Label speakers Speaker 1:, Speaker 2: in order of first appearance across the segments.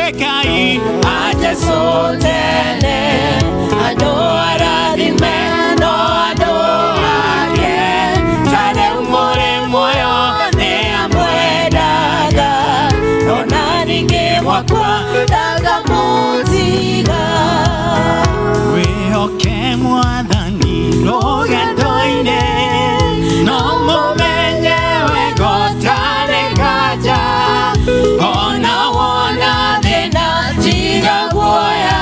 Speaker 1: wekai aje sotene adora di meno adora che tale umore moyo ne amwedaga nonani ke wakwa daga mutiga we oke mwadhani loga doine no momenye we gotane kaja ona wona dena tiga goya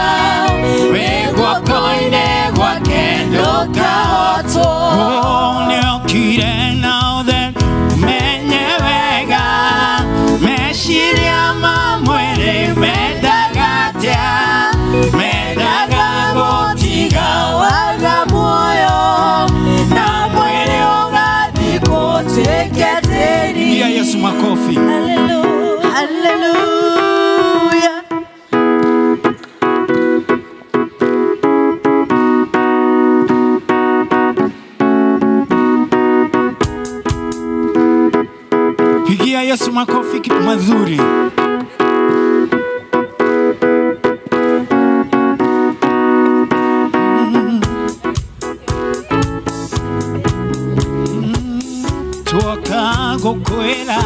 Speaker 1: we gwakoine gwakendo kahoto one okire now that menye wega meshiria mamwere medagatia medaga gotiga waga moyo na mwere ogadi koteketeri ya Yesu makofi. Hallelujah, hallelujah. Pigia Yesu makofi kitu mazuri. Tuoka gokwera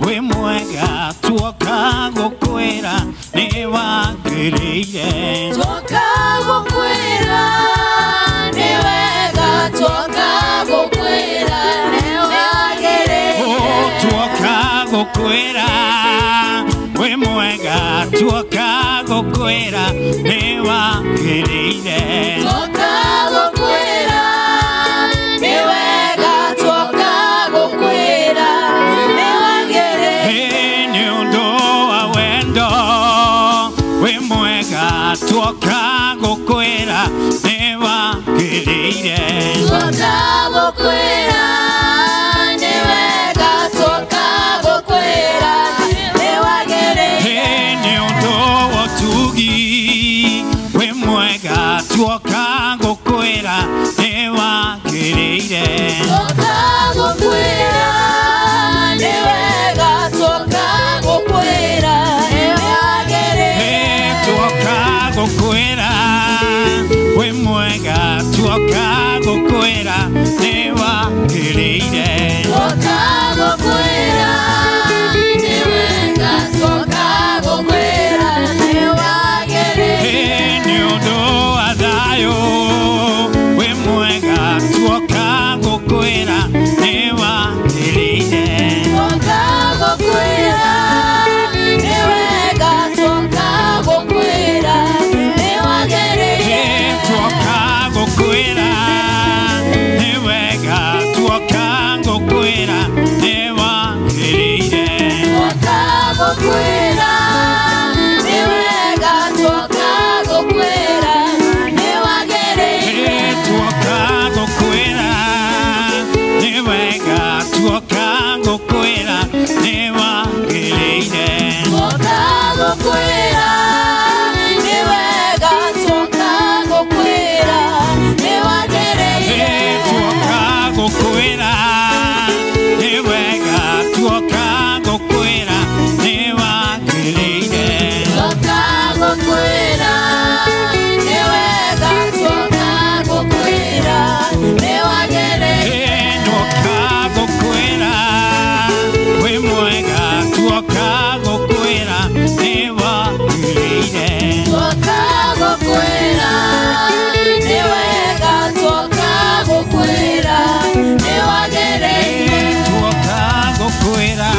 Speaker 1: we mwega tuoka gokwera ne wagereire tuoka gokwera ne wega tuoka gokwera ne wagereire tuoka gokwera we mwega tuoka gokwera ne wagereire tuoka gokwera ne wega tuoka gokwera ne wagereire ne undo awendo we mwega tuoka gokwera ne wagereire tuoka gokwera ne wega tuoka gokwera ne wagereire ne undo otugi we mwega tuoka gokwera ne wagereire tuoka gokwera ne wega tuoka gokwera ne wagereire tuoka gokwera we mwega tuoka gokwera ne wagereire tuoka gokwera ne wega tuoka gokwera ne wagereire ne undo adayo we mwega tuoka gokwera ne wagereire tuoka gokwera ne wega tuoka gokwera ne wagereire tuoka gokwera ne wega tuoka gokwera ne wagereire tuoka gokwera ne wega tuoka gokwera ne wagereire tuoka gokwera ne wega tuoka gokwera ne wagereire tuoka gokwera ne wega tuoka gokwera ne wagereire tuoka gokwera ne wega tuoka gokwera ne wagereire tuoka gokwera ne wega tuoka gokwera ne wagereire tuoka gokwera we mwega tuoka gokwera ne wagereire tuoka gokwera ne wega tuoka gokwera ne wagereire tuoka gokwera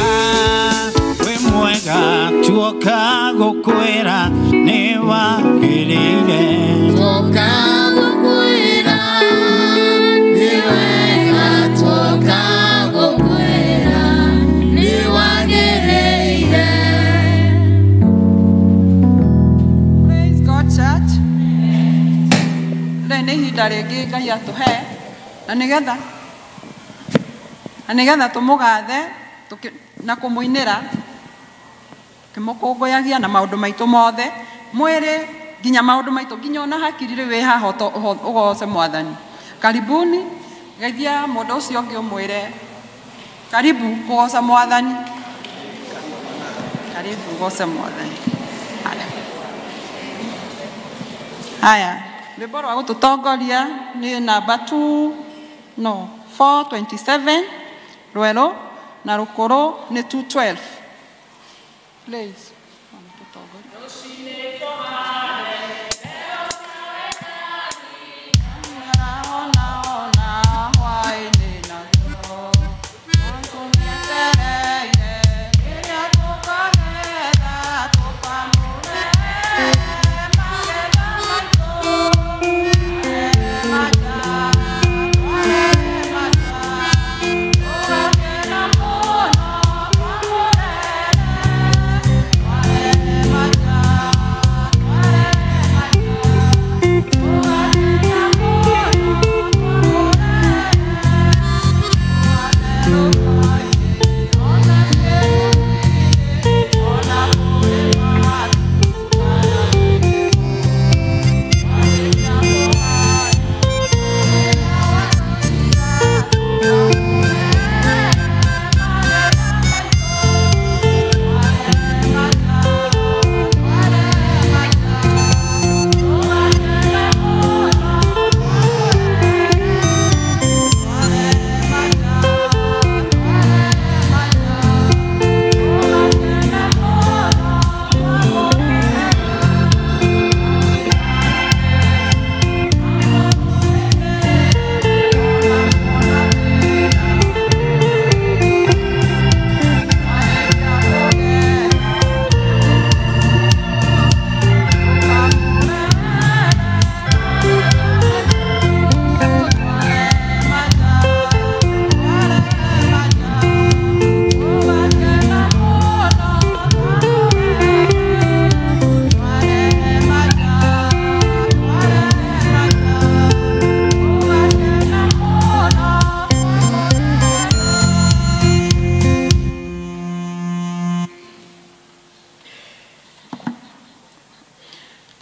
Speaker 1: we mwega tuoka gokwera ne wagereire tuoka gokwera ne wega tuoka gokwera ne wagereire. Praise God, church. Rene ihinda rĩngĩ Ngai atũhe na nĩgetha tũmũgathe na kũmũinĩra kĩmũkũngũyagia na maũndũ maitũ mothe mwĩrĩ nginya maũndũ maitũ nginya ona hakiri rĩu wĩ haha ũgoce Mwathani. Karibuni, geithia mũndũ ũcio ũngĩ ũmwĩre karibu kũgoca Mwathani. Karibu gose mwathani. Haya, rwimbo rwa gututongoria ni namba 427 rwero na rukoro ni 212. Please.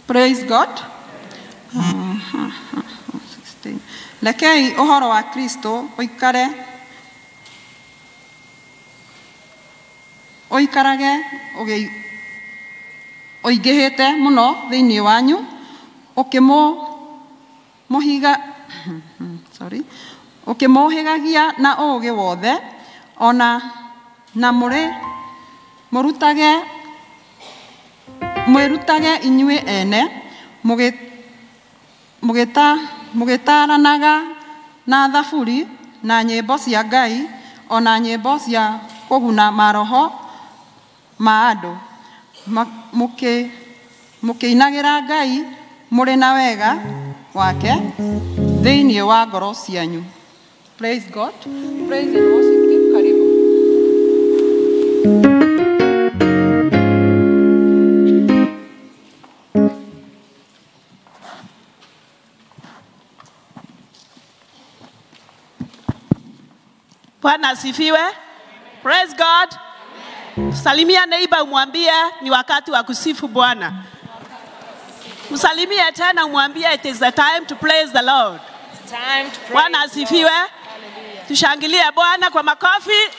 Speaker 1: Praise God. Lekei uhoro wa Kristo oikarage oigehete muno thiini wanyu ukimohigagia na ugi wothe ona na mwirutage inyue ene mugitaranaga na thaburi na nyimbo cia Ngai ona nyimbo cia kuguna maroho ma andu mukiinagira Ngai muri na wega wake thiini wa ngoro cianyu. Praise God. Praise and worship team. Karibu.
Speaker 2: Bwana asifiwe. Praise God. Salimia neighbor umwambie ni wakati wa kusifu Bwana. Msalimie tena umwambie it is the time to praise the Lord. Bwana asifiwe. Tushangilie Bwana kwa makofi.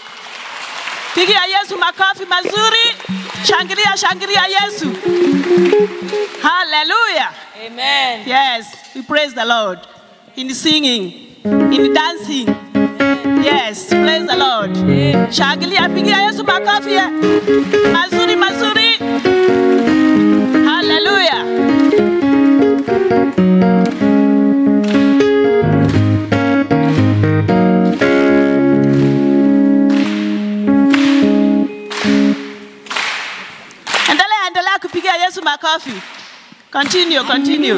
Speaker 2: Pigia Yesu makofi mazuri. Shangilia Yesu. Hallelujah.
Speaker 3: Amen.
Speaker 2: Yes, we praise the Lord in singing, in dancing. Yes, praise the Lord. Shangilia, pigia Yesu makofi. Mazuri. Hallelujah. Endelea kupigia Yesu makofi. Continue.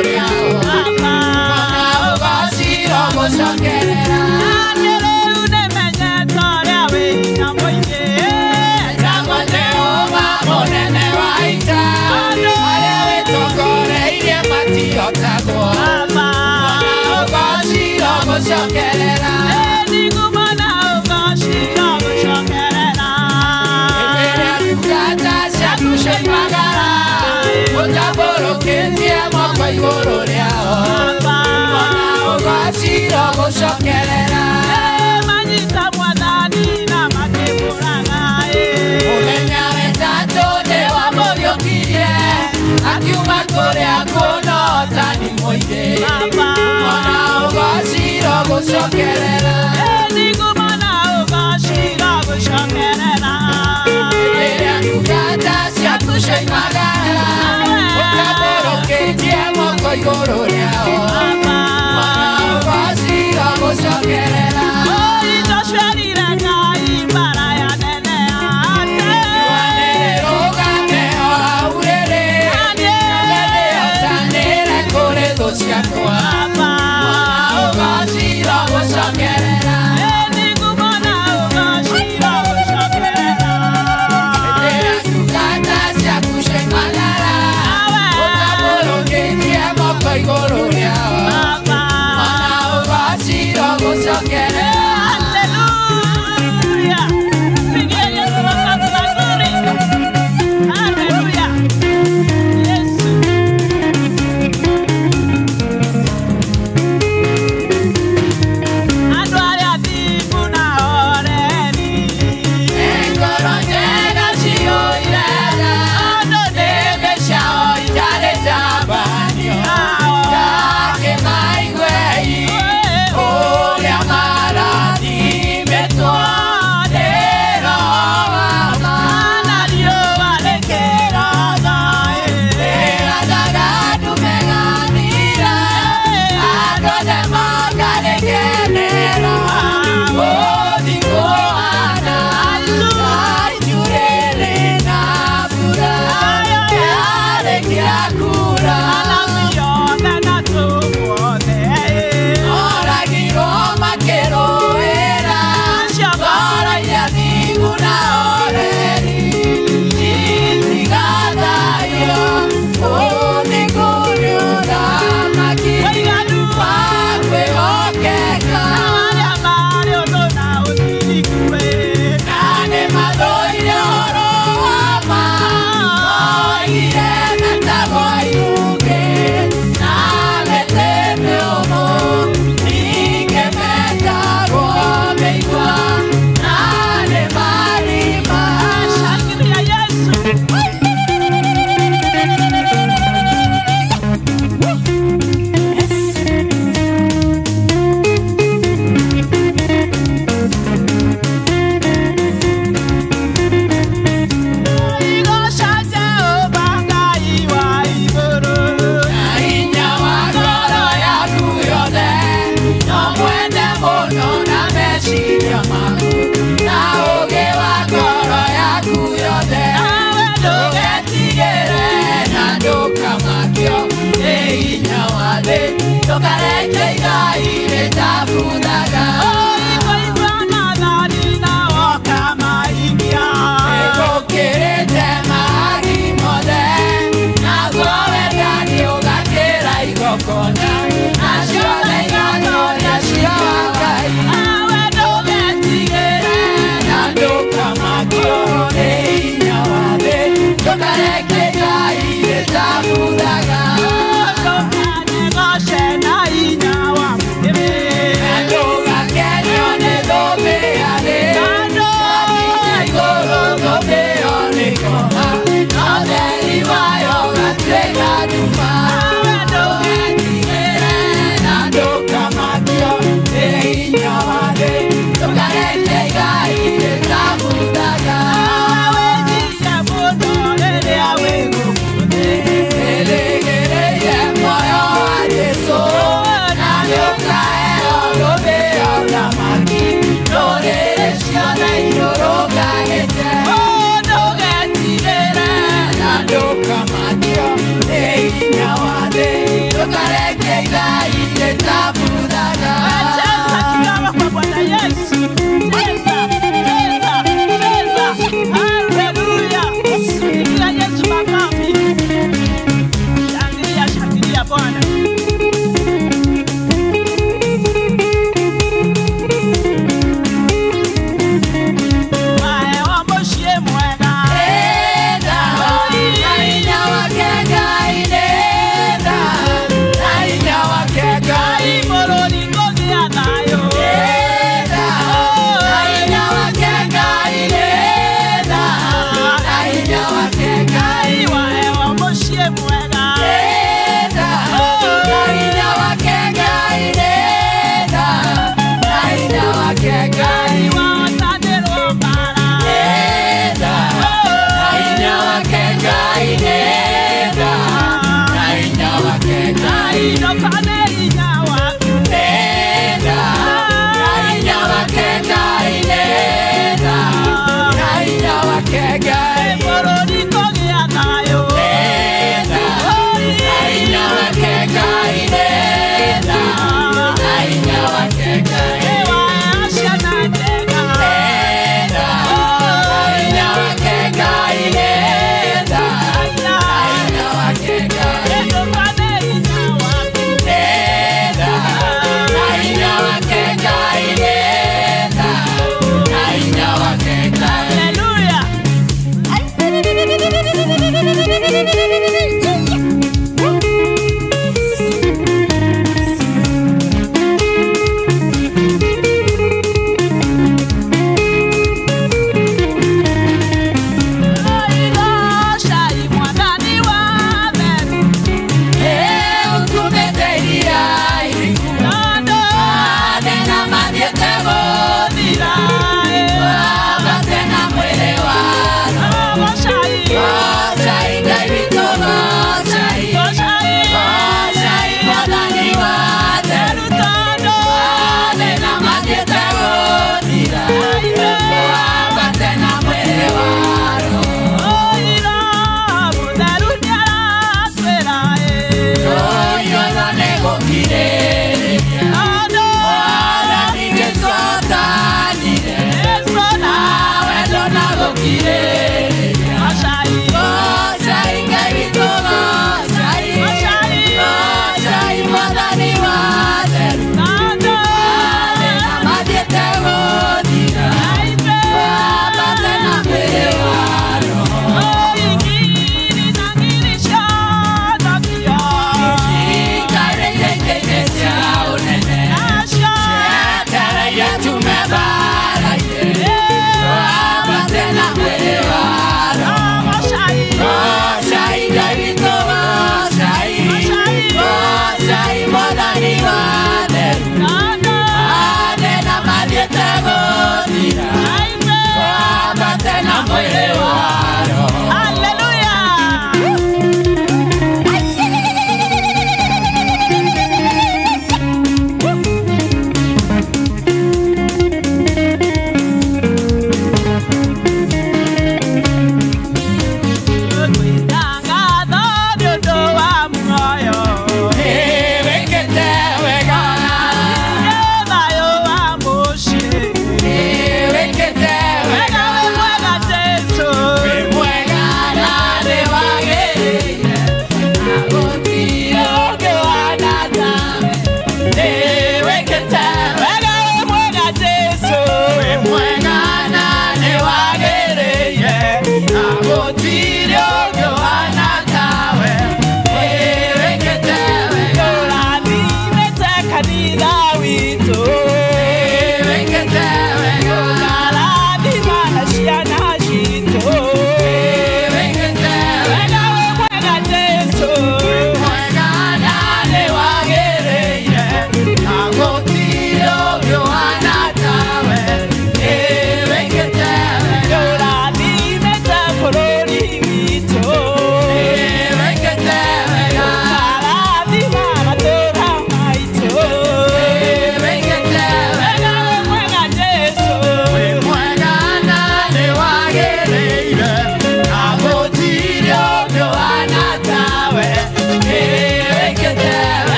Speaker 2: Magala,
Speaker 3: Tocaré que la y te tapudaga.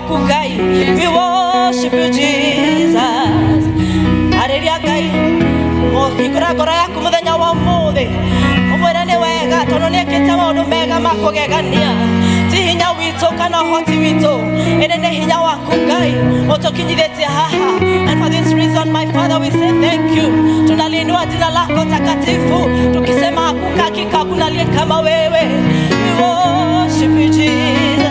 Speaker 3: We worship you, Jesus. Hallelujah, Gai. Oh, hikura kora ya kumudenya wa mode. Omwera ne wega, tono ne ketama no mega makogegania. Tihinya wito kana hoti wito. Ene hinya wa kugai. Otokinyidete haha. And for this reason, my Father, we say thank you. Tunalinua jina lako takatifu. Tukisema hakuna hakika hakuna aliye kama wewe. We worship you, Jesus.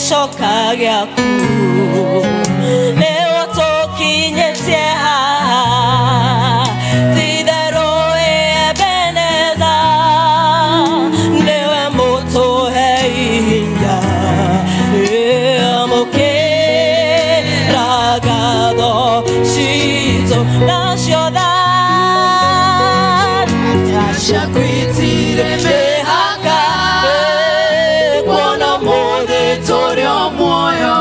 Speaker 3: Shoka gyaku leo tokinyetie haha tidero ebeneza lewe moto heinya amoke ragado shito nashoda shakwitire mehaka kuona mode torio moyo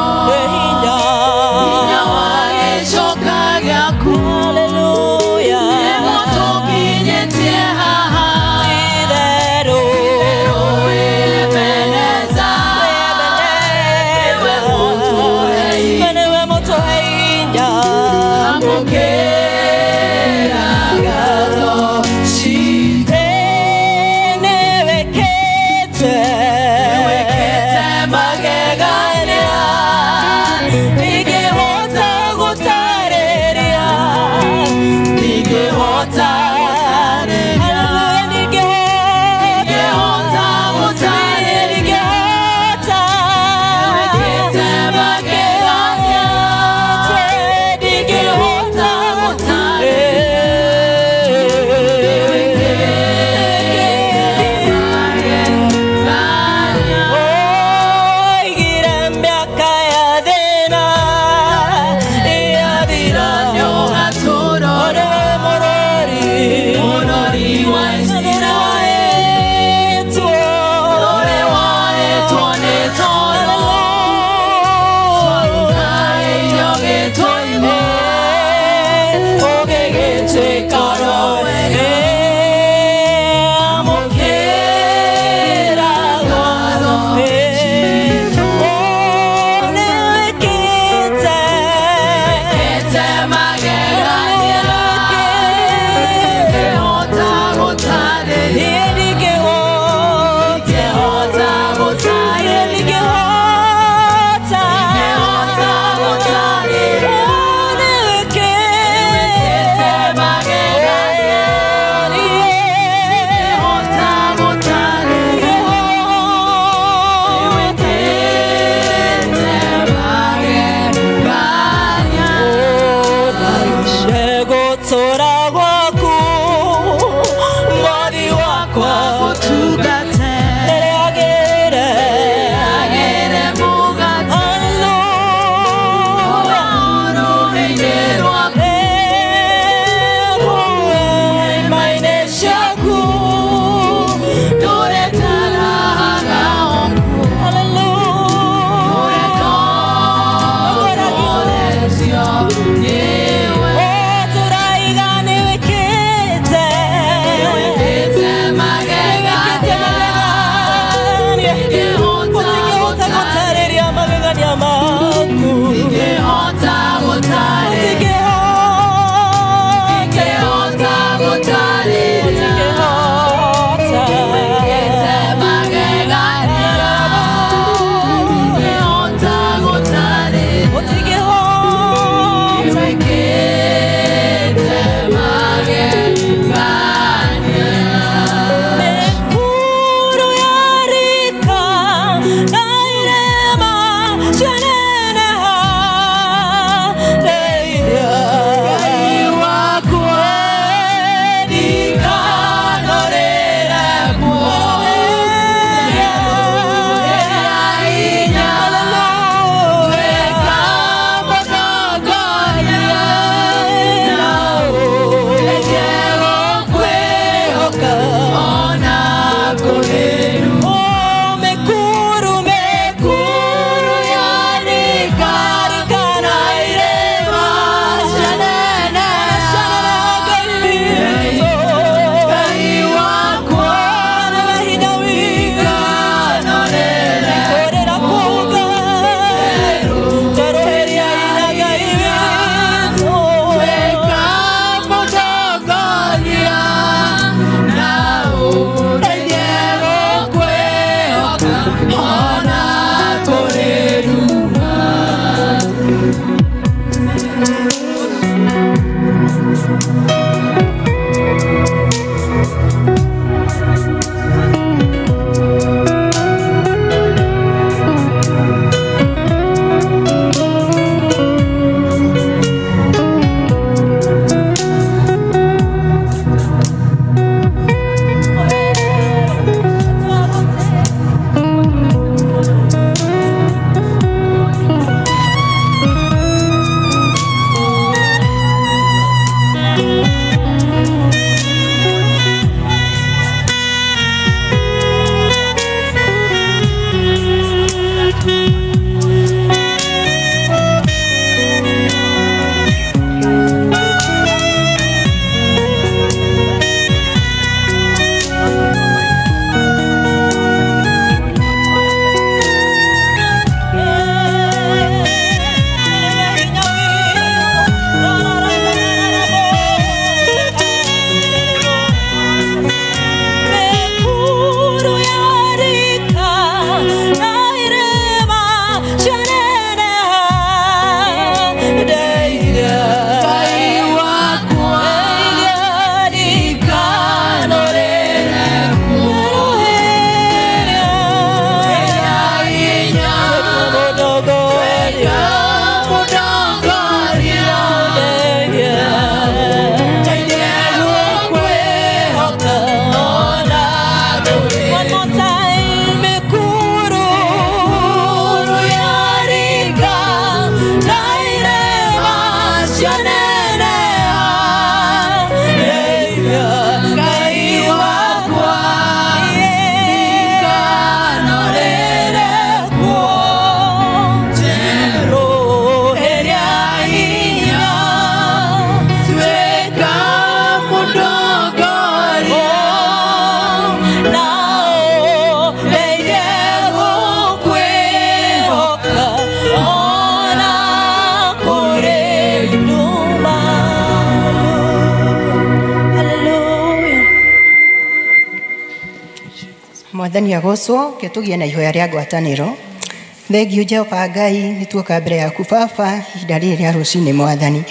Speaker 4: Mwathani agocwo ke tugie na ihoya rĩa ngwatanĩro. Thengio Jehova Ngai nĩ tuoka mbere yaku Baba ihinda rĩrĩ rĩa rũcinĩ Mwathani.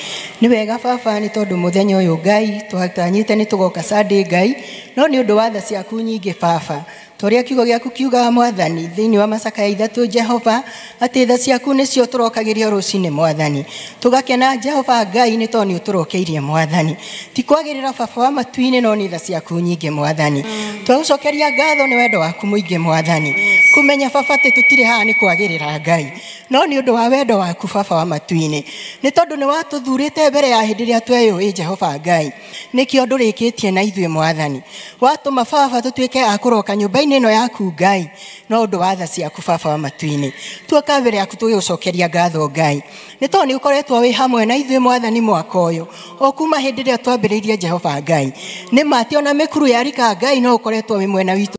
Speaker 4: Nĩ wega Baba nĩ tondũ mũthenya ũyũ Ngai twatanyĩte nĩ tũgoka Sunday Ngai, no nĩ ũndũ wa tha ciaku nyingĩ Baba. Toria kiugo gĩaku kiuga Mwathani thĩinĩ wa Macakaya 3 Jehova atĩ tha ciaku nĩcio tũrokagĩria rũcinĩ Mwathani. Tũgakena Jehova Ngai nĩ tondũ nĩ ũtũrokeirie Mwathani. Ti kwagĩrĩra Baba wa matu-inĩ no nĩ tha ciaku nyingĩ Mwathani. Twagũcokeria ngatho nĩ wendo waku mũingĩ Mwathani. Kumenya Baba atĩ tũtirĩ haha nĩ kwagĩrĩra Ngai, no nĩ ũndũ wa wendo waku Baba wa matu-inĩ. Nĩ tondũ nĩ watũthurĩte mbere ya hĩndĩ ĩrĩa tweyũĩ Jehova Ngai. Nĩkĩo ndũrĩkĩtie na ithuĩ Mwathani. Watũma Baba tũtuĩke a kũroka nyũmba-inĩ ĩno yaku Ngai, no ũndũ wa tha ciaku Baba wa matu-inĩ. Tuoka mbere yaku tũgĩgũcokeria ngatho Ngai. Nĩ tondũ nĩ ũkoretwo wĩ hamwe na ithuĩ Mwathani mwaka ũyũ. O kuma hĩndĩ ĩrĩa twambĩrĩirie Jehova Ngai. Nĩ mati ona mĩkuru ya rika Ngai no ũkoretwo wĩ mwena witũ.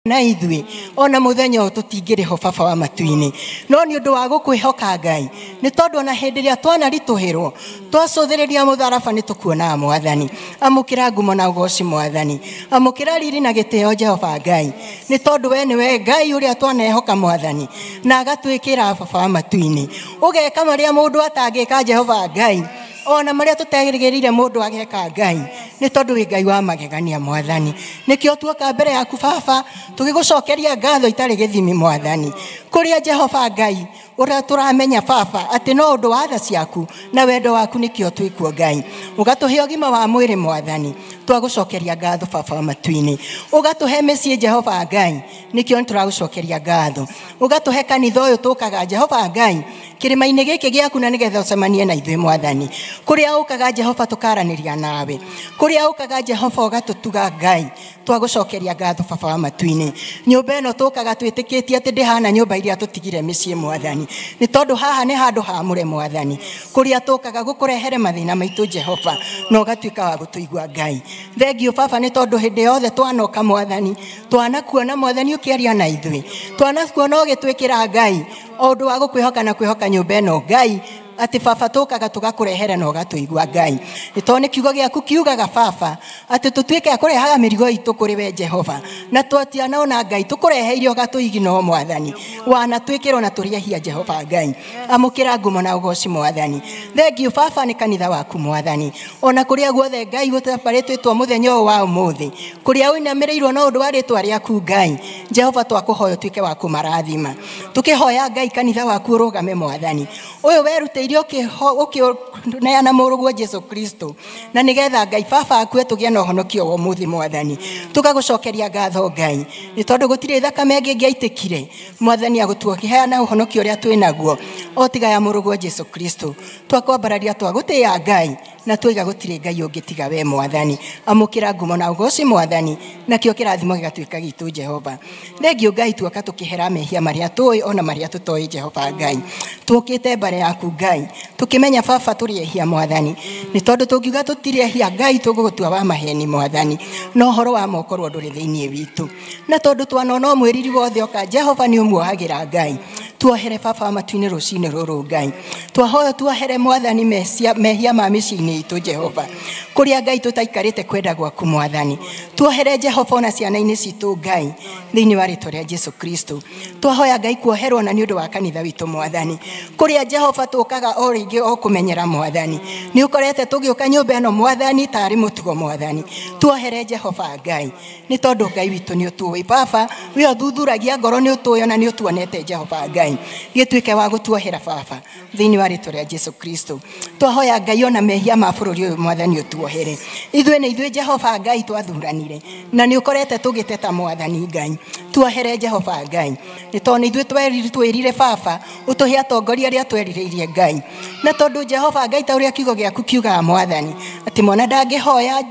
Speaker 4: Na ithuĩ ona mũthenya ũyũ tũtingĩrĩ ho Baba wa matu-inĩ, no nĩ ũndũ wa gũkwĩhoka Ngai. Nĩ tondũ ona hĩndĩ ĩrĩa twanaritũhĩrwo twacũthĩrĩria mũtharaba nĩ tũkuonaga Mwathani. Amũkĩra ngumo na ũgooci Mwathani, amũkĩra riri na gĩtĩo Jehova Ngai. Nĩ tondũ we nĩwe Ngai ũrĩa twanehoka Mwathani na agatwĩkĩra Baba wa matu-inĩ. Ũgeka marĩa mũndũ atangĩka Jehova Ngai, ona marĩa tũtegĩrĩire mũndũ ageka Ngai, nĩ tondũ wĩ Ngai wa magegania Mwathani. Nĩkĩo tuoka mbere yaku Baba tũgĩgũcokeria ngatho itarĩ gĩthimi Mwathani. Kũrĩa Jehova Ngai ũrĩa tũramenya Baba atĩ no ũndũ wa tha ciaku na wendo waku nĩkĩo twĩkuo Ngai. Ũgatũhe ũgima wa mwĩrĩ Mwathani. Twagũcokeria ngatho Baba wa matu-inĩ. Ũgatũhe mĩciĩ Jehova Ngai, nĩkĩo tũragũcokeria ngatho. Ũgatũhe kanitha ũyũ tũkaga Jehova Ngai kĩrĩma-inĩ gĩkĩ gĩaku na nĩgetha ũcemanie na ithuĩ Mwathani. Kũrĩa ũkaga Jehova tũkaranĩria nawe, kũrĩa ũkaga Jehova ũgatũtuga Ngai. Twagũcokeria ngatho Baba wa matu-inĩ. Nyũmba ĩno tũkaga twĩtĩkĩtie atĩ ndĩhana nyũmba iria tũtigire mĩciĩ Mwathani. Nĩ tondũ haha nĩ handũ haamũre Mwathani, kũrĩa tũkaga gũkũrehere mathĩna maitũ Jehova na ũgatuĩka wa gũtũigua Ngai. Thengio Baba nĩ tondũ hĩndĩ yothe twanoka Mwathani twanakuona Mwathani ũkĩaria na ithuĩ, twanakuona ũgĩtwĩkĩra Ngai o ũndũ wa gũkwĩhoka na kwĩhoka nyũmba ĩno Ngai, atĩ Baba tũkaga tũgakũrehere na ũgatũigua Ngai. Nĩ tondũ nĩ kiugo gĩaku kiugaga Baba atĩ tũtuĩke a kũrehaga mĩrigo itũ kũrĩ we Jehova, na twatiana ona Ngai tũkũreheire ũgatũigina Mwathani. Wanatwĩkĩrwo na tũrĩehia Jehova Ngai. Amũkĩra ngumo na ũgooci Mwathani. Thengio Baba nĩ kanitha waku Mwathani, ona kũrĩa guothe Ngai gũtabarĩtwo mũthenya ũyũ wa ũmũthĩ, kũrĩa ũinamĩrĩirwo na ũndũ wa rĩĩtwa rĩaku Ngai. Jehova twakũhoya ũtuĩke wa kũmarathima. Tũkĩhoya Ngai kanitha waku ũrũgame Mwathani. Ũyũ werutĩire ũkĩneana mũrũguo Jesu Kristo, na nĩgetha Ngai Baba akue tũgĩe na ũhonokio wa ũmũthĩ Mwathani. Tũgagũcokeria ngatho Ngai nĩ tondũ gũtirĩ thakame ĩngĩ ĩngĩaitĩkire Mwathani agũtuokiheana ũhonokio ũrĩa twĩ naguo o tiga ya mũrũguo Jesu Kristo. Twakwambararia twagũtĩĩa Ngai na twiga gũtirĩ Ngai ũngĩ tiga we Mwathani. Amũkĩra ngumo na ũgooci Mwathani, nakĩo kĩrathimo gĩgatuĩka gitũ Jehova. Thengio Ngai tuoka tũkĩhera mehia marĩa tũĩ ona marĩa tũtoĩ Jehova Ngai. Tũkĩte mbere yaku Ngai tukimenya Baba tũrĩehia Mwathani, nĩ tondũ tũngiuga tũtirĩehia Ngai tũgũgũtua wa maheni Mwathani, no ũhoro wa mokorwo ndũrĩ thĩinĩ witũ. Na tondũ twanona mwĩriri wothe oka Jehova nĩ ũmuohagĩra Ngai. Tuohere Baba wa matu-inĩ rũcinĩ rũrũ Ngai. Twahoya tuohere Mwathani mehia ma mĩciĩ-inĩ itũ Jehova, kũrĩa Ngai tũtaikarĩte kwenda gwaku Mwathani. Tuohere Jehova ona ciana-inĩ citũ Ngai thĩinĩ wa rĩĩtwa rĩa Jesu Kristo. Twahoya Ngai kuoherwo na nĩ ũndũ wa kanitha witũ Mwathani, kũrĩa Jehova tũkaga o rĩngĩ o kũmenyera Mwathani. Nĩ ũkorete tũgĩũka nyũmba ĩno Mwathani tarĩ mũtugo Mwathani. Tuohere Jehova Ngai nĩ tondũ Ngai witũ nĩ ũtũĩ Baba, we ũthuthuragia ngoro nĩ ũtũĩ ona nĩ ũtuonete Jehova Ngai. Gĩtuĩke wa gũtuohera Baba thĩinĩ wa rĩĩtwa rĩa Jesu Kristo. Twahoya Ngai ona mehia ma bũrũri ũyũ Mwathani ũtuohere. Ithuĩ nĩ ithuĩ Jehova Ngai twathuranire na nĩ ũkorete tũgĩteta Mwathani Ngai. Tuohere Jehova Ngai nĩ tondũ nĩ ithuĩ twĩrire Baba ũtũhe atongoria arĩa twerirĩirie Ngai. Na tondũ Jehova Ngai ta ũrĩa kiugo gĩaku kiugaga Mwathani atĩ mwana ndangĩhoya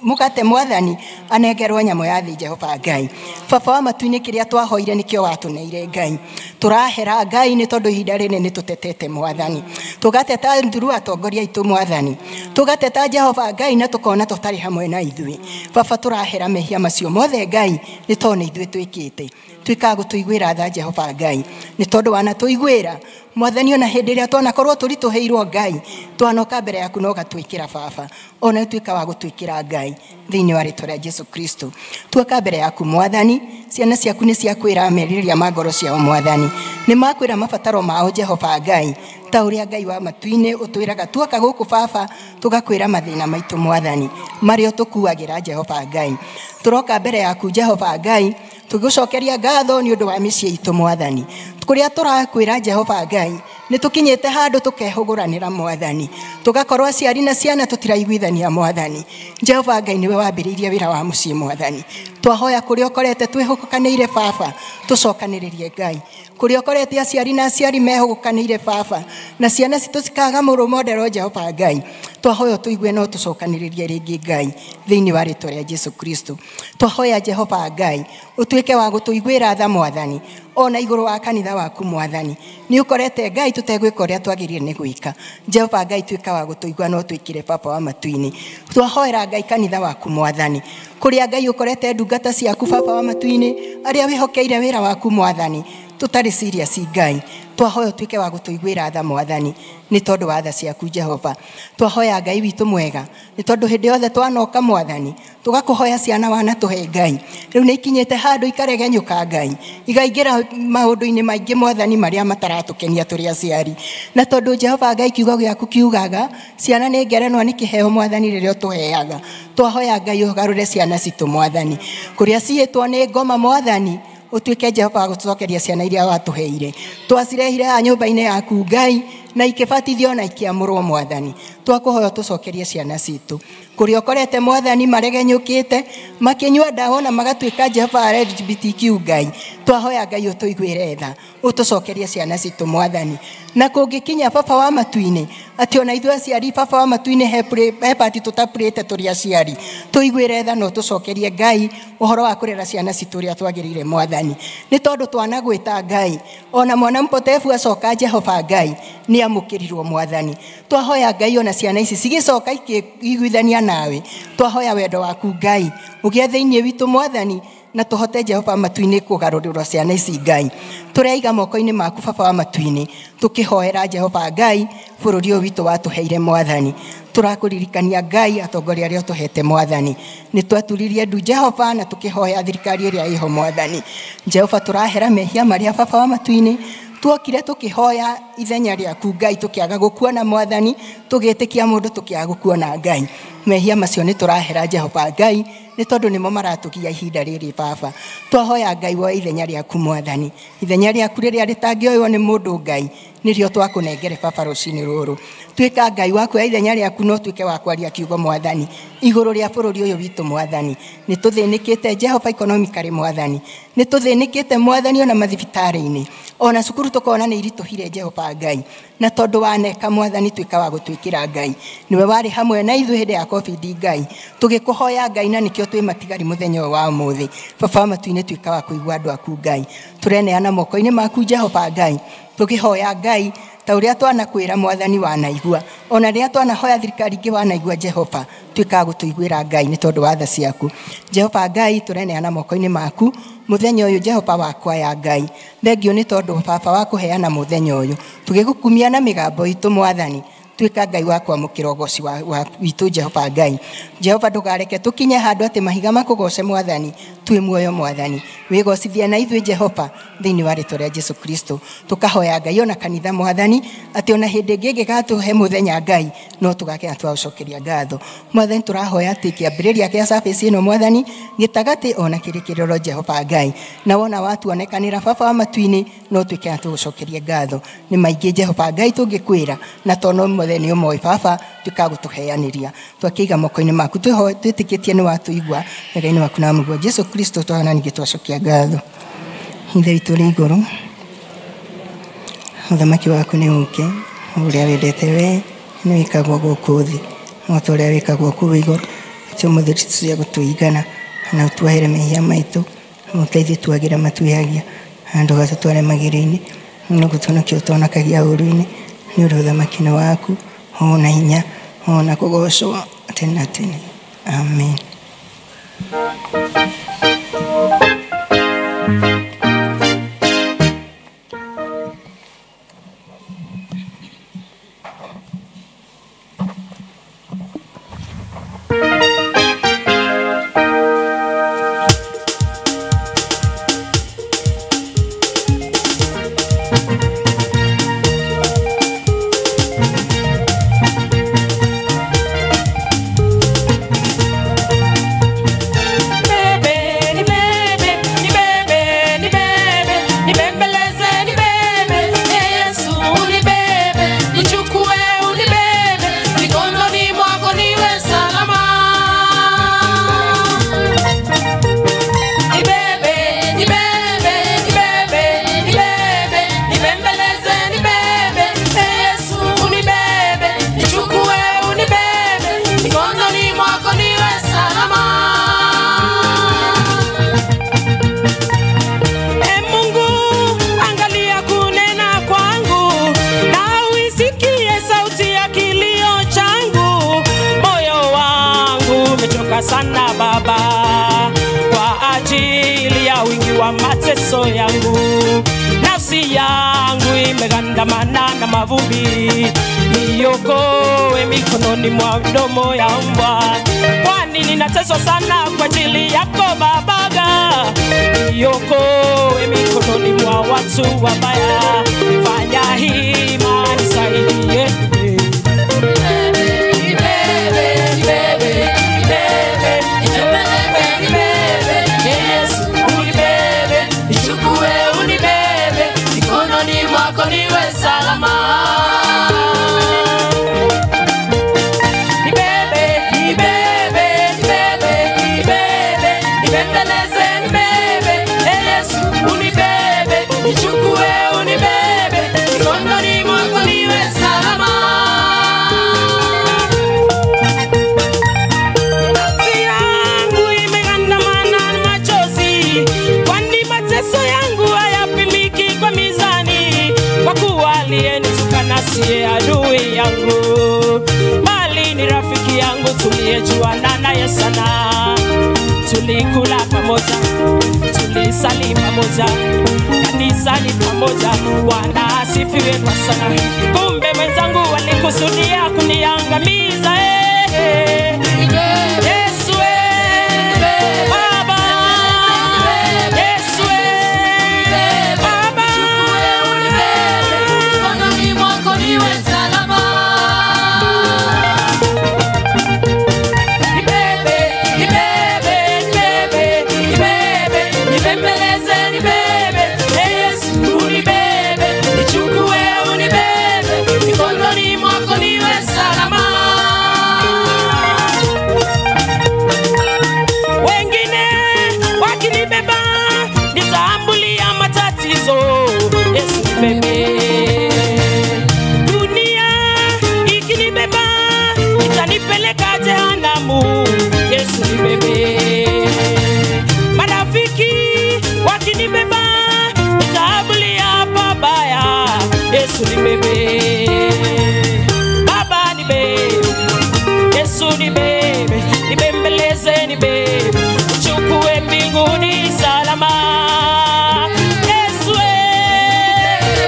Speaker 4: mũgate Mwathani anengerwo nyamũ ya thĩ Jehova Ngai. Baba wa matu-inĩ kĩrĩa twahoire nĩkĩo watũneire Ngai. Tũrahera Ngai nĩ tondũ ihinda rĩrĩ nĩ tũtetete Mwathani, tũgateta through atongoria aitũ Mwathani, tũgateta Jehova Ngai na tũkona tũtarĩ hamwe na ithuĩ. Baba tũrahera mehia macio mothe Ngai nĩ tondũ nĩ ithuĩ twĩkĩte. twika gutuigwira tha Jehova Ngai ni tondu wana tuigwira mwathani ona hindi ria twanakorwo turituheirwo Ngai twanoka mbere yaku no gatwikira baba ona twika wa gutwikira Ngai thiini wa ritwa ria Jesu Kristo twoka mbere yaku mwathani ciana ciaku ni ciakwira meriria magoro cia mwathani ni makwira mabataro mao Jehova Ngai ta uria Ngai wa matuine utwiraga twoka guku baba tugakwira mathina maitu mwathani mario tukuagira Jehova Ngai turoka mbere yaku Jehova Ngai tugucokeria ngatho ni undu wa micii itu mwathani kuria turakwira Jehova Ngai ni tukinyete handu tukehuguranira mwathani tugakorwo aciari na ciana tutiraiguithania mwathani Jehova Ngai niwe wambiriirie wira wa mucii mwathani twahoya kuria ukorete twihukanire baba tucokaniririe Ngai kuria ukorete aciari na aciari mehukanire baba na ciana citu cikaga murumondero Jehova Ngai twahoya tuigue no tucokaniririe ringi Ngai thiini wa ritwa ria Jesu Kristo twahoya Jehova Ngai utwike wa gutuiguira tha mwathani ona iguru wa kanitha waku mwathani ni ukorete Ngai tutegwika uria twagirie ni gwika Jehova Ngai twika wa gutuigua no twikire papa wa matuini twahoera Ngai kanitha waku mwathani kuria Ngai ukorete ndungata ciaku papa wa matuini aria wihokeire wira waku mwathani tutari serious Ngai twahoya twike wa gutuiguira tha mwathani ni tondu wa tha ciaku Jehova twahoya Ngai witu mwega ni tondu hindi yothe twanoka mwathani tugakuhoya ciana wana tuhe Ngai riu ni ikinyete handu ikaregenyuka Ngai igaingira maundu-ini maingi mwathani maria mataratukenia turi aciari na tondu Jehova Ngai kiugo giaku kiugaga ciana ni ngerenwa ni kiheo mwathani riria tuheaga twahoya Ngai ugarure ciana citu mwathani kuria ciitwo ni ngoma mwathani utwike Jehova gucokeria ciana iria watuheire twacirehire ha nyumba-ini yaku Ngai na ikibatithio na ikiamurwo mwathani twakuhoya tucokerie ciana citu kuria ukorete mwathani maregenyukite makinyua ndawa na magatwika Jehova LGBTQ Ngai twahoya Ngai utuiguire tha utucokerie ciana citu mwathani na kungikinya baba wa matuini ati ona ithu aciari baba wa matuini hepati tutapurite turi aciari tuiguire tha no tucokerie Ngai uhoro wa kurera ciana citu ria twagirire mwathani ni tondu twanagwita Ngai ona mwana mpotefu acoka Jehova Ngai ni amukirirwo mwathani twahoya Ngai ona ciana ici cigicoka ikiguithania nawe twahoya wendo waku Ngai ugie thiini witu mwathani na tuhote Jehova matuini kugarurira ciana ici Ngai tureiga moko-ini maku baba wa matuini tukihoera Jehova Ngai bururi witu watuheire mwathani turakuririkania Ngai atongoria aria tuhete mwathani ni twaturirie ndu Jehova na tukihoya thirikari iria iho mwathani Jehova turahera mehia maria baba wa matuini tuokire tukihoya ithenya riaku Ngai tukiaga gukuona mwathani tugitikia mundu tukiaga gukuona Ngai mehia macio ni turahera Jehova Ngai ni tondu nimo maratugia ihinda riri baba twahoya Ngai wa ithenya riaku mwathani ithenya riaku riria ritangioywo ni mundu Ngai nirio twakunengere baba rucini ruru twika Ngai waku ya ithenya riaku no twike wa kwaria kiugo mwathani iguru ria bururi uyu witu mwathani ni tuthinikite Jehova economically mwathani ni tuthinikite mwathani ona mathibitari-ini ona cukuru tukona ni irituhire Jehova Ngai na tondu waneka mwathani twika wa gutwikira Ngai niwe wari hamwe na ithu hindi ya COVID Ngai tugikuhoya Ngai na nikio twi matigari muthenya wa muthi baba matuine twika wa kuigua andu aku Ngai tureneana moko-ini maku Jehova Ngai tukihoya Ngai ta uria twanakwira mwathani wanaigua ona ria twanahoya thirikari ingi wanaigua Jehova twika gutuiguira Ngai ni tondu wa tha ciaku Jehova Ngai tureneana moko-ini maku muthenya uyu Jehova wakwa ya Ngai thengio ni tondu baba wa kuheana muthenya uyu tugigukumia na migambo itu mwathani twika Ngai wakwa mukirogoci wa witu Jehova Ngai Jehova ndugareke tukinye handu ati mahiga makugoce mwathani twi muoyo mwathani wigocithia na ithu Jehova thiini wa ritwa ria Jesu Kristo tukahoya Ngai ona kanitha mwathani ati ona hindi ingi ngigatuhe muthenya Ngai no tugakena twaucokeria ngatho mwathani turahoya ati kiambiriria kia service ino mwathani gitagati ona kirikiriro Jehova Ngai na wona watu onekanira baba wa matuini no twikena tugucokeria ngatho ni maingi Jehova Ngai tungikwira na tono muthenya umwe baba tukagutuheaniria twakiga moko-ini maku twitikitie ni watuigua wega-ini waku na mugo Jesu Kristo twana ningi twacokia ngatho ithe witu ri iguru uthamaki waku ni uke uria wendete we ni wikagwo guku thi no uria wikagwo kuu iguru cio muthiri cia gutuigana na utwahere mehia maitu muteithie twagira matuihagia andu gatutware magiri-ini no gutunokia utonakagia uru-ini ni uri uthamaki waku ona hinya ona kugocwo tene na tene amen.
Speaker 3: sana sana Baba, kwa ajili ya wingi wa mateso yangu. Nafsi yangu imegandamana na mavumbi, niokoe mikononi mwa midomo ya mbwa. Kwani ninateswa sana kwa ajili yako Baba, niokoe mikononi mwa watu wabaya. Fanya hima nisaidie.
Speaker 5: Niwe salama. Nibebe, nibebe, nibebe, nibebe, nibembeleze, nibebe, Yesu unibebe, nichukue unibebe, mikononi mwako niwe salama.
Speaker 3: Nafsi yangu imegandamana na machozi, kwani mateso yangu hayapimiki kwa mizani. Kwa kuwa aliyenitukana siye adui yangu, bali ni rafiki yangu tuliyejuana naye sana. Tulikula pamoja, tulisali pamoja, kanisani pamoja. Bwana asifiwe kwa sana. Kumbe mwenzangu walikusudia kuniangamiza. Yesu Baba, Yesu Baba,
Speaker 5: mikononi mwako niwe salama.
Speaker 3: nibebe, nibebe, nibebe, nibebe,
Speaker 5: Nibembeleze, nibebe,
Speaker 3: Yesu unibebe,
Speaker 5: nichukue unibebe, mikononi mwako niwe salama.
Speaker 3: wengine wakinibeba nitaambulia matatizo. Yesu nibebe. Dunia ikinibeba itanipeleka jehanamu. Yesu nibebe. Marafiki wakinibeba nitaambulia pabaya. Yesu nibebe. Baba nibebe, Yesu nibebe, nibembeleze nibebe, uchukue mbinguni salama. Yesu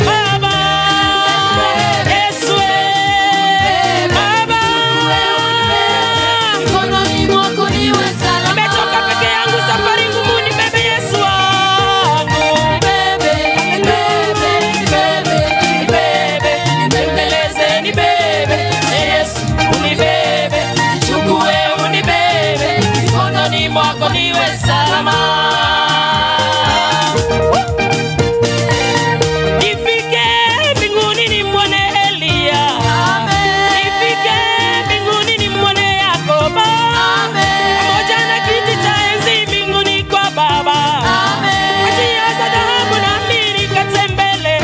Speaker 3: Baba, Yesu Baba,
Speaker 5: Mikononi mwako niwe salama.
Speaker 3: nimetoka peke yangu safari ngumu, nibebe Yesu wangu.
Speaker 5: Nibebe, nibebe, nibebe,
Speaker 3: Nibebe, nibembeleze nibebe, Yesu unibebe, nichukue unibebe, mikononi mwako niwe salama. Nifike mbinguni nimwone Elia, nifike mbinguni nimwone Yakobo, pamoja na kiti cha enzi mbinguni kwa Baba. Njia za dhahabu nami nikatembele.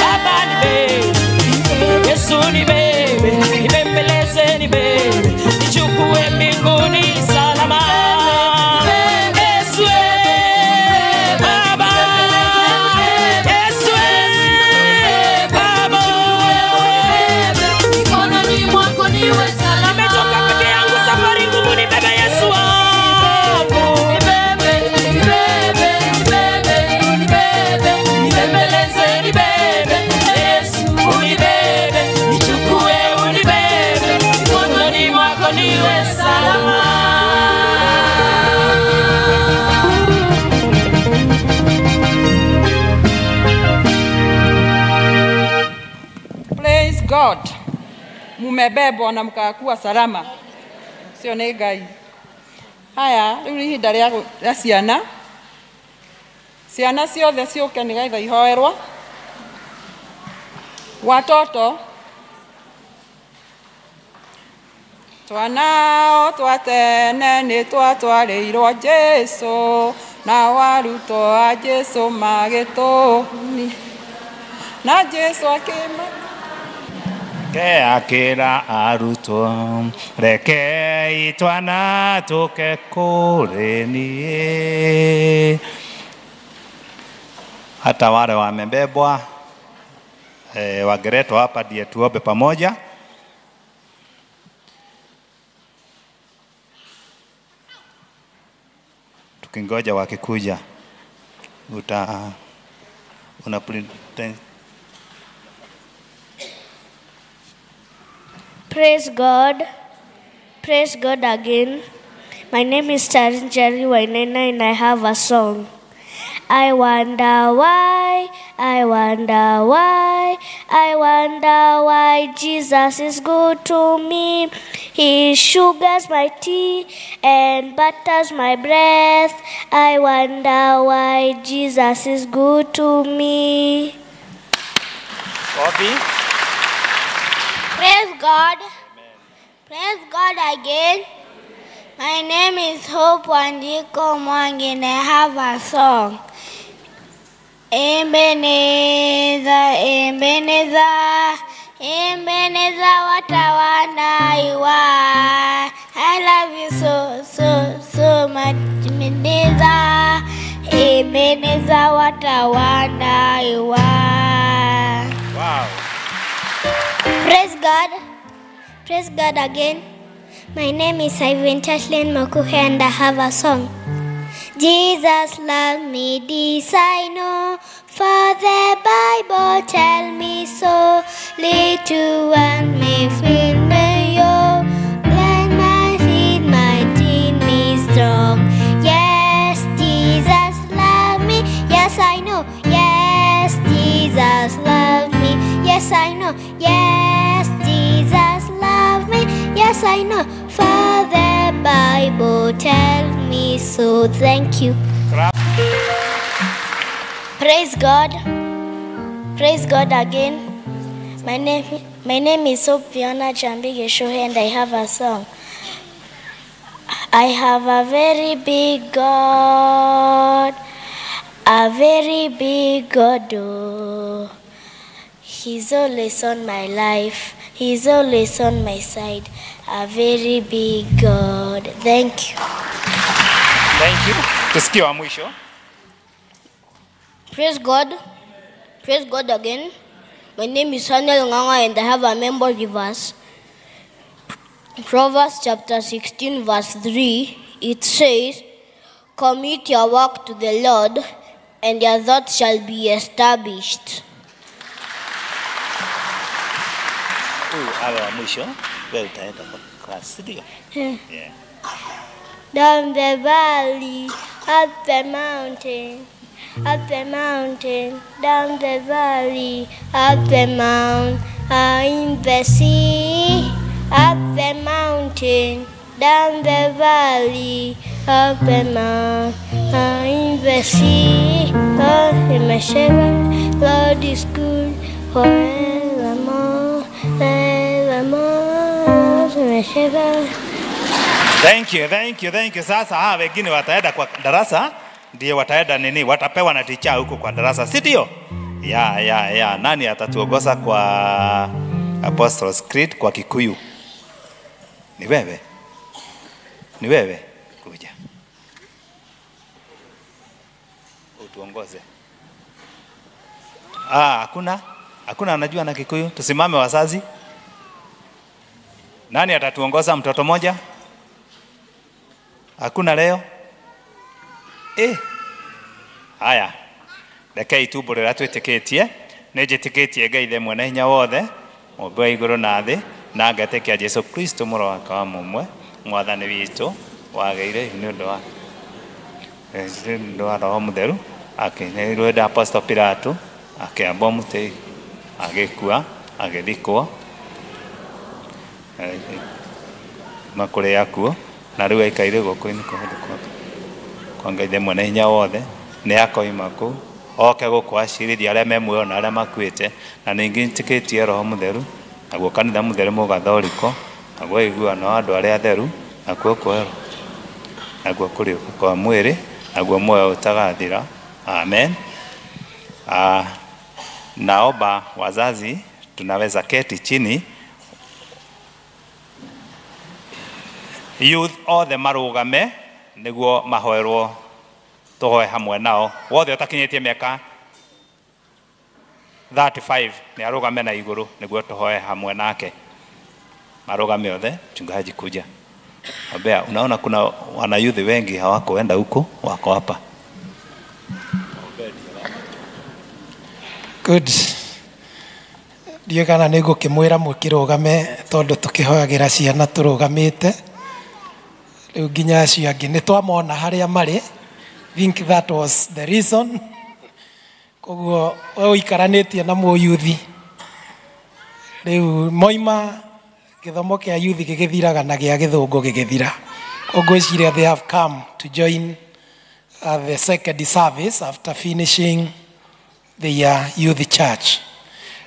Speaker 3: Baba nibebe, Yesu nibebe, nibembeleze nibebe, nichukue mbinguni salama. Yesu Baba, Yesu Baba,
Speaker 5: mikononi mwako niwe salama.
Speaker 3: nimetoka peke yangu safari ngumu, nibebe Yesu wangu.
Speaker 5: Nibebe, nibebe, nibebe, nibebe, nibembeleze, nibebe,
Speaker 3: Yesu unibebe, nichukue unibebe, mikononi mwako niwe salama.
Speaker 1: Praise God. Mumebebwa na mkakuwa salama. Sio nĩ Ngai. Haya, rĩu nĩ ihinda rĩa ciana. Ciana ciothe ciũke nĩgetha ihoerwo. Watoto twanao twa tene nĩ twatwarĩirwo Jesũ, na warutwo a Jesũ magĩtũni, na Jesũ
Speaker 6: akĩra arutwo, rekei twana tũke kũrĩ niĩ. Hata wale wamebebwa wangeletwa hapa ndiye tuombe pamoja. tukingoja wakikuja una pretend.
Speaker 7: Praise God. Praise God again. My name is Tarin Jerry Wainena and I have a song. I wonder why, I wonder why, I wonder why Jesus is good to me. He sugars my tea and butters my breath. I wonder why Jesus is good to me.
Speaker 6: Coffee.
Speaker 7: Praise God. Praise God again. My name is Hope Wandiko Mwangi and I have a song. Ebeneza, Ebeneza, Ebeneza, what I wonder you are. I love you so much, Ebeneza. Ebeneza, what I wonder you are.
Speaker 6: Wow.
Speaker 7: Praise God. Praise God again. My name is Ivan Tashlin Makuhe and I have a song. Jesus loved me, this I know, for the Bible tell me so. Little one may feel me, yo, blind my feet might lead me strong. Yes, Jesus loved me, yes I know. Yes, Jesus loved me, yes I know. Yes, Jesus loved me, yes I know. For the Bible tell me so. Thank you. Praise God. Praise God again. My name is Sophia Chambige Shohe and I have a song. I have a very big God, a very big God. Oh. He's always on my life. He's always on my side. A very big God. Thank you.
Speaker 6: Thank you. Tusikie wa mwisho.
Speaker 7: Praise God. Praise God again. My name is Hanel Nganga and I have a memory verse. Proverbs chapter 16 verse 3. It says, commit your work to the Lord and your thoughts shall be established.
Speaker 6: Awe wa mwisho. Wewe utaenda kwa class, ndio? Yeah.
Speaker 7: Down the valley, up the mountain, up the mountain, down the valley, up the mountain, in the sea, up the mountain, down the valley, up the mountain, in the sea. Lord is my shepherd, Lord is good forevermore, forevermore. Lord is my shepherd.
Speaker 6: Thank you. Sasa hawa wengine wataenda kwa darasa, ndio wataenda nini? Watapewa na teacher huko kwa darasa, si ndio? Ya. Nani atatuongoza kwa Apostles' Creed kwa Kikuyu? Ni wewe? Ni wewe? Kuja. Utuongoze. Hakuna anajua na Kikuyu. Tusimame wazazi. Nani atatuongoza mtoto moja? Hakuna leo? Haya. Rekei tuburira twitikitie. Nijitikitie Ngai the mwene hinya wothe, Mũmbi wa igũrũ na thĩ, na ngetĩkia Jesu Kristo mũrũ wake wa mũmwe, mwathani witũ, wagĩire nĩ ũndũ wa Roho Mũtheru, akĩnĩirwo nĩ Apostle Pilato, akĩambwo mũtĩ, agĩkua, agĩthikwo, makũrĩa kuo, na rĩu aikaire guoko-inĩ kwa Ngai the mwene hinya wothe, nĩ akoima kũu, oke gũkũacirithia arĩa me muoyo na arĩa makuĩte, na ningĩ njĩtĩkĩtie Roho Mũtheru, naguo kanitha mũtheru mũgathoriko, naguo iguano wa andũ arĩa atheru, nakuo kwerwo, naguo kũriũka kwa mwĩrĩ, naguo muoyo ũtagathira. Amen. Naomba wazazi tunaweza keti chini. Youth othe marugame niguo mahoerwo tuhoe hamwe nao. Wothe utakinyitie miaka 35 ni arugame na iguru niguo tuhoe hamwe nake. Marugame othe, mchungaji kuja. Abea, unaona kuna wanayuthi wengi hawakoenda huko, wako hapa.
Speaker 8: Good. Dio kana nego kimwira mukirugame tondu tukihoyagira ciana turugamite. Riu nginya acio angi ni twamona haria mari. Think that was the reason. Koguo uikaranitie na muyuthi. Riu moima githomo kia yuthi gigithiraga na gia githungu gigithira. Koguo ciria they have come to join the second service after finishing the youth church.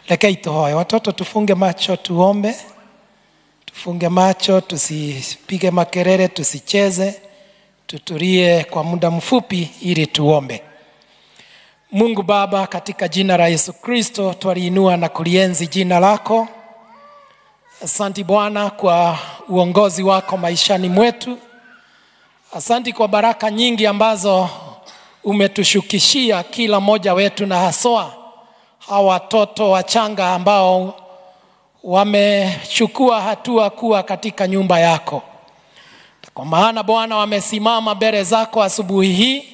Speaker 8: Lekei tuhoe watoto, tufunge macho tuombe. Tufunge macho, tusipige makelele, tusicheze, tutulie kwa muda mfupi ili tuombe. Mungu Baba, katika jina la Yesu Kristo twaliinua na kulienzi jina lako. Asante Bwana kwa uongozi wako maishani mwetu. Asante kwa baraka nyingi ambazo umetushukishia kila mmoja wetu, na haswa hawa watoto wachanga ambao wamechukua hatua kuwa katika nyumba yako. Kwa maana Bwana wamesimama mbele zako asubuhi hii,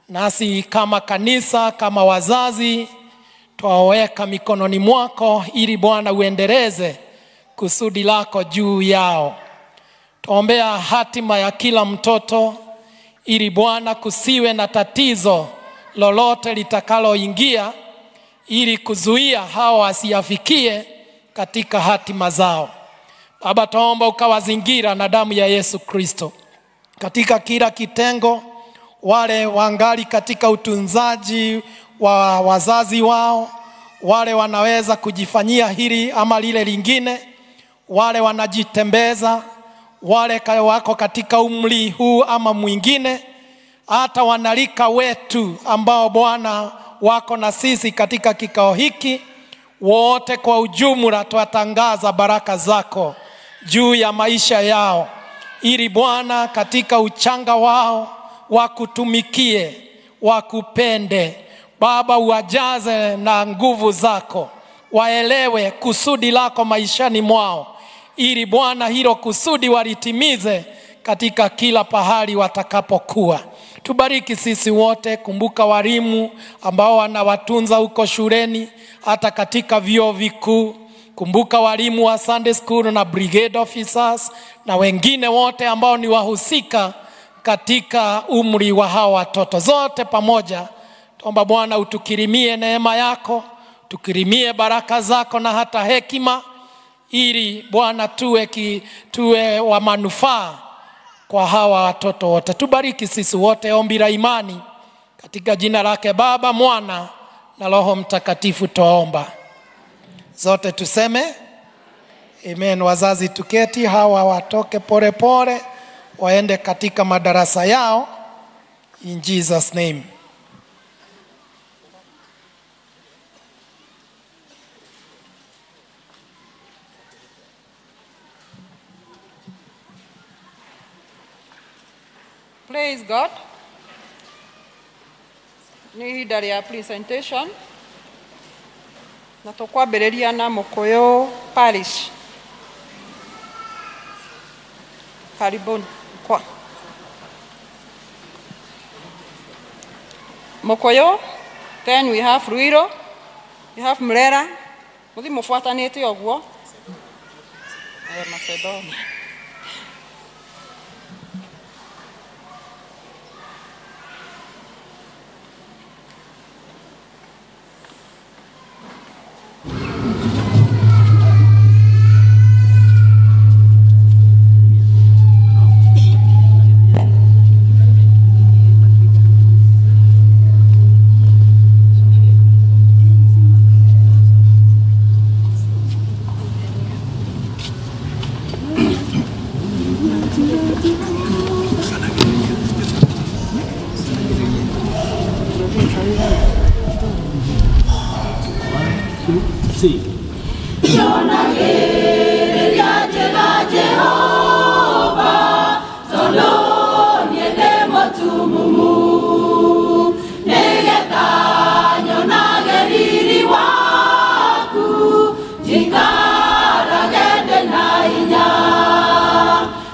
Speaker 8: nasi kama kanisa, kama wazazi, twaweka mikononi mwako ili Bwana uendeleze kusudi lako juu yao. Tuombea hatima ya kila mtoto ili Bwana kusiwe na tatizo lolote litakaloingia ili kuzuia hao wasiafikie katika hatima zao. Baba, tuomba ukawazingira na damu ya Yesu Kristo. Katika kila kitengo, wale wangali katika utunzaji wa wazazi wao, wale wanaweza kujifanyia hili ama lile lingine, wale wanajitembeza, wale wako katika umri huu ama mwingine, hata wanalika wetu ambao Bwana wako na sisi katika kikao hiki, wote kwa ujumla tuatangaza baraka zako juu ya maisha yao, ili Bwana katika uchanga wao wakutumikie, wakupende. Baba, uwajaze na nguvu zako, waelewe kusudi lako maishani mwao, ili Bwana hilo kusudi walitimize katika kila pahali watakapokuwa. Tubariki sisi wote. Kumbuka walimu ambao wanawatunza huko shuleni, hata katika vyuo vikuu. Kumbuka walimu wa Sunday school na brigade officers na wengine wote ambao ni wahusika katika umri wa hawa watoto. Zote pamoja tuomba Bwana utukirimie neema yako, tukirimie baraka zako na hata hekima, ili Bwana tuwe wa manufaa kwa hawa watoto wote. Tubariki sisi wote. Ombi la imani katika jina lake Baba, Mwana na Roho Mtakatifu tuomba. Zote tuseme amen. Wazazi tuketi, hawa watoke pole pole waende katika madarasa yao, in Jesus name.
Speaker 1: Praise God. Ni ihinda rĩa presentation. Na tukwambĩrĩria na Mũkũyũ Parish. Karibuni kwa Mũkũyũ. Then we have Ruiro, we have Mrera. Muthi mũfuatanĩte ũguo. Macedonia.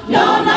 Speaker 5: No, no.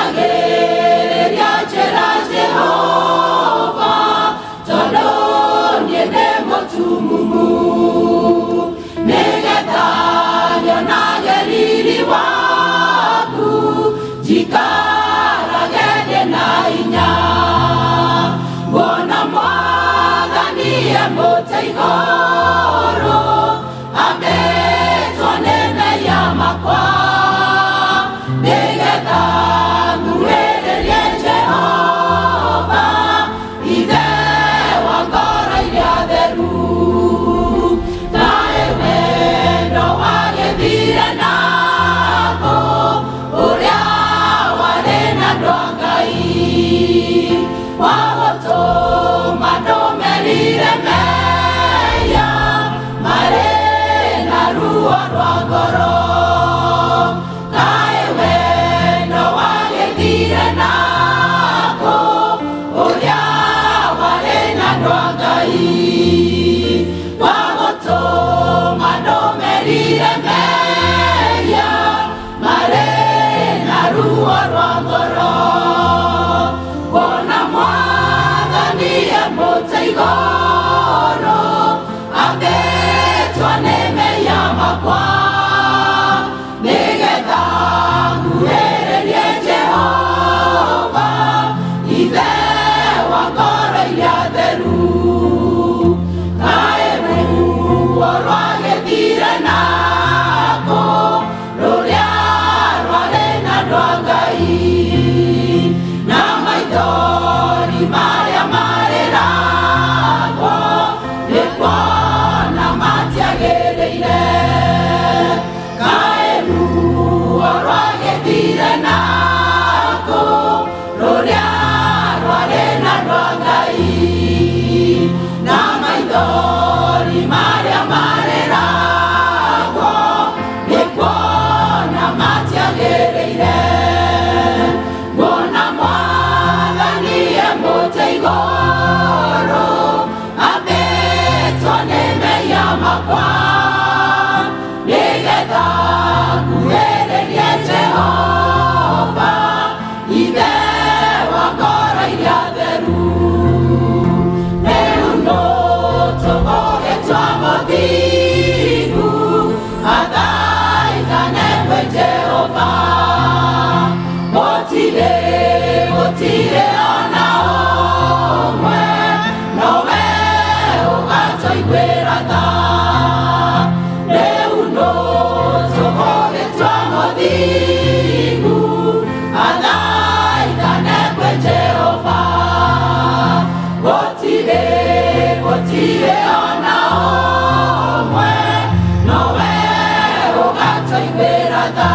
Speaker 5: nĩgetha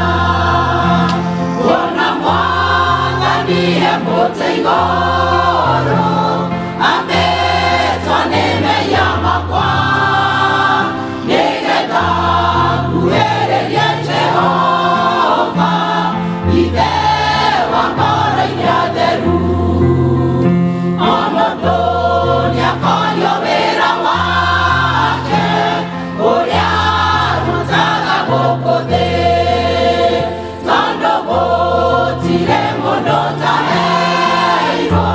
Speaker 5: wona Mwathani embũte igũrũ ambĩtwo nĩ mehia makwa nĩgetha nguhĩrĩrie Jehova ithe wa ngoro-inĩ atheru o mũndũ nĩakorio wĩra wake ũrĩa arutaga gũkũ thĩ tondũ gũtirĩ mũndũ ũtaheirwo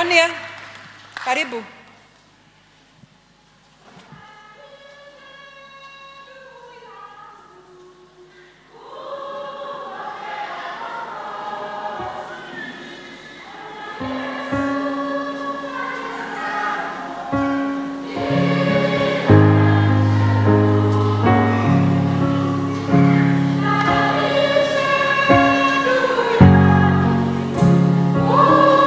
Speaker 1: Sonia, karibu.
Speaker 5: Oh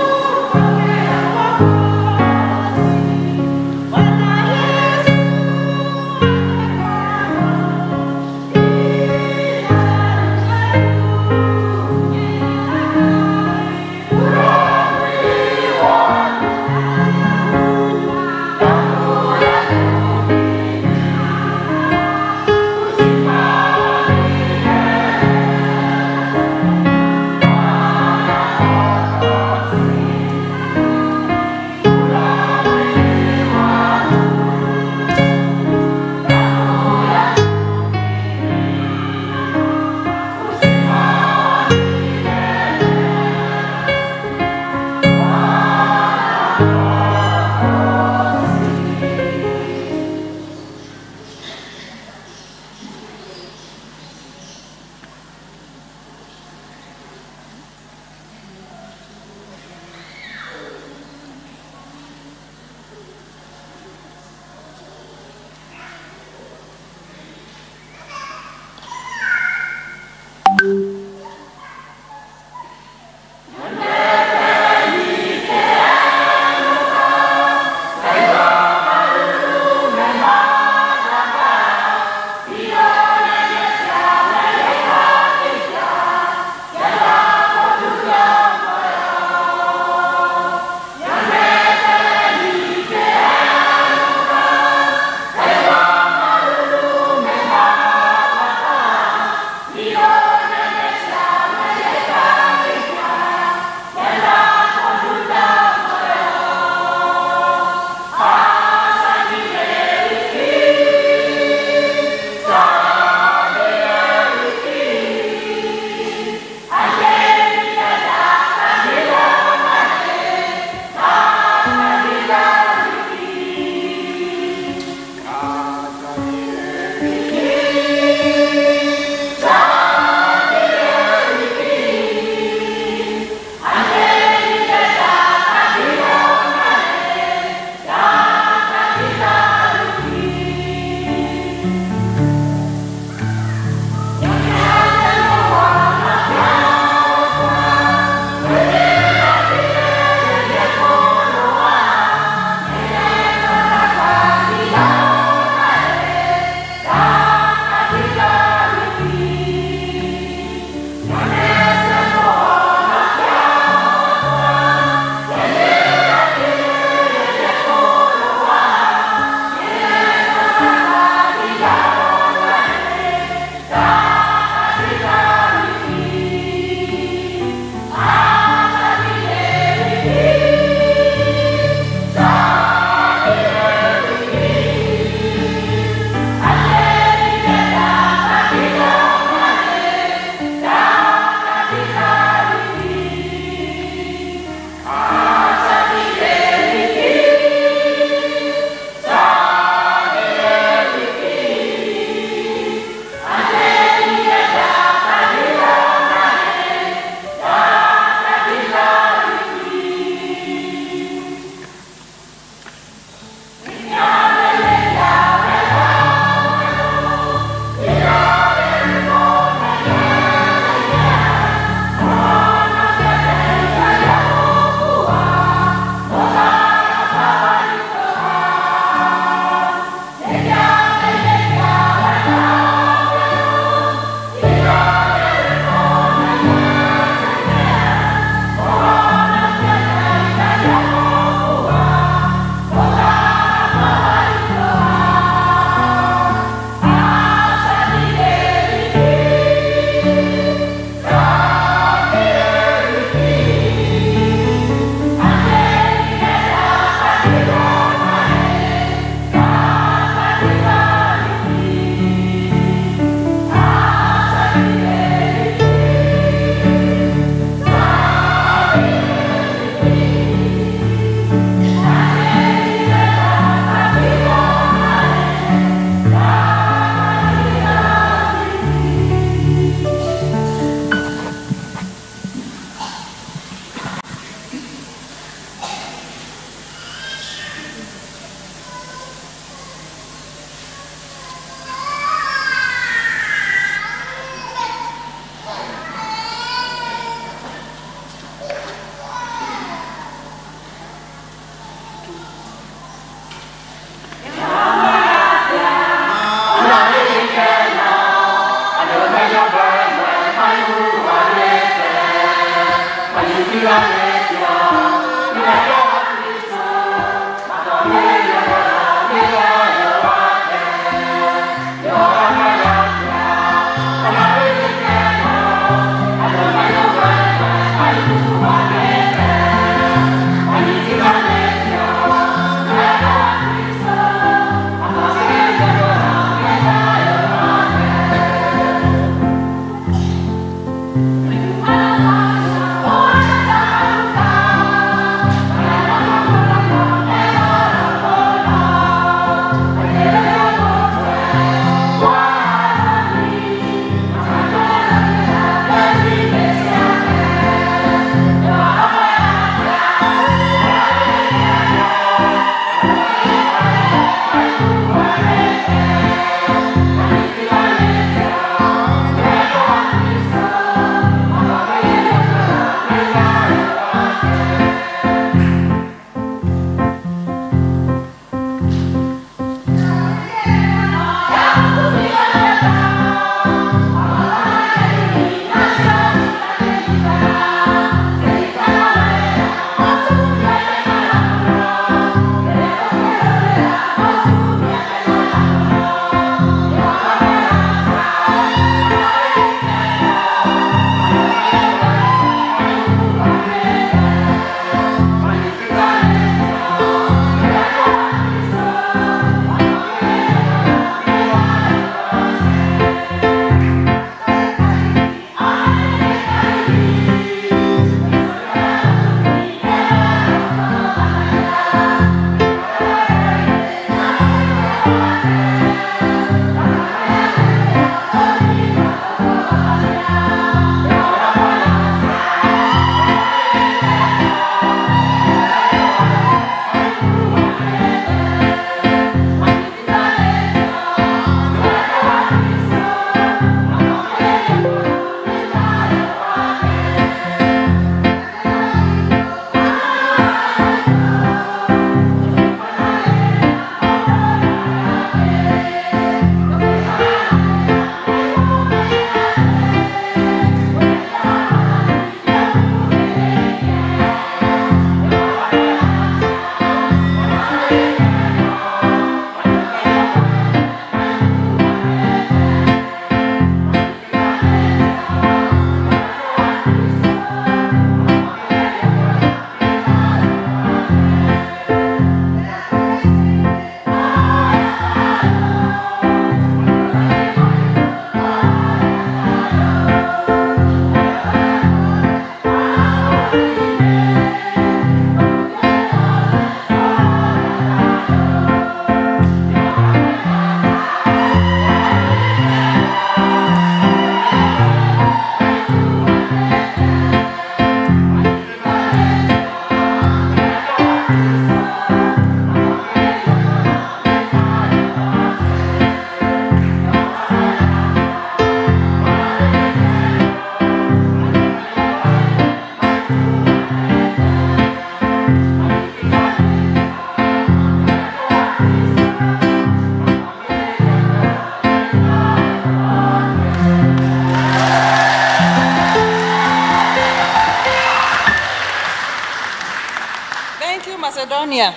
Speaker 1: Macedonia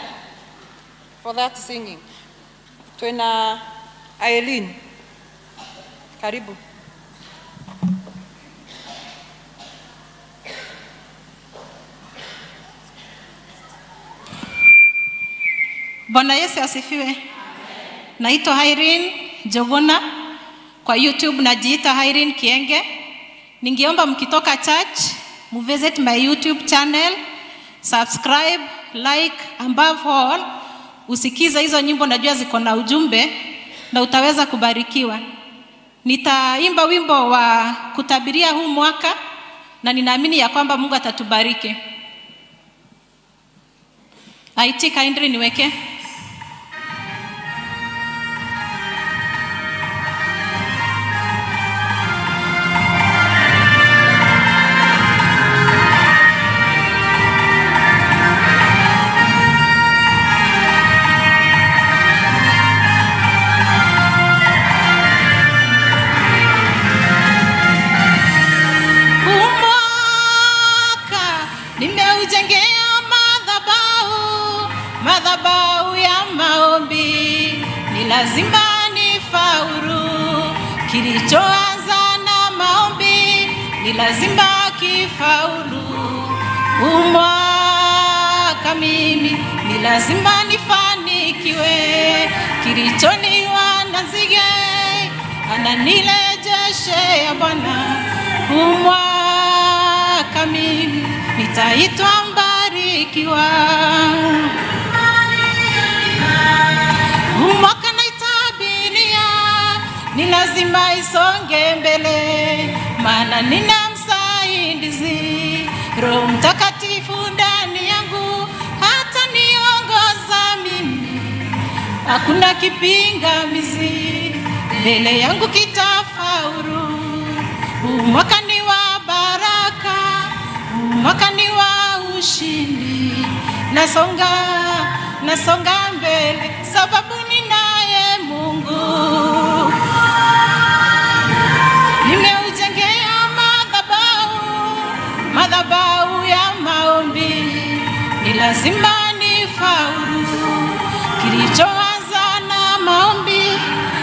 Speaker 1: for that singing. Twina Aileen. Karibu.
Speaker 9: Bwana Yesu asifiwe. Naitwa Irene Jogona, kwa YouTube najiita Irene Kienge. Ningeomba mkitoka church visit my YouTube channel, subscribe, like, above all usikize hizo nyimbo, najua ziko na ujumbe na utaweza kubarikiwa. Nitaimba wimbo wa kutabiria huu mwaka na ninaamini ya kwamba Mungu atatubariki. IT kindly niweke. lazima nifaulu. Kilichoanza na maombi ni lazima kifaulu. Umwaka mimi ni lazima nifanikiwe. Kilichoniwa na nzige ananirejeshe ya Bwana. Umwaka mimi nitaitwa mbarikiwa. Umwaka naitabiria ni lazima isonge mbele, maana nina msaidizi, Roho Mtakatifu ndani yangu hata niongoza mimi. Hakuna kipingamizi mbele yangu kitafaulu. Umwaka ni wa baraka, umwaka ni wa ushindi. Nasonga mbele sababu ninaye Mungu. Nimeujengea madhabahu ya maombi, ni lazima nifaulu. Kilichoanza na maombi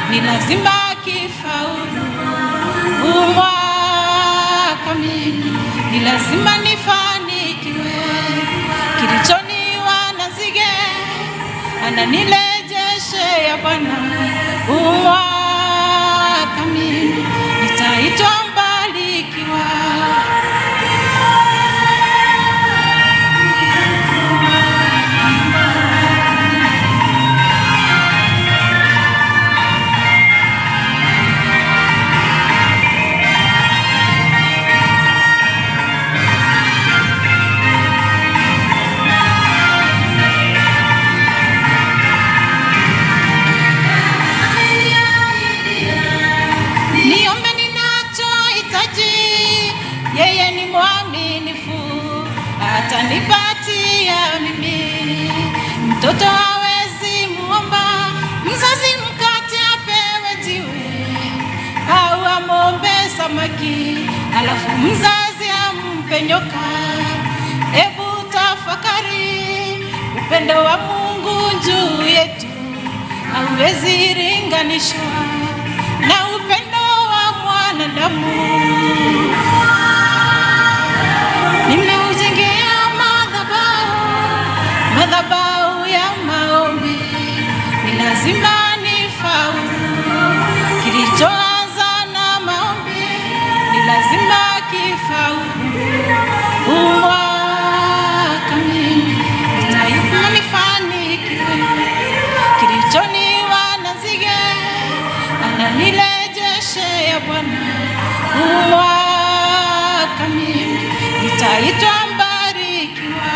Speaker 9: ni lazima kifaulu. Umwaka mimi ni lazima nifanikiwe. Kilichoniwa na nzige ananirejeshe ya Bwana. Umwaka mimi nitaitwa mbarikiwa. Niombe ninachohitaji, yeye ni mwaminifu, atanipatia mimi. Mtoto hawezi muomba mzazi mkate apewe jiwe, au amombe samaki alafu mzazi ampe nyoka. Ebu tafakari upendo wa Mungu juu yetu, hauwezi linganishwa na upendo wa mwanadamu. Nimeujengea madhabahu ya maombi, ni lazima nifaulu. Kilichoanza na maombi ni lazima kifaulu. Umwaka mimi nitaitwa nifanikiwe. Kilichoniwa na nzige ananirejeshe ya Bwana. Umwaka mimi nitaitwa mbarikiwa.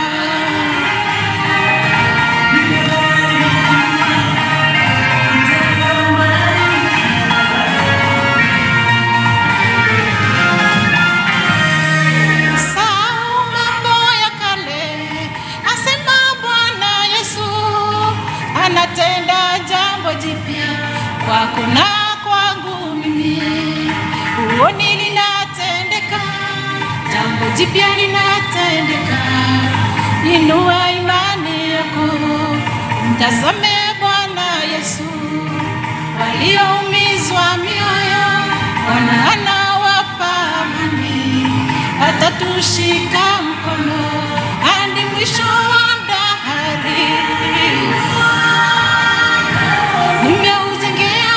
Speaker 9: Sahau mambo ya kale, asema Bwana Yesu, anatenda jambo jipya kwako na kwangu mimi. Uoni linatendeka, jambo jipya linatendeka. Inua imani yako, mtazame Bwana Yesu. Walioumizwa mioyo, Bwana anawapa amani. Atatushika mkono hadi mwisho wa dahari. Nimeujengea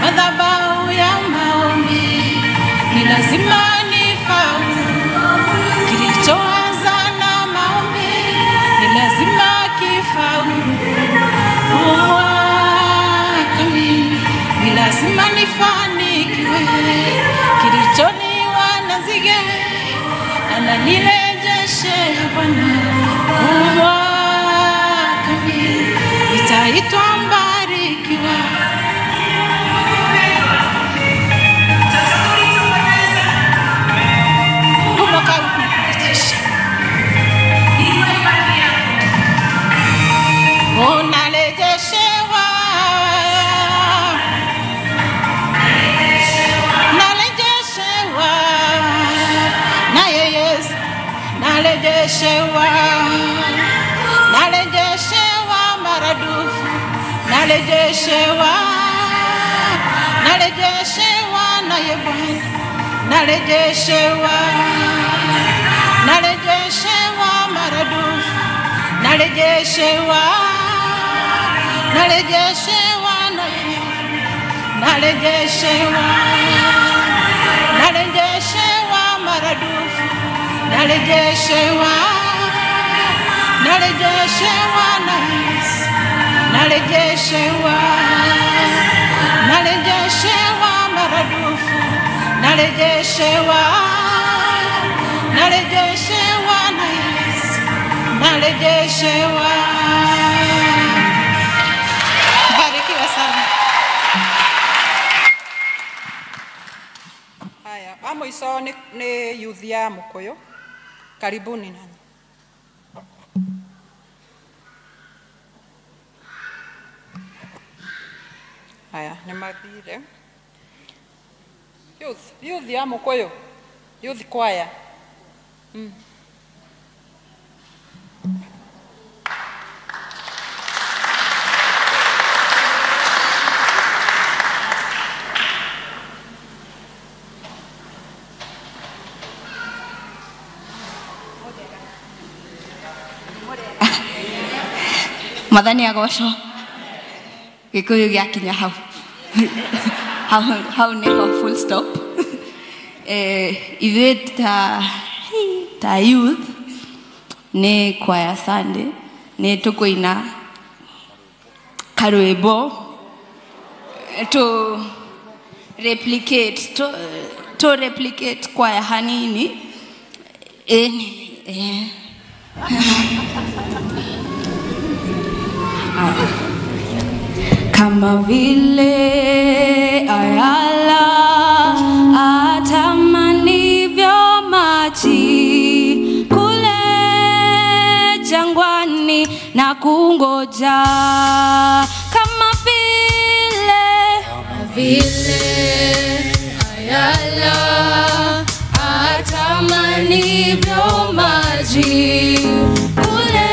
Speaker 9: madhabahu ya maombi, ni lazima nifaulu. Kilichoanza na maombi ni lazima kifaulu. Umwaka mimi ni lazima nifanikiwe. Kilichoniwa na nzige ananirejeshe ya Bwana. Umwaka mimi nitaitwa mbarikiwa. Unarejeshewa, narejeshewa naye Yesu, narejeshewa maradufu. narejeshewa, narejeshewa naye Bwana, narejeshewa, narejeshewa maradufu, narejeshewa, narejeshewa naye, narejeshewa, narejeshewa maradufu, narejeshewa, narejeshewa naye, narejeshewa, narejeshewa maradufu, narejeshewa, narejeshewa naye, narejeshewa. Barikiwa sana.
Speaker 1: Haya, amo iso ni youth ya Mukoyo. Karibuni nani. Haya, nimathire. Youth ya Mukoyo. Youth choir.
Speaker 10: Mathani agocwo Gikuyu gĩakinya hau hau nĩho full stop. Ithuĩ ta youth nĩ choir Sunday nĩ tũkũina karwĩmbo to replicate choir hanini kama vile ayala atamanivyo maji kule jangwani na kungoja, kama vile ayala atamanivyo maji kule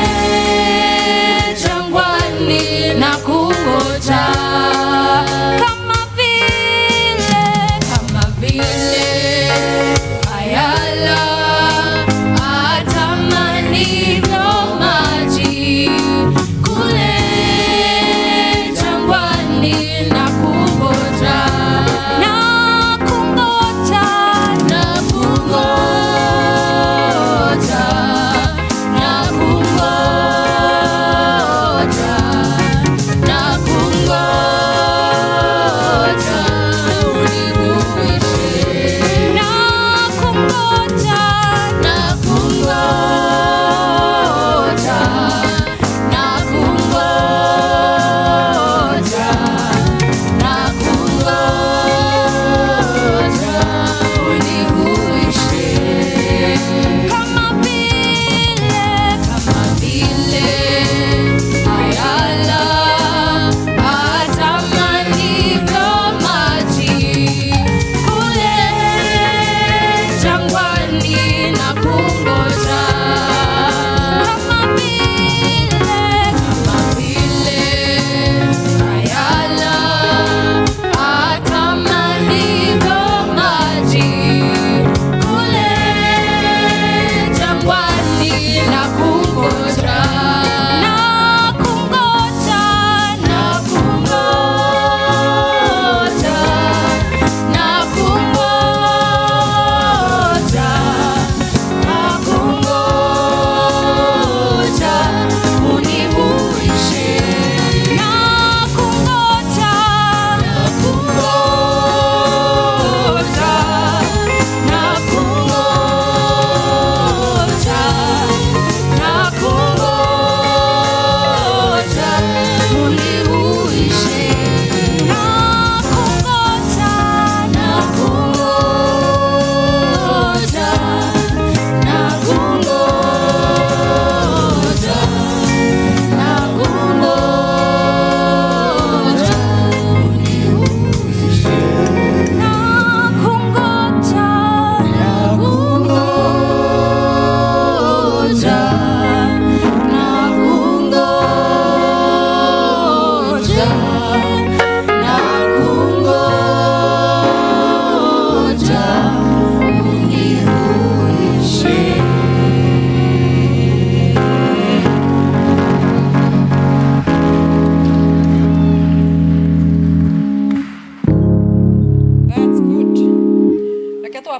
Speaker 10: jangwani na kungoja, kama vile ayala atamanivyo maji kule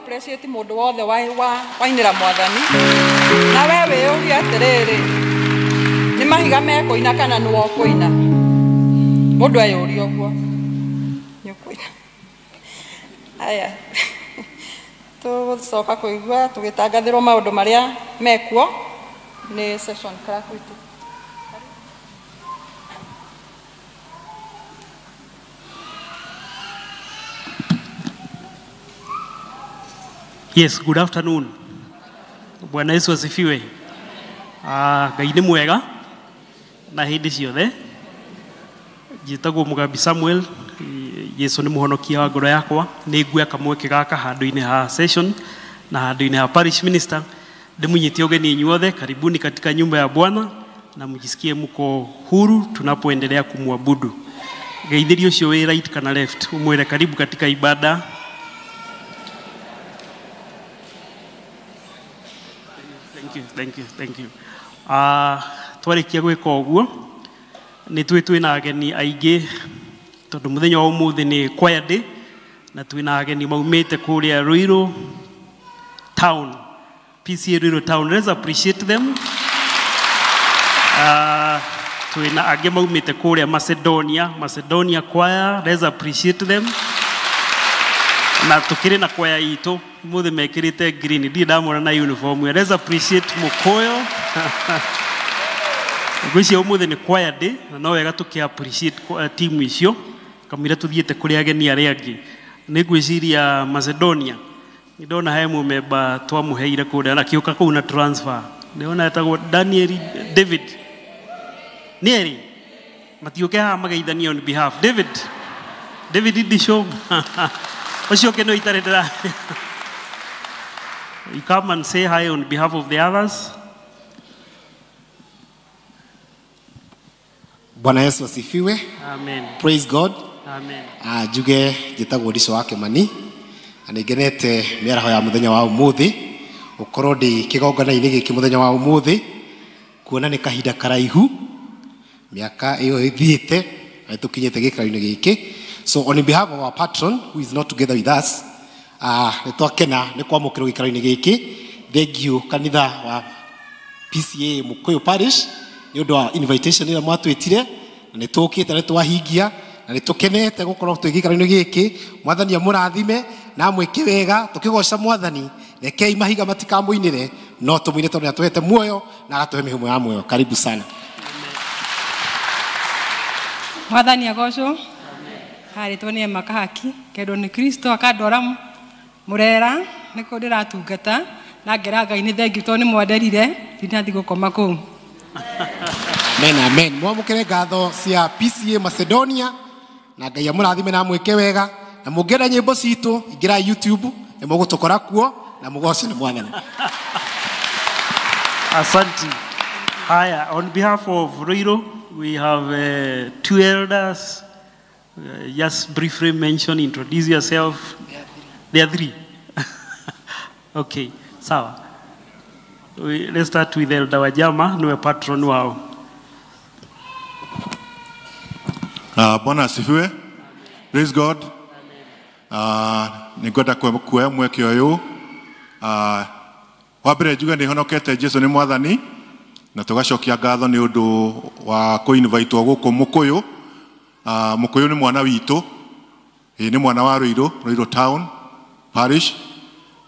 Speaker 1: appreciate mundu wothe wainira mwathani na wewe uri atiriri ni mahiga mekuina kana ni wokuina mundu ayuri oguo ni kuina aya tucoka kuigua tugitangathirwo maundu maria mekuo ni session crack witu.
Speaker 11: Yes, good afternoon. Bwana Yesu asifiwe. Ngai nĩ mwega na hĩndĩ ciothe. Njĩtagwo Mugambi Samuel. Yesu nĩ mũhonokia wa ngoro yakwa. Nĩ nguoya kamweke gaka handũ-inĩ ha session na handũ-inĩ ha parish minister. Ndĩmũnyitie ũgeni inyuothe, karibuni katika nyumba ya Bwana na mjisikie mko huru tunapoendelea kumwabudu. Geithĩrio ũcio wĩ right kana left, umwĩre karibu katika ibada. Thank you. Twarikia gwika ũguo nĩ twĩna ageni aingĩ tondũ mũthenya wa ũmũthĩ nĩ choir day na twĩna ageni maumĩte kũrĩa Ruiru town, PCA Ruiru town. Let's appreciate them. Twĩna angĩ maumĩte kũrĩa Macedonia choir. Let's appreciate them. Na tukiri na kwaya itu muthe mekirite green ndi ndamona na uniform. Let's appreciate Mukoyo. Gwicia umuthe ni kwaya day na no wega tuki appreciate team icio kamira tuthiete kuri ageni aria angi. Ni gwiciria Macedonia ndona he mumemba twamuheire kuria na kiuka kuu na transfer. Ndiona etagwo Daniel David Nieri matiuke ha mageithania on behalf David Disho. You come and say hi on behalf of the others.
Speaker 12: Bwana Yesu asifiwe.
Speaker 11: Amen.
Speaker 12: Praise God.
Speaker 11: Amen.
Speaker 12: Juge njitagwo Disho wa Kimani. Anigenete miaraho ya muthenya wa umuthi. Ukorwo ndi kigongona-ini giki muthenya wa umuthi. Kuona ni kahinda karaihu. Miaka iyo ithiite na tukinyete gikaro-ini giki. So on behalf of our patron who is not together with us, nitwakena ni kwamukirwo gikaro-ini giki. Thank you kanitha wa PCA Mukoyo Parish ni undu wa invitation ira mwatwitire na nitukite na twahingia na nitukenete gukorwo twi gikaro-ini giki. Mwathani amurathime na mwike wega tukigoca Mwathani. Rekei mahiga matikamuinire no tumuine tondu atwete muoyo na agatuhe mihumo ya muoyo. Karibu sana.
Speaker 13: Mwathani agocwo. Hari tone makahaki kedo ni Kristo akadora murera niko ndiratungata na ngera Ngai ni thengi to ni mwanderire ndinathi gukoma ku.
Speaker 12: Amen. Mwamukire ngatho cia PCA Macedonia na Ngai amurathime na mwike wega na mungera nyimbo citu ingira YouTube ni mugutukora kuo na mugoce ni Mwathani.
Speaker 11: Asante. Haya, on behalf of Ruiru we have two elders. Just briefly mention, introduce yourself. There are three. Okay, sawa. Let's start with Elder Wajama, niwe patron wao.
Speaker 14: Bwana asifiwe. Praise God. Ningwenda kuoya mweke uyu. Wambere njuge ni honokete Jesu ni Mwathani na tugacokia ngatho ni undu wa kuinvite guku Mukuyu. Mukuyu ni mwana witu, ni mwana wa Ruiru town parish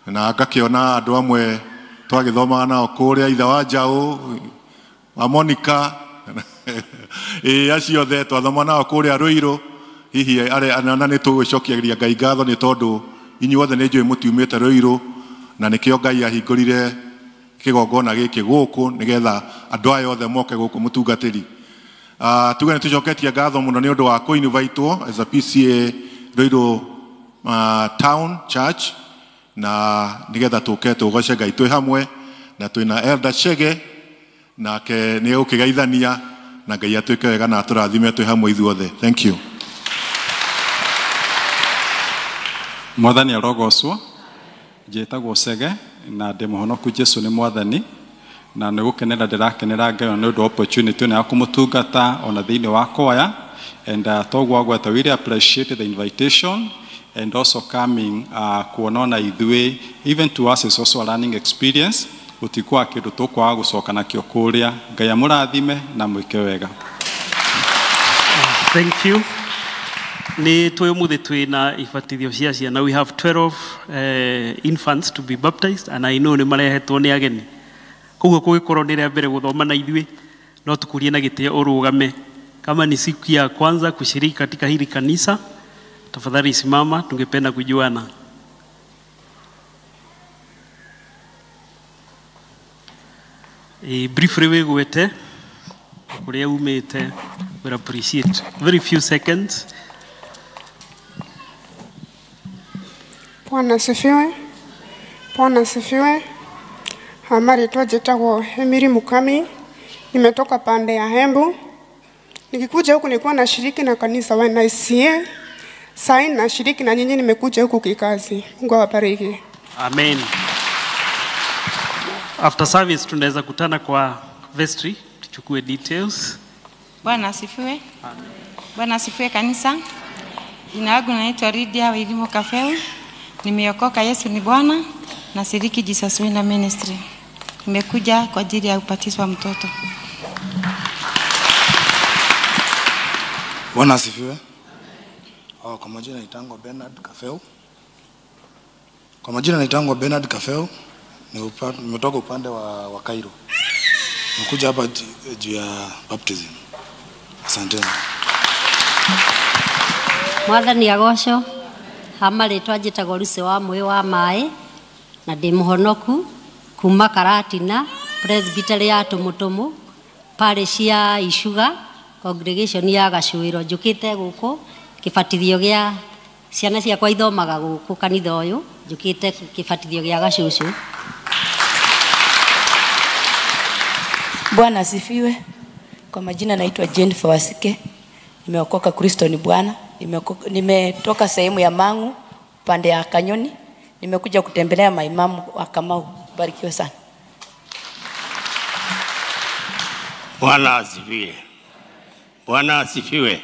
Speaker 14: na ngakiona andu amwe twagithoma nao kuria itha wa Njau wa Monica acio the twathoma nao kuria Ruiru. Hihi ana ni tugwicokiagiria Ngai ngatho ni tondu inyuothe ni njui mutiumite Ruiru na nikio Ngai ahingurire kigongona giki guku nigetha andu aya othe moke guku mutungatiri. Tuge ni tucoketie ngatho muno ni undu wa kuinvitwo as a PCA Ruiru town church na nigetha tuke tugoce Ngai twi hamwe na twina Elder Chege na ke ni ukigeithania na Ngai atwike wega na turathime twi hamwe ithuothe. Thank you.
Speaker 15: Mwathani arogocwo. Njĩtagwo Chege na ndĩ mũhonoku Jesu ni Mwathani na nĩ gũkenera ndĩrakenera Ngai nĩ ũndũ opportunity na kumutungata ona thĩinĩ wa kwaya and toguo gweta really appreciate the invitation and also coming kuonana ithuĩ, even to us is also a learning experience. Gũtikwa kĩndũ tũkwaga gũcoka nakĩo kũrĩa. Ngai amũrathime na mwĩke wega.
Speaker 11: Thank you. Ni twĩmuthi twĩna ibatithio cia ciana. We have 12 infants to be baptized, and I know nĩ marehetwo nĩ ageni. Koguo kũgĩkorwo nĩ rĩa mbere gũthoma na ithuĩ, no tukurie na gĩtĩo ũrũgame. Kama ni siku ya kwanza kushiriki katika hili kanisa, tafadhali simama, tungependa kujuana. Briefly wegwete kuria umete, we appreciate. Very few seconds.
Speaker 16: Bwana asifiwe. Bwana asifiwe. Marĩtwa njĩtagwo Emily Mukami. Nimetoka pande ya Embu. Nikikuja huku nilikuwa nashiriki na kanisa wa NICA. Sasa nashiriki na nyinyi, nimekuja huku kikazi. Mungu awabariki.
Speaker 11: Amen. After service tunaweza kutana kwa vestry tuchukue details.
Speaker 17: Bwana asifiwe. Amen. Bwana asifiwe kanisa. Jina langu naitwa Lydia Wairimu Kafeu. Nimeokoka, Yesu ni Bwana, na shiriki Jesus Winner Ministry. Nimekuja kwa ajili ya ubatizo wa mtoto.
Speaker 18: Bwana asifiwe. Kwa majina naitangwa Bernard Kafeu. Kwa majina naitangwa Bernard Kafeu. Nimetoka upande wa Cairo. Nimekuja hapa juu ya baptism. Asante.
Speaker 19: Mwathani agocwo. Marĩtwa njĩtagwo Lucy wa Mũĩ wa Maĩ, na ndĩ mũhonoku kuma Karatina, Presbytery ya Tũmũtũmũ, parish ya Icuga, congregation ya Gacuĩro. Njũkĩte gũkũ kĩbatithio gĩa ciana ciakwa ithomaga gũkũ kanitha ũyũ. Njũkĩte kĩbatithio gĩa Gacucu.
Speaker 20: Bwana asifiwe. Kwa majina naitwa Jennifer Wasike. Nimeokoka, Kristo ni Bwana. Nimetoka sehemu ya Mang'u pande ya Kanyoni. Nimekuja kutembelea maimamu wa Kamau. Barikiwe sana.
Speaker 21: Bwana asifiwe. Bwana asifiwe.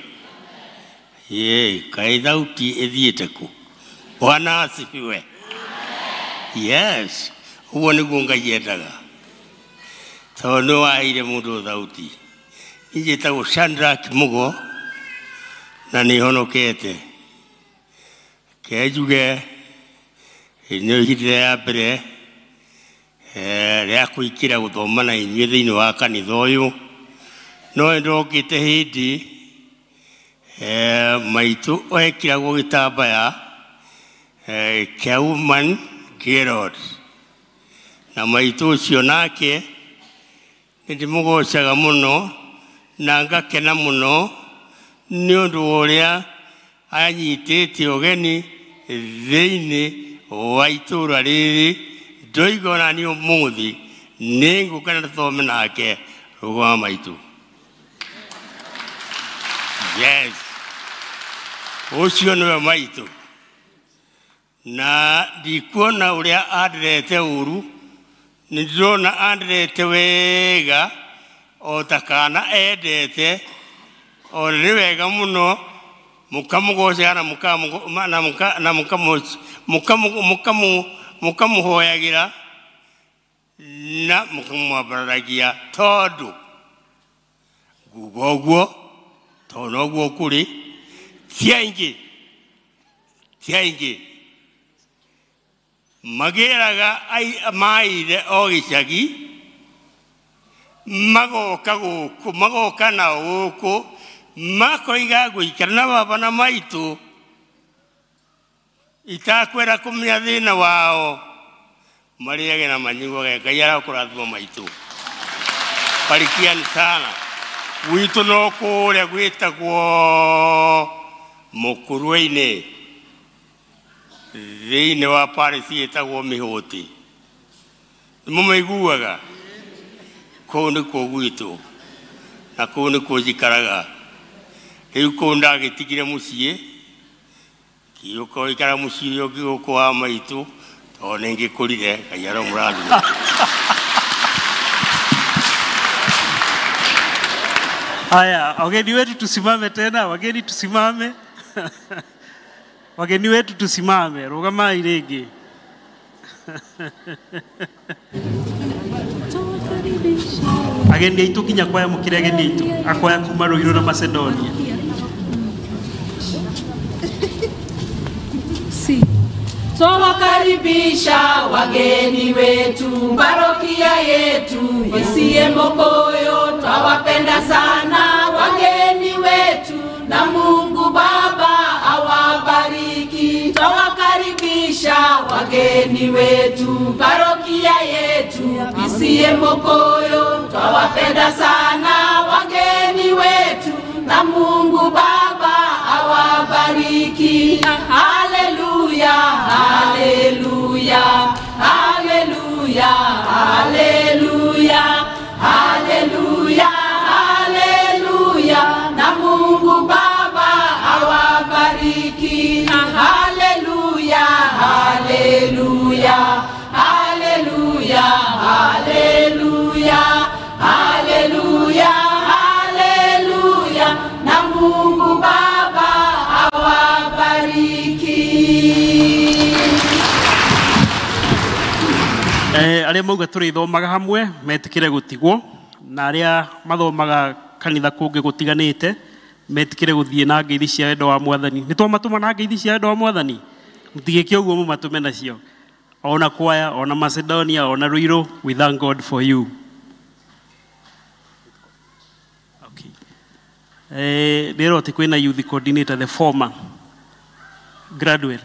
Speaker 21: Kai thauti ithiĩte ku. Bwana asifiwe. Yes. Ũguo nĩguo Ngai endaga. Tondũ nĩ waheire mũndũ thauti. Njĩtagwo Shadrack Mugo na nĩ honokete. Kenjuge nĩ ihinda rĩa mbere rĩa kũingĩra gũthoma na inyuĩ thĩinĩ wa kanitha ũyũ. No ndokĩte hĩndĩ maitũ ekĩragwo gĩtambaya kĩa woman Gerald, na maitũ ũcio nake nĩndĩmũgocaga mũno na ngakena mũno nĩ ũndũ ũrĩa anyitĩte ũgeni thĩinĩ wa itũũra rĩrĩ. Ndoiga ona niĩ ũmũthĩ nĩngũka na tũthome nake rũgoma maitũ. Yes. Ũcio nĩwe maitũ. Na ndikuona ũrĩa anderete ũru, nĩndĩrona anderete wega o ta kana endete. O nĩ wega mũno mũkamũgocaga na mũkamũhoyagĩra na mũkamwambaragia, tondũ nguga ũguo tondũ noguo kũrĩ ti aingĩ magĩraga maire o gĩcagi magoka na gũkũ makoiga gũikara na baba na maitũ itakwenda kũmenya thĩna wao, marĩage na manyuage. Ngai arakũrathima maitũ. Barikiani sana. Gwitũ no kũrĩa gwĩtagwo Mũkũrwe-inĩ thĩinĩ wa parish ĩtagwo Mĩhũtĩ. Nĩmũmaiguaga? Kũu nĩkuo gwitũ na kũu nĩkuo njikaraga. Rĩu kũu ndagĩtigire mũciĩ, ngĩũka gũikara mũciĩ ũngĩ gũkũ wa maitũ tondũ nĩngĩkũrire. Ngai aramũrathima.
Speaker 11: Haya, wageni wetu tusimame tena, wageni tusimame. Wageni wetu tusimame, rugamai rĩngĩ. Ageni aitũ kinya kwaya mũkĩre ageni aitũ akwaya kuma Ruiru na Macedonia.
Speaker 5: Twawakaribisha wageni wetu, parokia yetu isiye Mokoyo. Twawapenda sana wageni wetu, na Mungu Baba awabariki. Twawakaribisha wageni wetu, parokia yetu isiye Mokoyo. Twawapenda sana wageni wetu, na Mungu Baba awabariki. Haleluya, haleluya, haleluya, haleluya, haleluya, haleluya, na Mungu Baba awabariki. Haleluya, haleluya, haleluya, haleluya, haleluya, haleluya, na Mungu Baba awabariki.
Speaker 11: Arĩa mauga tũrĩthomaga hamwe metĩkĩre gũtigwo, na arĩa mathomaga kanitha kũngĩ gũtiganĩte metĩkĩre gũthiĩ na ngeithi cia wendo wa Mwathani. Nĩ twamatũma na ngeithi cia wendo wa Mwathani? Mũtigĩke ũguo mũmatũme nacio. Ona kwaya, ona Macedonia, ona Ruiru, we thank God for you. Ndĩrona atĩ kwĩna youth coordinator, the former Gradwell.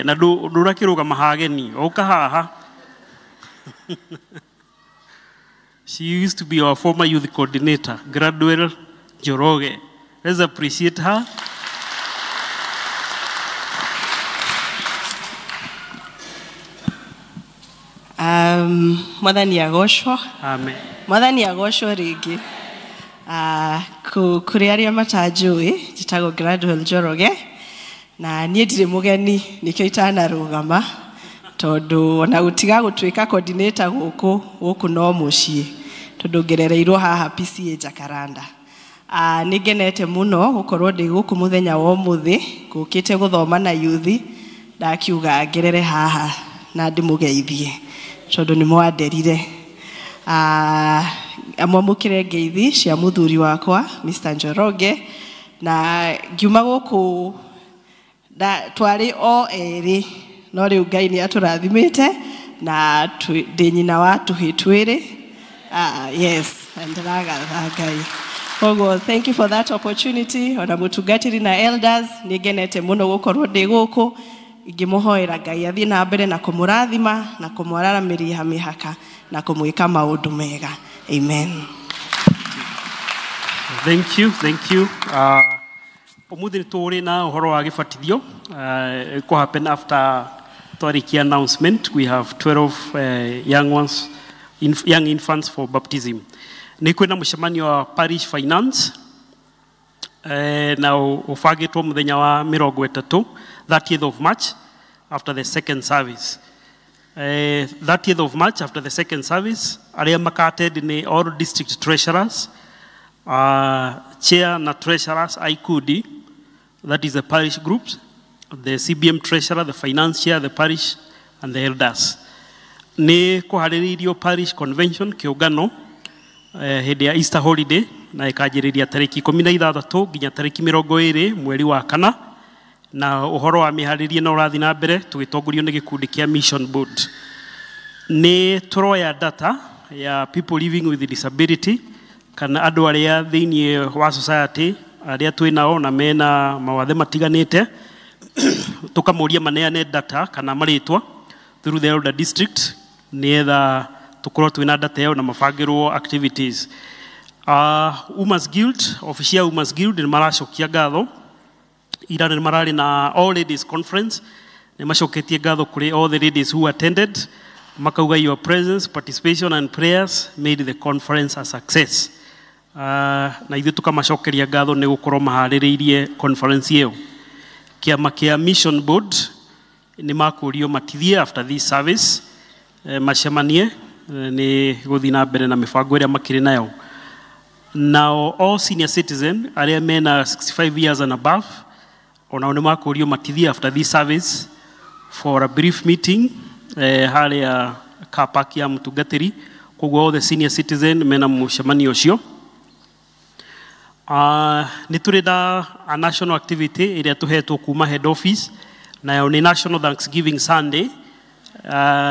Speaker 11: Na ndũrakĩrũgama hageni, oka haha. She used to be our former youth coordinator, Gradwell Njoroge. Let's appreciate her.
Speaker 3: Mwathani agocwo.
Speaker 11: Amen.
Speaker 3: Mwathani agocwo rĩngĩ. Kũrĩ arĩa matanjũĩ, njĩtagwo Gradwell Njoroge, na niĩ ndirĩ mũgeni nĩkĩo itanarũgama, tondũ ona gũtiga gũtuĩka coordinator gũkũ no mũciĩ, tondũ ngerereirwo haha PCA Jacaranda. Nĩ ngenete mũno gũkorwo ndĩ gũkũ mũthenya wa ũmũthĩ, ngũkĩte gũthoma na yuthi, ndakiuga ngerere haha na ndĩmũgeithie, tondũ nĩ mwanderire. Amwamũkĩre ngeithi cia mũthuri wakwa Mr. Njoroge, na ngiuma gũkũ twarĩ o erĩ, no rĩu Ngai nĩ atũrathimĩte na ndĩ nyina wa tũhĩ twĩrĩ. Yes, ndĩragatha Ngai. Koguo, thank you for that opportunity. Ona mũtungatĩri na elders, nĩ ngenete mũno gũkorwo ndĩ gũkũ, ingĩmũhoera Ngai athiĩ na mbere na kũmũrathima na kũmwararamĩria mĩhaka na kũmwĩka maũndũ mega. Amen.
Speaker 11: Thank you, thank you. Ũmũthĩ tũrĩ na ũhoro wa gĩbatithio. It happen after twarĩkia announcement. We have 12 young infants for baptism. Nĩ kwĩna mũcemanio wa parish finance na ũbangĩtwo mũthenya wa 30th of March after the second service. 30th of March after the second service, arĩa makated nĩ all district treasurers, chair na treasurers ICUD, that is the parish groups, the CBM treasurer, the finance chair, the parish and the elders. Nĩ kũharĩrĩirio parish convention kĩũngano hĩndĩ ya Easter holiday, na ĩkanjĩrĩria tarĩki 16 nginya tarĩki 20 mweri wa kana, na ũhoro wa mĩharĩrie na ũrathi na mbere tũgĩtongorio nĩ gĩkundi kĩa Mission Board. Nĩ tũroya data ya people living with disability, kana andũ arĩa thĩinĩ wa society arĩa twĩ nao na mena mawathe matiganĩte, tũkamũria maneane data kana marĩtwa through the elder district, nĩgetha tũkorwo twĩna data yao na mabangĩrwo activities. Women's Guild, official ya Women's Guild nĩ maracokia ngatho. Ira nĩ mararĩ na all ladies conference, nĩ macoketie ngatho kũrĩ all the ladies who attended, makauga your presence, participation and prayers made the conference a success. Na ithuĩ tũkamacokeria ngatho nĩ gũkorwo maharĩrĩirie conference ĩyo. Kĩama kĩa Mission Board nĩ makũrio matithie after this service, macemanie nĩ gũthiĩ na mbere na mĩbango ĩrĩa makĩrĩ nayo. Now all senior citizen arĩa mena 65 years and above onao nĩ makũrio makithia after this service for a brief meeting harĩa car park ya mũtungatĩri. Koguo all the senior citizen mena mũcemanio ũcio. Nĩ tũrĩ na a national activity ĩrĩa tũhetwo kuma head office, nayo nĩ National Thanksgiving Sunday,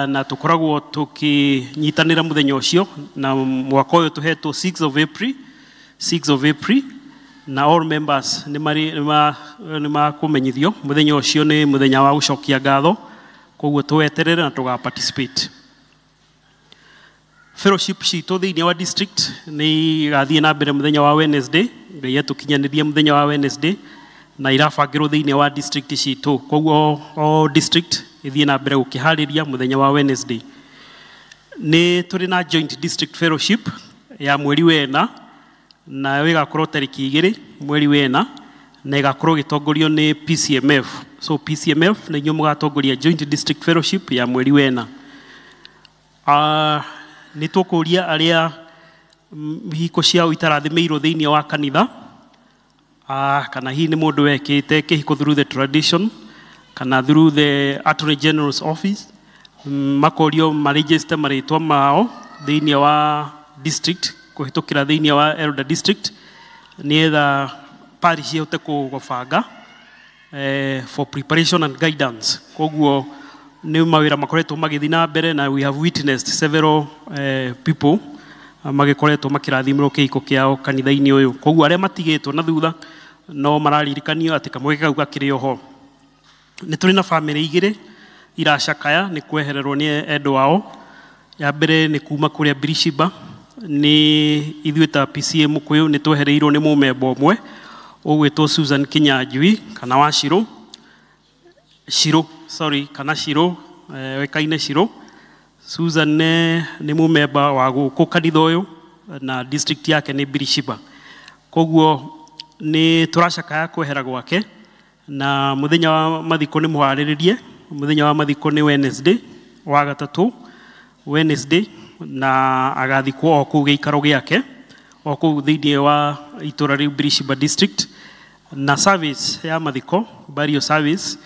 Speaker 11: na tũkoragwo tũkĩnyitanĩra mũthenya ũcio, na mwaka ũyũ tũhetwo 6 of April, na all members nĩ makũmenyithio mũthenya ũcio nĩ mũthenya wa gũcokia ngatho, koguo tũweterere na tũga-participate. Fellowship citũ thĩinĩ wa district nĩ igathiĩ na mbere mũthenya wa Wednesday, Ngai atũkinyanĩrie mũthenya wa Wednesday, na irabangĩrwo thĩinĩ wa district citũ. Koguo o district ithiĩ na mbere gũkĩharĩria mũthenya wa Wednesday. Nĩ tũrĩ na joint district fellowship ya mweri wena, na ĩgakorwo tarĩki 2 mweri wena, na ĩgakorwo ĩgĩtongorio nĩ PCMF. So PCMF nĩ inyuĩ mũgatongoria joint district fellowship ya mweri wena. Nĩ tũkũria arĩa ihiko ciao itarathimĩirwo thĩinĩ wa kanitha, kana hihi nĩ mũndũ wekĩte kĩhiko through the tradition kana through the Attorney General's office, makorio maregister marĩtwa mao thĩinĩ wa district kũhĩtũkĩra thĩinĩ wa Elder district, nĩgetha parish ihote kũgũbanga for preparation and guidance. Koguo nĩ mawĩra makoretwo magĩthiĩ na mbere, na we have witnessed several people magĩkoretwo makĩrathimĩrwo kĩhiko kĩao kanitha-inĩ ũyũ. Koguo arĩa matigĩtwo na thutha no mararirikanio atĩ kamweke kau gakĩrĩ oho. Nĩ tũrĩ na family 2 iracakaya nĩ kwehererwo nĩ endwa wao. Ya mbere nĩ kuma kũrĩa Birishiba, nĩ ithuĩ ta PCA Mũkũyũ nĩ twehereirwo nĩ mũmemba ũmwe ũgwĩtwo Susan Kinyanjui kana wa Shiro, kana Shiro, wekaine Shiro. Susan nĩ mũmemba wa gũkũ kanitha ũyũ na district yake nĩ Birishiba. Koguo nĩ tũracakaya kwehera gwake, na mũthenya wa mathiko nĩ mũharĩrĩrie. Mũthenya wa mathiko nĩ Wednesday wa gatatũ Wednesday, na agathikwo o kũu gĩikaro gĩake o kũu thĩinĩ wa itũra rĩu Birishiba district, na service ya mathiko burial service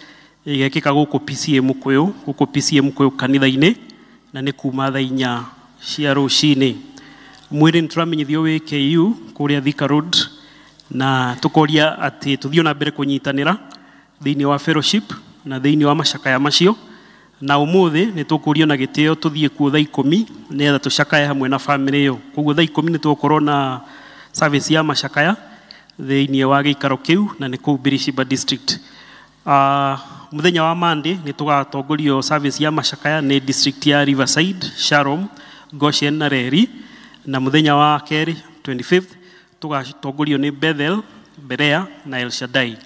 Speaker 11: igekĩka gũkũ PCA Mũkũyũ kanitha-inĩ, na nĩ kuma thaa 4 cia rũcinĩ. Mwĩrĩ nĩ tũramenyithio wĩ KU kũrĩa Thika Road, na tũkoria atĩ tũthiĩ na mbere kũnyitanĩra thĩinĩ wa fellowship na thĩinĩ wa macakaya macio, na ũmũthĩ nĩ tũkũrio na gĩtĩo tũthiĩ kuo thaa 10 nĩgetha tũcakaye hamwe na family ĩyo. Koguo thaa 10 nĩ tũgũkorwo na service ya macakaya thĩinĩ wa gĩikaro kĩu, na nĩ kũu Birishiba district. Mũthenya wa Monday nĩ tũgatongorio service ya macakaya nĩ district ya Riverside, Sharon, Goshen na Reri, na mũthenya wa kerĩ 25th tũgatongorio nĩ Bethel, Berea na El Shaddai.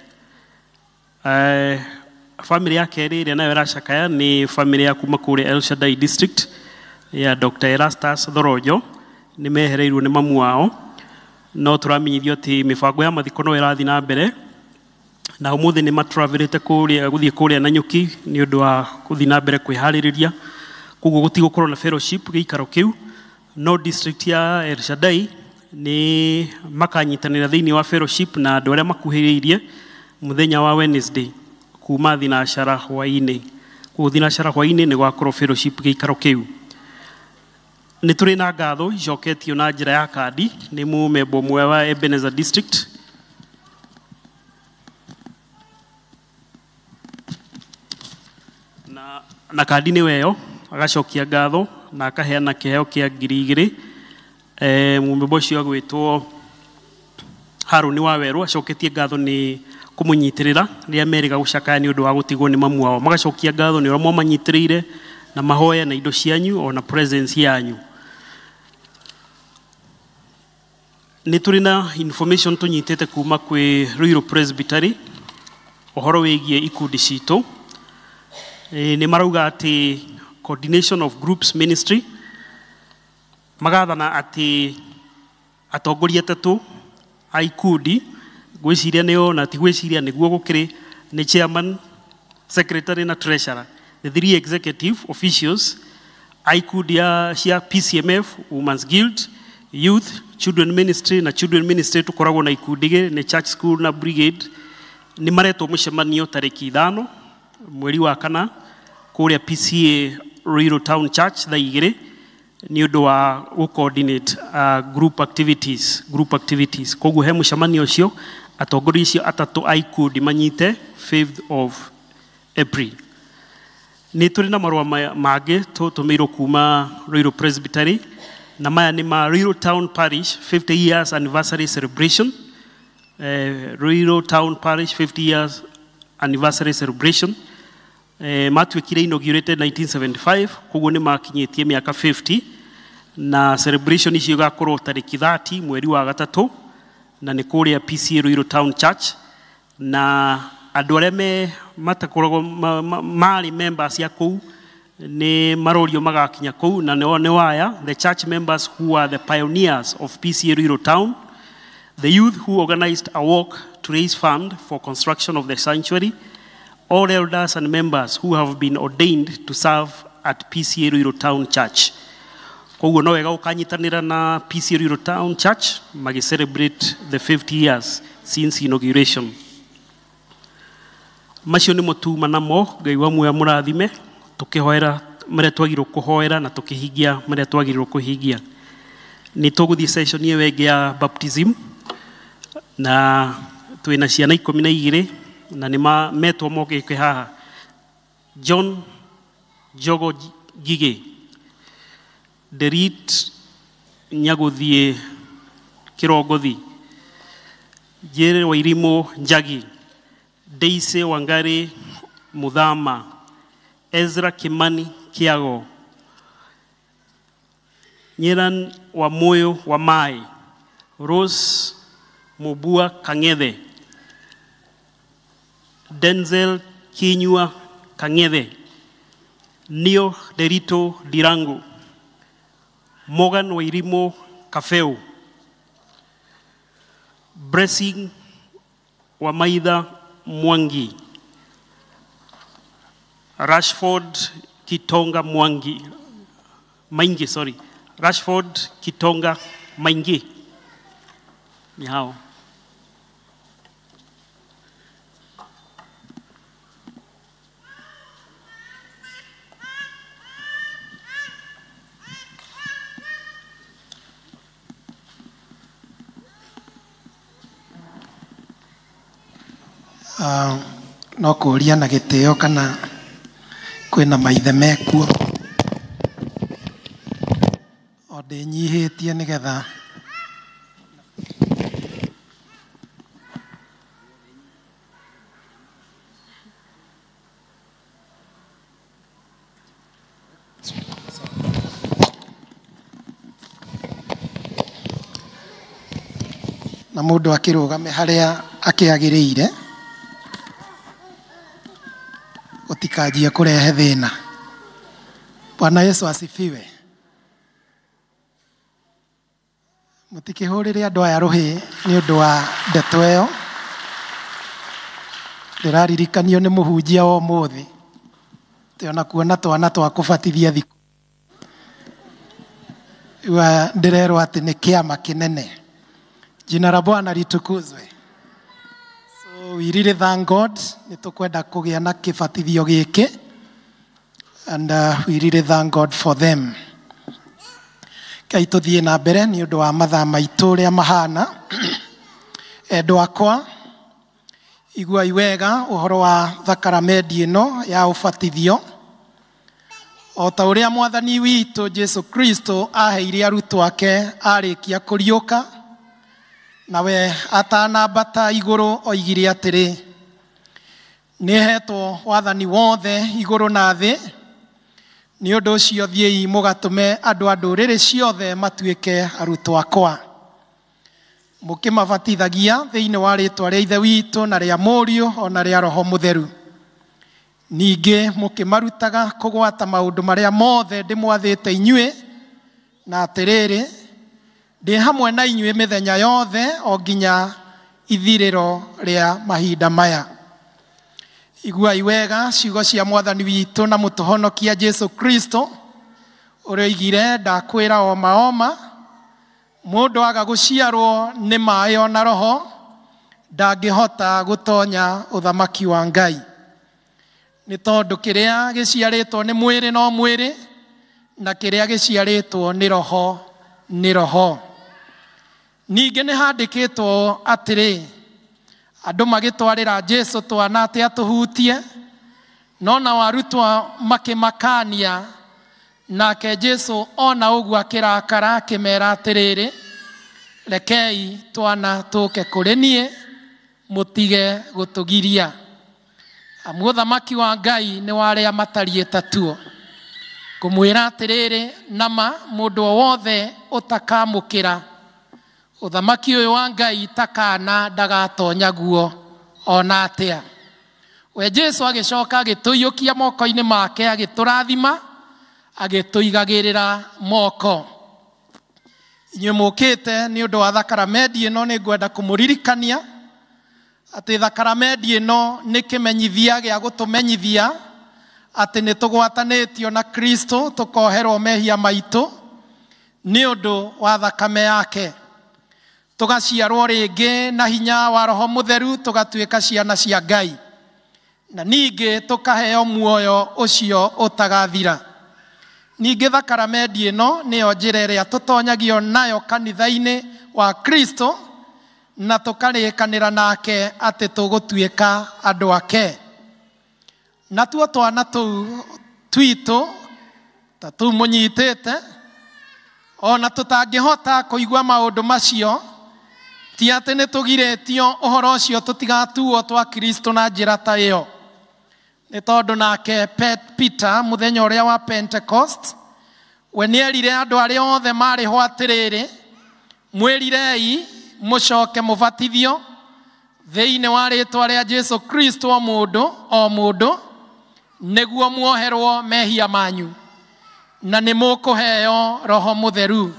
Speaker 11: Family ya kerĩ ĩrĩa nayo ĩracakaya nĩ family ya kuma kũrĩa El Shaddai district ya Dr. Erastus Thorojo, nĩ mehereirwo nĩ mamu wao, no tũramenyithio atĩ mĩbango ya mathiko no ĩrathiĩ na mbere, na ũmũthĩ nĩ matravelete gũthiĩ kũrĩa Nanyuki nĩ ũndũ wa gũthiĩ na mbere kwĩharĩrĩria. Koguo gũtigũkorwo na fellowship gĩikaro kĩu, no district ya El Shaddai nĩ makanyitanĩra thĩinĩ wa fellowship na andũ arĩa makuhĩrĩirie mũthenya wa Wednesday kuma thinacara hwaĩ-inĩ. Koguo thinacara hwaĩ-inĩ nĩ gwakorwo fellowship gĩikaro kĩu. Nĩ tũrĩ na ngatho icoketio na njĩra ya kandi nĩ mũmemba ũmwe wa Ebenezer district, na kandi nĩ weyo agacokia ngatho na akaheana kĩheo kĩa 2,000. Mũmemba ũcio agwĩtwo Harũni Wawerũ acoketie ngatho nĩ kũmũnyitĩrĩra rĩrĩa merĩga gũcakaya nĩ ũndũ wa gũtigwo nĩ mamu wao. Magacokia ngatho nĩ ũrĩa mwamanyitĩrĩire na mahoya na indo cianyu o na presence yanyu. Nĩ tũrĩ na information tũnyitĩte kuma kwĩ Ruiru Presbytery ũhoro wĩgiĩ ikundi citũ. Nĩ marauga atĩ coordination of groups ministry, magathana atĩ atongoria atatũ a ikundi, gwĩciria nĩo na ti gwĩciria nĩguo gũkĩrĩ nĩ chairman, secretary na treasurer, the 3 executive officials a ikundi cia PCMF, Women's Guild, Youth, children ministry na children ministry tukoragwo na ikundi igĩrĩ nĩ church school na brigade nĩ maretwo mũcemanio tarĩki 5 mweri wa kana kũrĩa PCA Ruiru Town Church thaa 2 nĩ ũndũ wa coordinate group activities koguo he mũcemanio ũcio atongoria icio atatũ a ikundi manyite 5th of April. Nĩ tũrĩ na marũa mangĩ tũtũmĩirwo kuma Ruiru Presbytery na maya nĩ ma Ruiru Town Parish 50 years anniversary celebration. Ruiru Town Parish 50 years anniversary celebration. Matuĩkire inaugurated 1975 koguo nĩ makinyĩtie mĩaka 50 na celebration icio igakorwo tarĩki 30 mweri wa gatatũ na nĩ kũrĩa PCA Ruiru Town Church na andũ arĩa matakoragwo marĩ members ya kũu nĩ marorio magakinya kũu na nĩ waya the church members who are the pioneers of PCA Ruiru Town, the youth who organized a walk to raise fund for construction of the sanctuary, all elders and members who have been ordained to serve at PCA Ruiru Town Church. Koguo no wega ũkanyitanĩra na PCA Ruiru Town Church celebrate the 50 years since inauguration. Macio nĩ mũtuma namo Ngai wa muoyo mũrathime tũkĩhoera marĩa twagĩrĩirwo kũhoera na tũkĩhingia marĩa twagĩrĩirwo kũhingia. Nĩ tũgũthiĩ session ĩyo ĩngĩ ya baptism na twĩna ciana 12 na nĩ metwo mokĩte haha. John Jogo Gige, Derit Nyaguthie Kirogothi, Jere Wairimo Njagi, Deise Wangari Mudhama, Ezra Kimani Kiago, Nyeran Wamoyo Wamai, Rose Mubua Kang'ethe, Denzel Kinyua Kang'ethe, Neo Derito Dirango, Morgan Wairimo Kafeu, Blessing Wamaitha Mwangi, Rashford Kitonga Maingi, Rashford Kitonga Maingi. Ni hao.
Speaker 8: No kũria na gĩtĩo kana kwĩna maithe mekuo o ndĩnyihĩtie nĩgetha na mũndũ akĩrũgame harĩa akĩagĩrĩire utikajie kurehe thina. Bwana Yesu asifiwe. Mutikihurire andu aya ruhi ni undu wa ndeto ĩyo ndiraririkanio ni muhunjia wa umuthi tiona kuona twana twa kubatithia thiku wa ndirerwo ati ni kiama kinene. Jina la Bwana litukuzwe. We really thank God nitukwenda kugia na kibatithio giki and we really thank God for them. Kai tuthie na mbere ni undu wa mathaa maitu ria mahana endwa akwa igua iwega uhoro wa thakramenti ino ya ubatithio o ta uria mwathani witu Jesu Kristo aheire arutwo ake arikia kuriuka nawe atanambata iguru oigire atiri nihetwo wathani wothe iguru na thi ni undu ucio thiei mugatume andu a nduriri ciothe matuike arutwo akwa mukimabatithagia thiini wa ritwa ria ithe witu na ria Mũriũ ona ria Roho Mutheru ningi mukimarutaga kugwata maundu maria mothe ndimwathite inyue na atiriri ndi hamwe na inyue mithenya yothe o nginya ithiriro ria mahinda maya. Igua iwega ciugo cia mwathani witu na mutuhonokia Jesu Kristo uria igire ndakwira oma Mũndũ aga gũciarwo nĩ maĩ ona roho ndangĩhota gũtonya ũthamaki wa Ngai. Nĩ tondũ kĩrĩa gĩciarĩtwo nĩ mwĩrĩ no mwĩrĩ, na kĩrĩa gĩciarĩtwo nĩ roho nĩ roho. Ningĩ nĩ handĩkĩtwo atĩrĩ, andũ magĩtwarĩra Jesũ twana atĩ atũhutie, no na arutwo makĩmakania, nake Jesũ ona ũguo akĩrakara akĩmera atĩrĩrĩ, rekei twana tũke kũrĩ niĩ, mũtige gũtũgiria. Amu ũthamaki wa Ngai nĩ wa arĩa matariĩ ta tuo. Ngũmwĩra atĩrĩrĩ, nama mũndũ o wothe ũtakamũkĩra ũthamaki ũyũ wa Ngai ta kana ndagatonya guo ona atĩa. We Jesũ agĩcoka agĩtũiyũkia moko-inĩ make, agĩtũrathima, agĩtũigagĩrĩra moko. Inyuĩ mũkĩte nĩ ũndũ wa thakaramendi ĩno, nĩ ngwenda kũmũririkania atĩ thakaramendi ĩno nĩ kĩmenyithia gĩa gũtũmenyithia atĩ nĩ tũgwatanĩtio na Kristo, tũkoherwo mehia maitũ nĩ ũndũ wa thakame yake. Tũgaciarwo rĩngĩ na hinya wa Roho Mũtheru, tũgatuĩka ciana cia Ngai, na ningĩ tũkaheo muoyo ũcio ũtagathira. Ningĩ thakaramendi ĩno nĩyo njĩra ĩrĩa tũtonyagio nayo kanitha-inĩ wa Kristo, na tũkarĩkanĩra nake atĩ tũgũtuĩka andũ ake. Natuo twana tũu twitũ ta tũu mũnyitĩte, ona tũtangĩhota kũigua maũndũ macio, ti atĩ nĩ tũgirĩtio ũhoro ũcio tũtigatuo twa Kristo na njĩra ta ĩyo. Nĩ tondũ nake Peter mũthenya ũrĩa wa Pentecost, we nĩerire andũ arĩa othe marĩ ho atĩrĩrĩ, mwĩrirei mũcoke mũbatithio thĩinĩ wa rĩĩtwa rĩa Jesũ Kristo o mũndũ, nĩguo muoherwo mehia manyu, na nĩ mũkũheo Roho Mũtheru.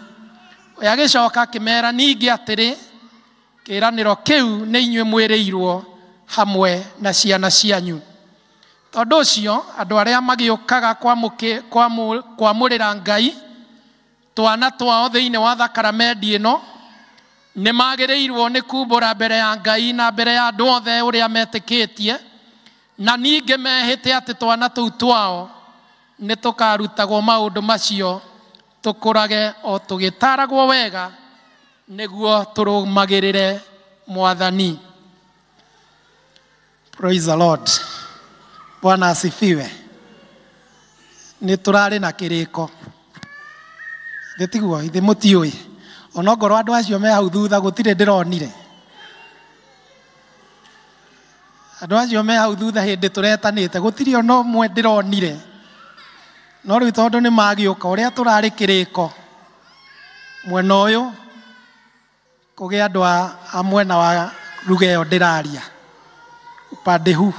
Speaker 8: We agĩcoka akĩmera ningĩ atĩrĩ, kĩĩranĩro kĩu nĩ inyuĩ mwĩrĩirwo hamwe na ciana cianyu. Tondũ ũcio andũ arĩa magĩũkaga kwamũrĩra Ngai twana twao thĩinĩ wa thakaramendi ĩno, nĩ magĩrĩirwo nĩ kumbũra mbere ya Ngai na mbere ya andũ othe ũrĩa metĩkĩtie, na ningĩ mehĩte atĩ twana tũu twao nĩ tũkarutagwo maũndũ macio, tũkũrage o tũgĩtaragwo wega, nĩguo tũrũmagĩrĩre Mwathani. Praise the Lord. Bwana asifiwe. Nĩ tũrarĩ na kĩrĩko. Gĩtiguo ithe mũtiũĩ. Ona ngorwo andũ acio me hau thutha gũtirĩ ndĩronire. Andũ acio me hau thutha hĩndĩ tũretanĩte gũtirĩ ona ũmwe ndĩronire. No rĩu tondũ nĩ magĩũka ũrĩa tũrarĩ kĩrĩko mwena ũyũ, kũgĩa andũ a mwena wa ruga ĩyo ndĩraria upande huu,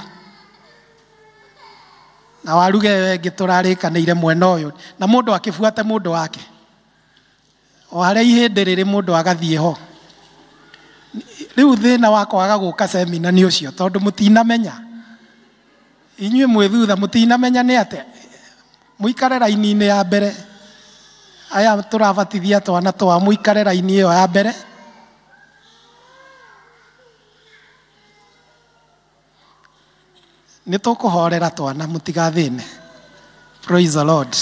Speaker 8: na wa ruga ĩyo ĩngĩ tũrarĩkanĩire mwena ũyũ, na mũndũ akĩbuate mũndũ wake, o harĩa ihĩndĩ rĩrĩ mũndũ agathiĩ ho. Rĩu thĩna wa kwaga gũka semina nĩ ũcio, tondũ mũtinamenya, inyuĩ mwĩ thutha mũtinamenya nĩ atĩ mũikare raini-inĩ ya mbere. Aya tũrabatithia twana twa mũikare raini ĩyo ya mbere. Nĩ tũkũhorera twana mũtigathĩne. Praise the Lord.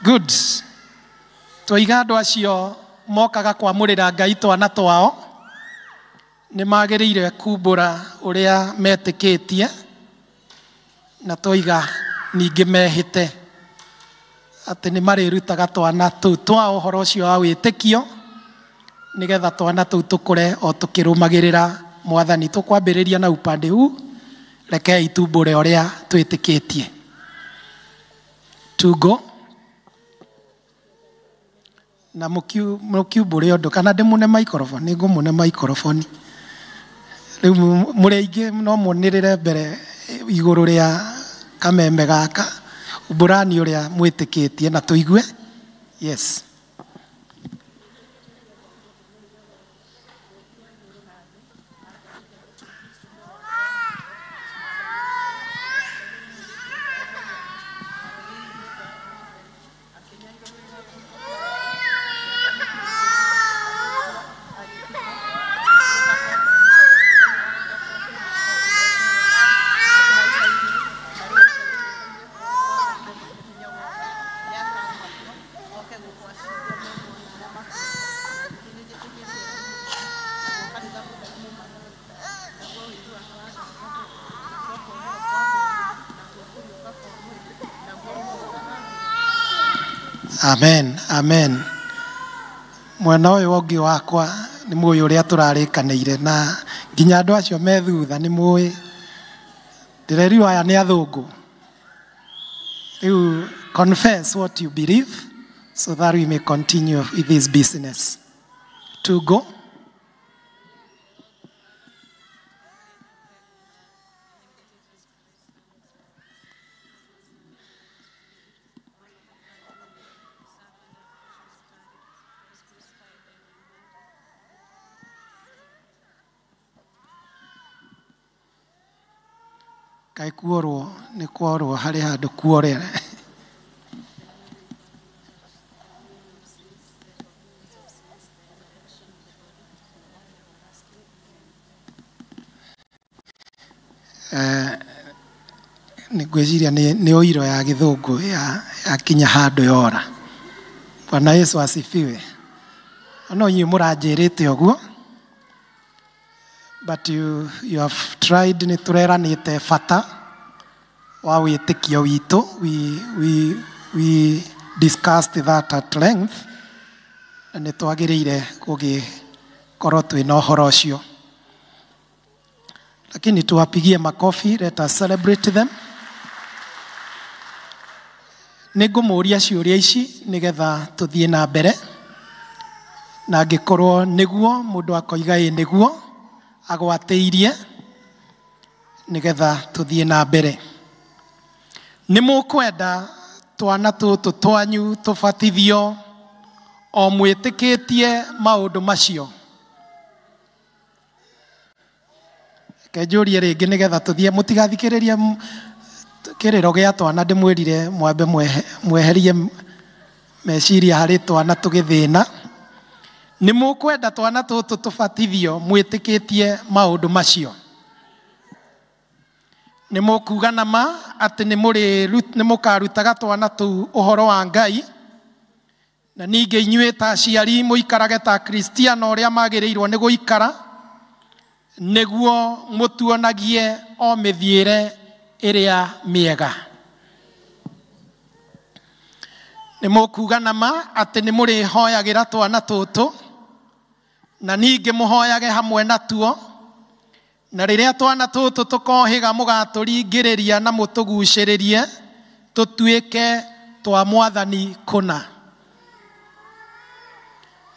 Speaker 8: Good. Tũiga andũ acio mokaga kwamũrĩra Ngai twana twao, nĩ magĩrĩire kumbũra ũrĩa metĩkĩtie, na tũiga ningĩ mehĩte atĩ nĩ marĩrutaga twana tũu twao ũhoro ũcio wa wĩtĩkio, nĩgetha twana tũu tũkũre o tũkĩrũmagĩrĩra Mwathani. Tũkwambĩrĩria na upande huu, rekei tumbũre ũrĩa twĩtĩkĩtie. Tugo na mũkiumbũre ũndũ, kana ndĩmũne maikoroboni? Nĩ ngũmũne maikoroboni. Rĩu mũrĩ aingĩ no mũnĩrĩre mbere igũrũ rĩa kameme gaka, umbũrani ũrĩa mwĩtĩkĩtie na tũigue. Yes. Amen, amen. Mwana ũyũ ũngĩ wakwa nĩ mũĩ ũrĩa tũrarĩkanĩire na nginya andũ acio me thutha nĩ mũĩ. Ndĩrerirwo aya nĩ athũngũ. Rĩu confess what you believe so that we may continue with this business. To go. Kai kuorwo nĩ kuorwo harĩ handũ kuorere. Nĩ ngwĩciria nĩ ũiro ya gĩthũngũ ya kinya handũ yora. Bwana Yesu asifiwe. No inyuĩ mũranjĩrĩte ũguo. But you have tried, nĩ tũreranĩte bata wa wĩtĩkio witũ. We discussed that at length. Na nĩ twagĩrĩire gũgĩkorwo twĩna ũhoro ũcio. Lakini tuwapigie makofi, let us celebrate them. Nĩ ngũmũria ciũria ici nĩgetha tũthiĩ na mbere. Na angĩkorwo nĩguo mũndũ akoiga ĩ nĩguo agwatĩirie nĩgetha tũthiĩ na mbere. Nĩ mũkwenda twana tũtũ twanyu tũbatithio o mwĩtĩkĩtie maũndũ macio? Kenjũrie rĩngĩ nĩgetha tũthiĩ, mũtigathikĩrĩrie kĩrĩro gĩa twana. Ndĩmwĩrire mwambe mweherie meciria harĩ twana tũgĩthĩna. Nĩ mũkwenda twana tũtũ tũbatithio mwĩtĩkĩtie maũndũ macio? Nĩ mũkuga nama atĩ nĩ mũkarutaga twana tũu ũhoro wa Ngai, na ningĩ inyuĩ ta aciari mũikarage ta Kristiano ũrĩa magĩrĩirwo nĩ gũikara, nĩguo mũtuonagie o mĩthiĩre ĩrĩa mĩega. Nĩ mũkuga nama atĩ nĩ mũrĩhoyagĩra twana tũtũ, na ningĩ mũhoyage hamwe natuo, na rĩrĩa twana tũtũ tũkohĩga mũgatũringĩrĩria na mũtũgucĩrĩrie tũtuĩke twa Mwathani kũna.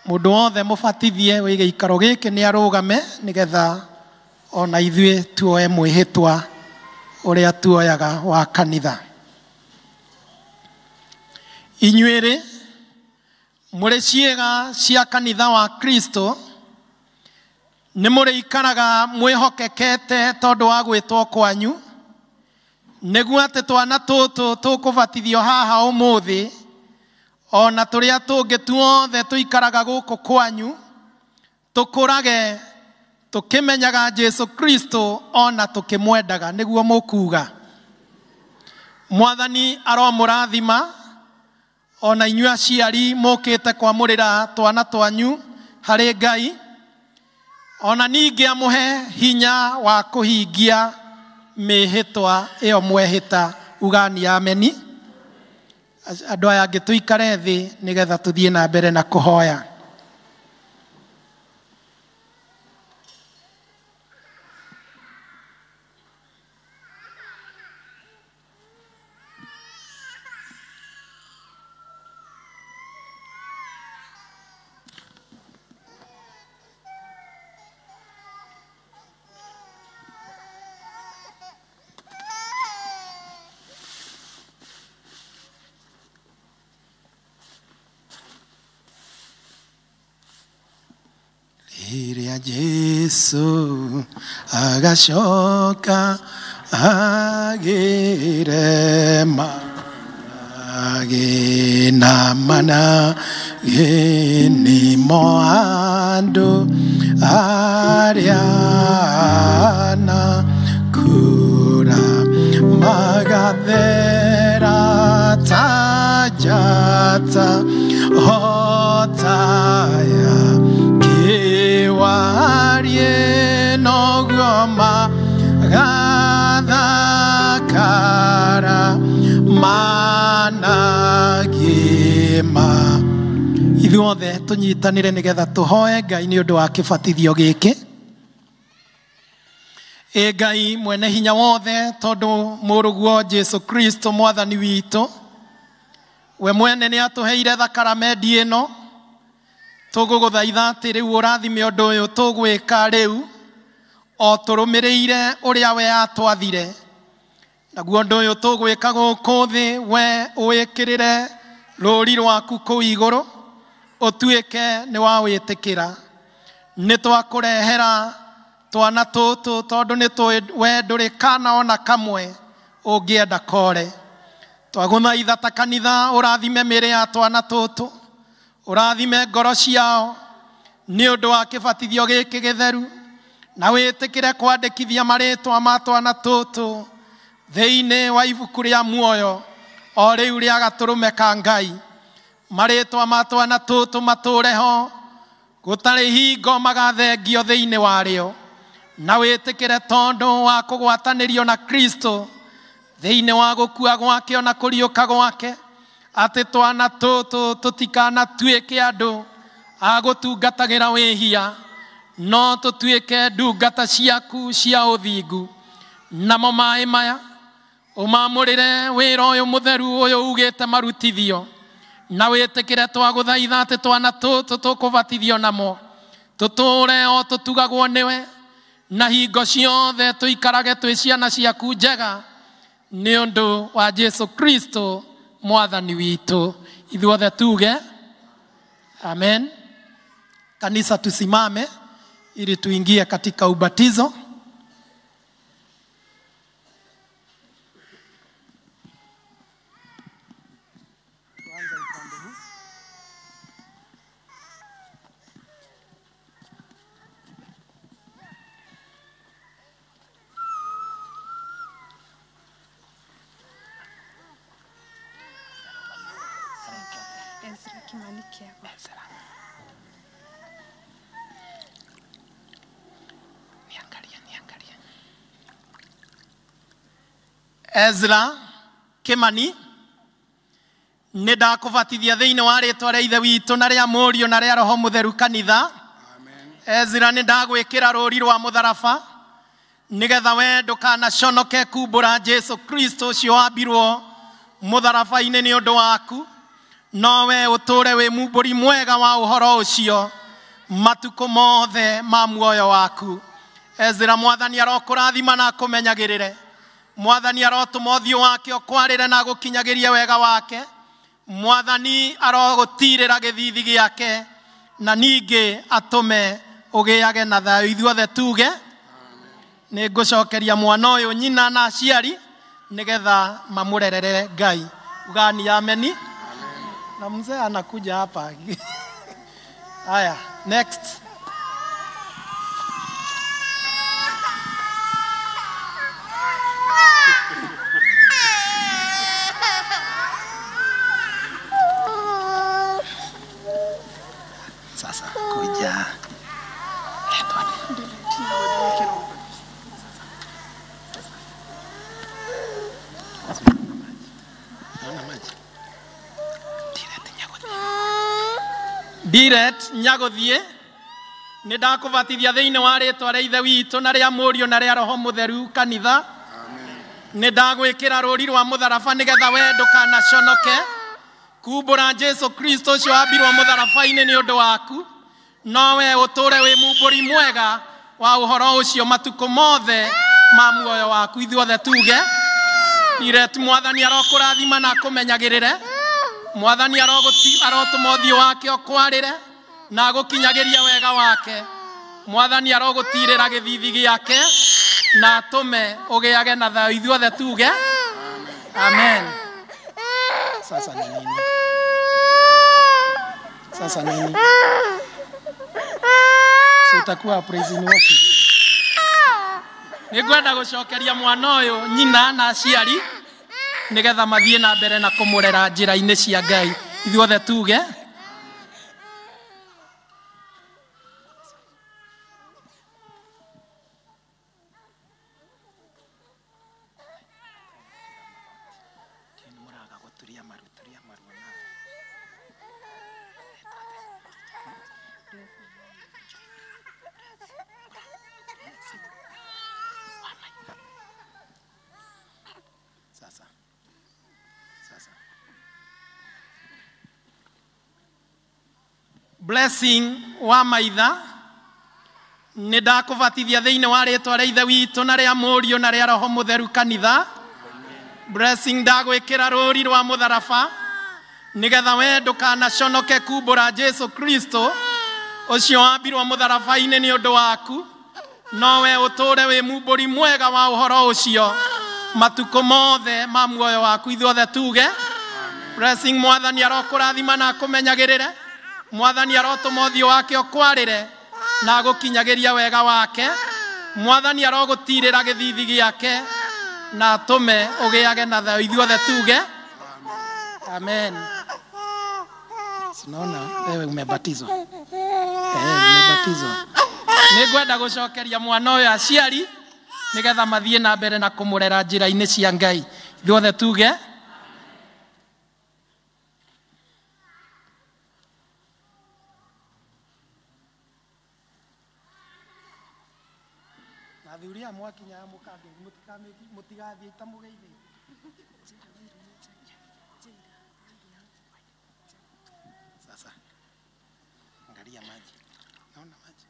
Speaker 8: Mũndũ wothe mũbatithie wĩ gĩikaro gĩkĩ nĩ arũgame nĩgetha ona ithuĩ tuoe mwĩhĩtwa ũrĩa tuoyaga wa kanitha. Inyuĩrĩ mũrĩ ciĩga cia kanitha wa Kristo, nĩ mũrĩikaraga mwĩhokekete tondũ wa gwĩtwo kwanyu, nĩguo atĩ twana tũtũ tũkũbatithio haha ũmũthĩ, ona tũrĩa tũngĩ tuothe tũikaraga gũkũ kwanyu, tũkũrage tũkĩmenyaga Jesu Kristo ona tũkĩmwendaga. Nĩguo mũkuga. Mwathani aromũrathima, ona inyuĩ aciari mũkĩte kwamũrĩra twana twanyu harĩ Ngai, ona ningĩ amũhe hinya wa kũhingia mĩhĩtwa ĩyo mwehĩta. Ugani ameni. Andũ aya angĩ tũikare thĩ nĩgetha tũthiĩ na mbere na kũhoya. Rĩrĩa Jesu agacoka agĩrema agĩnamana gĩnimo andũ arĩa na kura magathera ta njata hotaya warie nogoma gathakara managi rurima ithuothe tunyitanire nigetha tuhoe Ngai ni undu wa kibatithio giki. Ngai mwene hinya wothe tondu muruguo Jesu Kristo mwathani witu we mwene ni atuheire thakaramendi ino tuguguthaitha ati riu urathime undu uyu tugwika riu o turumireire uria we atwathire naguo undu uyu tugwika guku thi we uikirire ruri rwaku kuu iguru utuike ni wa witikira ni twakurehera twana tutu tondu ni we nduri kana ona kamwe ungienda kore twaguthaitha ta kanitha urathime mĩĩrĩ ya twana tutu urathime ngoro ciao ni undu wa kibatithio giki githeru na witikire kwandikithia marĩtwa ma twana tutu thĩinĩ wa ibuku rĩa muoyo o rĩu rĩa gaturume ka Ngai. Marĩtwa ma twana tutu matũre ho gũtarĩ hingo magathengio thĩinĩ warĩo na witikire tondu wa kugwatanĩrio na Kristo thĩinĩ wa gũkua gwake ona kũriũka gwake atĩ twana tũtũ tũtikanatuĩke andũ a gũtungatagĩra wĩhia no tũtuĩke ndungata ciaku cia ũthingu. Namo maĩ maya ũmamũrĩre wĩra ũyũ mũtheru ũyũ ugĩte marutithio na wĩtĩkĩre twagũthaitha atĩ twana tũtũ tũkũbatithio namo tũtũre o tũtugagwo nĩwe na hingo ciothe tũikarage twĩ ciana ciaku njega nĩ ũndũ wa Jesu Kristo mwathani witũ. Ithuothe tuge amen. Kanisa tusimame ili tuingie katika ubatizo. Ezra Kimani nĩ ndakũbatithia thĩinĩ wa rĩtwa rĩa ithe witũ na rĩa mũriũ na rĩa roho mũtheru kanitha. Ezra nĩ ndagwĩkĩra rũri rwa mũtharaba nĩgetha we ndũkanaconoke kumbũra Jesu Kristo ũcio wambirwo mũtharaba-inĩ nĩ ũndũ waku no we ũtũre wĩ mumbũri mwega wa ũhoro ũcio matukũ mothe ma muoyo waku. Ezra mwathani arokũrathima na akũmenyagĩrĩre. Mwathani arotũma ũthiũ wake ũkwarĩre na gũkinyagĩria wega wake. Mwathani arogũtirĩra gĩthithi gĩake na ningĩ atũme ũgĩage na thayũ. Ithuothe tuge nĩ ngũcokeria mwana ũyũ nyina na aciari nĩgetha mamũrerere Ngai. Ugani ameni. Na mzee anakuja hapa. Haya, next. Sasa kuja. Direct nyagothie nĩ ndakũbatithia thĩinĩ wa rĩtwa rĩa ithe witũ na rĩa mũriũ na rĩa roho mũtheru kanitha. Nĩ ndagwĩkĩra rũri rwa mũtharaba nĩgetha we ndũkanaconoke kumbũra Jesu Kristo ũcio wambirwo mũtharaba-inĩ nĩ ũndũ waku no we ũtũre wĩ mumbũri mwega wa ũhoro ũcio matukũ mothe ma muoyo waku. Ithuothe tuge Direct mwathani arokũrathima na akũmenyagĩrĩre. Mwathani arotũma ũthiũ wake ũkwarĩre na gũkinyagĩria wega wake. Mwathani arogũtirĩra gĩthithi gĩake na atũme ũgĩage na thayũ. Ithuothe tuge amen. Sasa ni nini? Sasa nini? Sitakuwa praise and worship. Nĩngwenda gũcokeria mwana ũyũ nyina na aciari nĩgetha mathiĩ na mbere na kũmũrera njĩra-inĩ cia Ngai. Ithuothe tuge Blessing wa maitha nĩ ndakũbatithia thĩinĩ wa rĩtwa rĩa ithe witũ na rĩa mũriũ na rĩa roho mũtheru kanitha. Blessing ndagwĩkĩra rũũri rwa mũtharaba nĩgetha we ndũkanaconoke kumbũra Jesu Kristo ũcio wambirwo mũtharaba-inĩ nĩ ũndũ waku, no we ũtũũre wĩ mumbũri mwega wa ũhoro ũcio matukũ mothe ma muoyo waku. Ithuothe tuge Blessing mwathani arokũrathima na akũmenyagĩrĩre, mwathani arotũma ũthiũ wake ũkwarĩre na agũkinyagĩria wega wake, mwathani arogũtirĩra gĩthithi gĩake na atũme ũgĩage na thayũ. Ithuothe tuge amen. Sinaona wewe umebatizwa. Umebatizwa. Nĩngwenda gũcokeria mwana ũyũ aciari nĩgetha mathiĩ na mbere na kũmũrera njĩra-inĩ cia Ngai. Ithuothe tuge Nathuria mwakinya mũkange mũtigathiĩ itamũgeithĩ. Sasa angalia maji. Naona maji.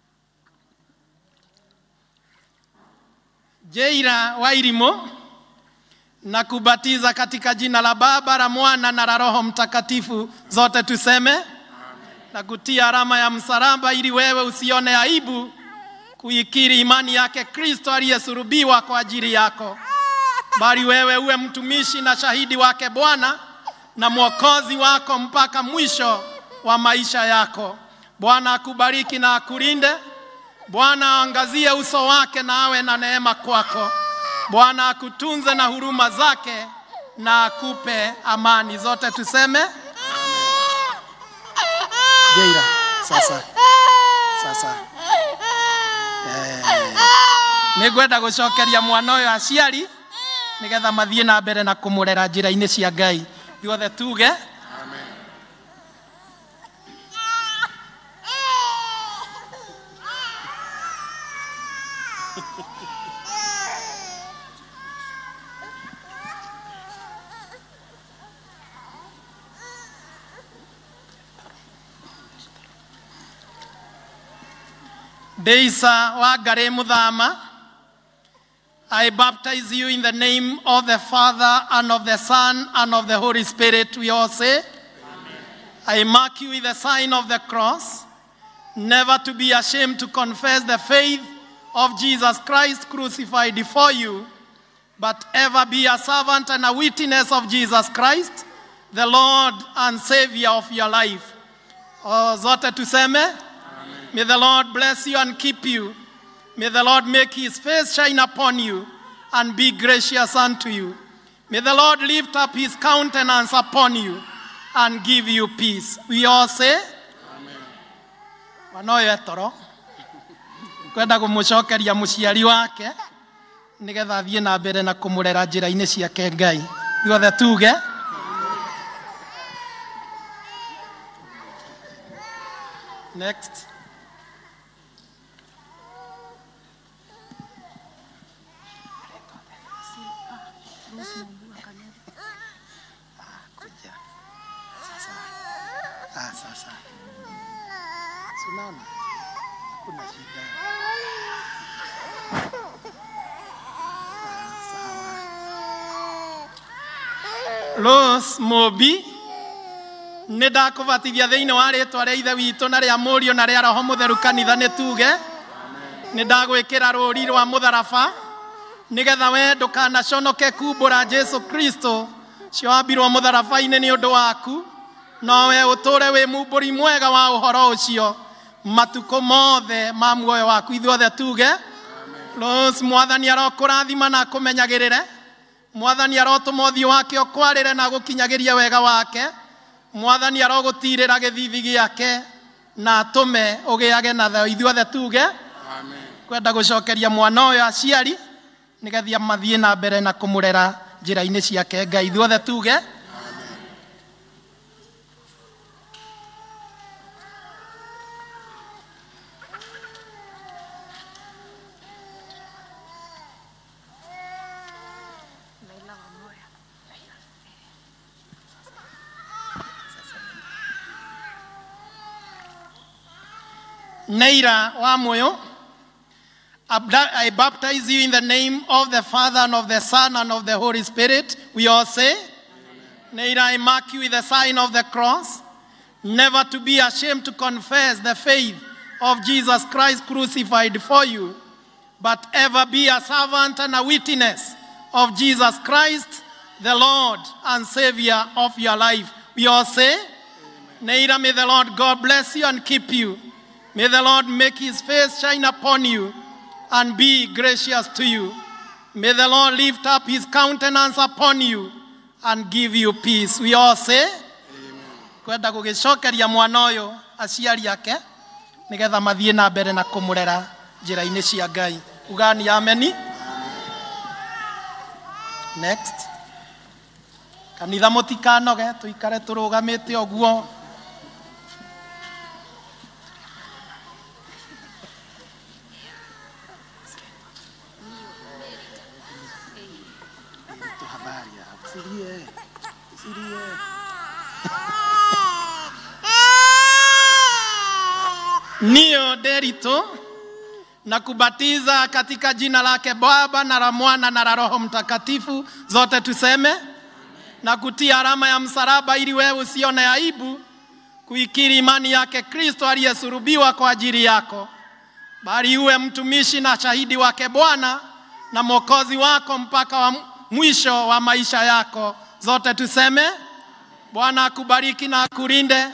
Speaker 8: Jaira wa Irimo na kubatiza katika jina la Baba, la Mwana na la Roho Mtakatifu. Zote tuseme amen. Na kutia alama ya msalaba ili wewe usione aibu kuikiri imani yake Kristo aliyesulubiwa kwa ajili yako, bali wewe uwe mtumishi na shahidi wake Bwana na mwokozi wako mpaka mwisho wa maisha yako. Bwana akubariki na akulinde. Bwana aangazie uso wake na awe na neema kwako. Bwana akutunze na huruma zake na akupe amani. Zote tuseme Jaira sasa nĩngwenda gũcokeria mwana ũyũ aciari nĩgetha mathiĩ na mbere na kũmũrera njĩra-inĩ cia Ngai. Ithuothe tuge amen. Deisa wa Ngare Muthama, I baptize you in the name of the Father and of the Son and of the Holy Spirit. We all say amen. I mark you with the sign of the cross, never to be ashamed to confess the faith of Jesus Christ crucified before you, but ever be a servant and a witness of Jesus Christ, the Lord and Savior of your life. Zote tuseme amen. May the Lord bless you and keep you. May the Lord make his face shine upon you and be gracious unto you. May the Lord lift up his countenance upon you and give you peace. We all say amen. Wanoyo etoro kwenda kũmũcokeria mũciari wake nĩgetha athiĩ na mbere na kũmũrera njĩra-inĩ ciake Ngai. Ithuothe tuge next. Sasa. Sunana. Kuna shida. Sawa. Rose Mobi nĩndakũbatithia thĩinĩ wa rĩtwa rĩa ithe witũ na rĩa mũriũ na rĩa roho mũtheru kanitha. Nĩ tuge nĩndagwĩkĩra rũũri rwa mũtharaba nĩgetha we ndũkanaconoke kumbũra Jesu Kristo ũcio wambirwo mũtharaba-inĩ nĩ ũndũ waku, no we ũtũũre wĩ mumbũri mwega wa ũhoro ũcio matukũ mothe ma muoyo waku. Ithuothe tuge Rose mwathani arokũrathima na akũmenyagĩrĩre, mwathani arotũma ũthiũ wake ũkwarĩre na agũkinyagĩria wega wake, mwathani arogũtirĩra gĩthithi gĩake na atũme ũgĩage na thayũ. Ithuothe tuge amen. Kwenda gũcokeria mwana ũyũ aciari nĩgetha mathiĩ na mbere na kũmũrera njĩra-inĩ ciake Ngai. Ithuothe tuge amen. Neira Wamoyo, I baptize you in the name of the Father and of the Son and of the Holy Spirit. We all say, Neira, I mark you with the sign of the cross, never to be ashamed to confess the faith of Jesus Christ crucified for you, but ever be a servant and a witness of Jesus Christ, the Lord and Savior of your life. We all say, Neira, may the Lord God bless you and keep you. May the Lord make his face shine upon you and be gracious to you. May the Lord lift up his countenance upon you and give you peace. We all say, kwenda gugicokeria mwana uyu aciari ake nigetha mathie na mbere na kumurera njira-ini cia Ngai. Ugani ameni. Next. Kanitha mutikanoge tuikare turugamite oguo. Nio Derito na kubatiza katika jina lake Baba na la Mwana na la Roho Mtakatifu, zote tuseme, na kutia alama ya msalaba ili wewe usione aibu kuikiri imani yake Kristo aliyesulubiwa kwa ajili yako, bali uwe mtumishi na shahidi wake Bwana na Mwokozi wako mpaka wa mwisho wa maisha yako. Zote tuseme, Bwana akubariki na akulinde,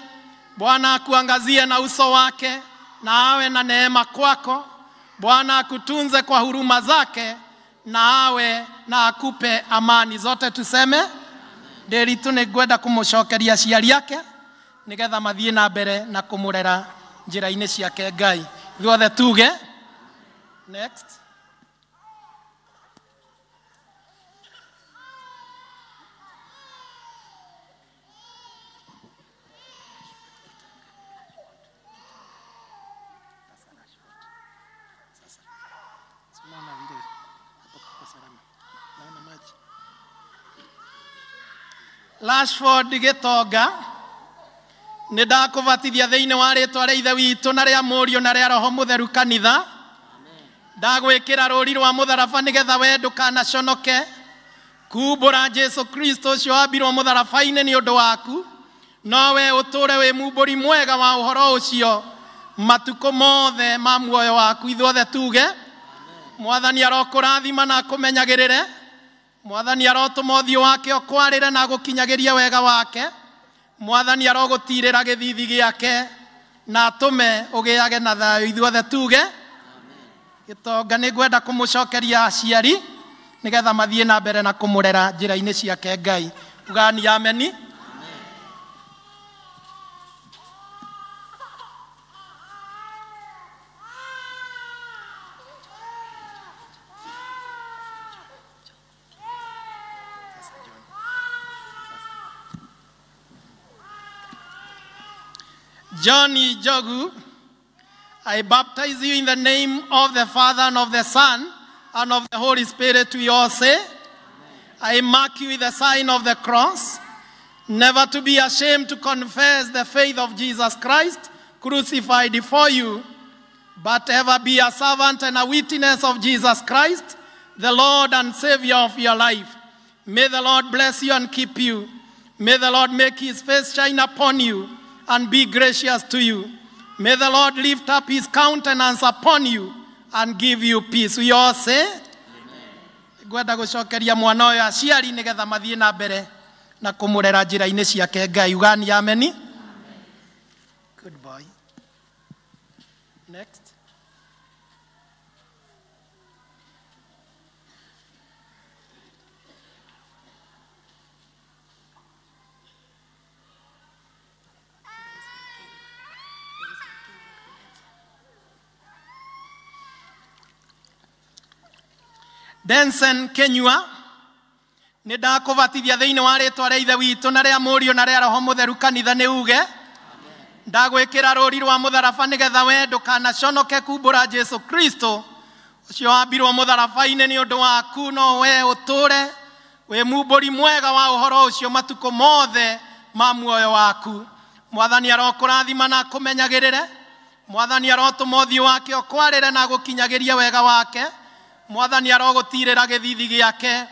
Speaker 8: Bwana akuangazie na uso wake na awe na neema kwako, Bwana akutunze kwa huruma zake na awe na akupe amani. Zote tuseme, Nderitu nĩngwenda kũmũcokeria aciari ake nigetha mathie na mbere na kumurera njira-ini ciake Ngai. Ithuothe tuge. Next. Rashford Gitonga, nĩndakũbatithia thĩinĩ wa rĩĩtwa rĩa Ithe witũ na rĩa Mũriũ na rĩa Roho Mũtheru kanitha. Ndagwĩkĩra rũũri rwa mũtharaba nĩgetha wee ndũkanaconoke. Kumbũra Jesu Kristo ũcio wambirwo mũtharaba-inĩ nĩ ũndũ waku, no wee ũtũũre wĩ mumbũri mwega wa ũhoro ũcio matukũ mothe ma muoyo waku. Ithuothe tuge, Mwathani arokũrathima na akũmenyagĩrĩre, Mwathani arotũma ũthiũ wake ũkwarĩre na gũkinyagĩrie wega wake, Mwathani arogũtirĩra gĩthithi gĩake na atũme ũgĩage na thayũ. Ithuothe tuge, Gitonga nĩngwenda kũmũcokeria aciari nigetha mathie na mbere na kũmũrera njĩra-inĩ ciake Ngai. Ugani ameni. Johnny Jogu, I baptize you in the name of the Father and of the Son and of the Holy Spirit. We all say, I mark you with the sign of the cross, never to be ashamed to confess the faith of Jesus Christ crucified for you, but ever be a servant and a witness of Jesus Christ, the Lord and Savior of your life. May the Lord bless you and keep you. May the Lord make his face shine upon you and be gracious to you. May the Lord lift up his countenance upon you and give you peace. We all say, gwenda gucokeria mwana uyu aciari nigetha mathie na mbere na kumurera njira-ini ciake Ngai. Ugani ameni. Good boy. Next. Denson Kenyua, nĩndakũbatithia thĩinĩ wa rĩĩtwa rĩa Ithe witũ na rĩa Mũriũ na rĩa Roho Mũtheru kanitha nĩ uge, ndagwĩkĩra rũũri rwa mũtharaba nĩgetha wee ndũkanaconoke. Kumbũra Jesu Kristo ũcio wambirwo mũtharaba-inĩ nĩ ũndũ waku, no wee ũtũũre wĩ mumbũri mwega wa ũhoro ũcio matukũ mothe ma muoyo waku. Mwathani arokũrathima na akũmenyagĩrĩre, Mwathani arotũma ũthiũ wake ũkwarĩre na gũkinyageria wega wake. Mwathani arogũtirĩra gĩthithi gĩake,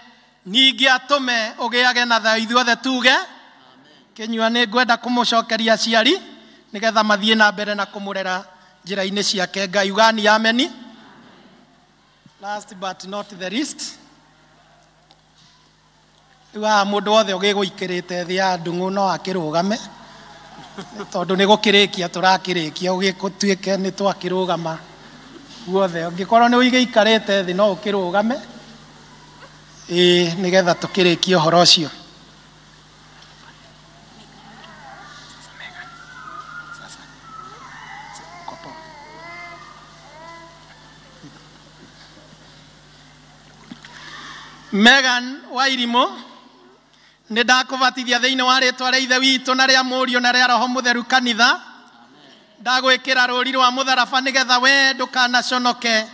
Speaker 8: ningĩ atũme ũgĩage na thayũ. Ithuothe tuge Kĩnyua nĩ ngwenda kũmũcokeria aciari nĩgetha mathiĩ na mbere na kũmũrera njĩra-inĩ ciake. Ngai ugani ameni. Last but not the least, rĩu mũndũ wothe ũgĩgũikĩrĩte thĩ ya ndung'u no akĩrũgame, tondũ nĩ gũkĩrĩkia tũrakĩrĩkia, ũgĩtuĩke nĩ twakĩrũgama guothe. Ũngĩkorwo nĩ ũigĩikarĩte thĩ no ũkĩrũgame nĩgetha tũkĩrĩkie ũhoro ũcio. Megan Wairimu, nĩ ndakũbatithia thĩinĩ wa rĩtwa rĩa Ithe witũ na rĩa Mũriũ na rĩa Roho Mũtheru kanitha. Ndagwĩkĩra rũũri rwa mũtharaba nĩgetha we ndũkanaconoke.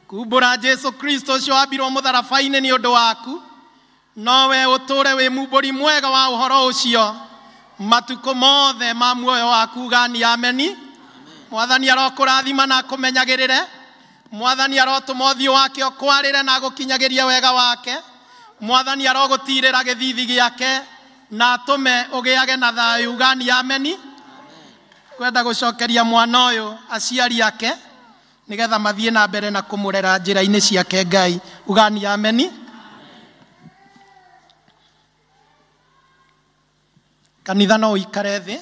Speaker 8: Kumbũra Jesu Kristo ũcio wambirwo mũtharaba-inĩ nĩ ũndũ waku, nowe ũtũũre wĩ mumbũri mwega wa ũhoro ũcio matukũ mothe ma muoyo waku. Ugani ameni. Mwathani arokũrathima na akũmenyagĩrĩre. Mwathani arotũma ũthiũ wake ũkwarĩre na gũkinyageria wega wake. Mwathani arogũtirĩra gĩthithi gĩake na atũme ũgĩage na thayũ. Ugani ameni. Kwenda gũcokeria mwana ũyũ aciari ake nĩgetha mathiĩ na mbere na kũmũrera njĩra-inĩ ciake Ngai. Ugani ameni. Kanitha no ũikare thĩ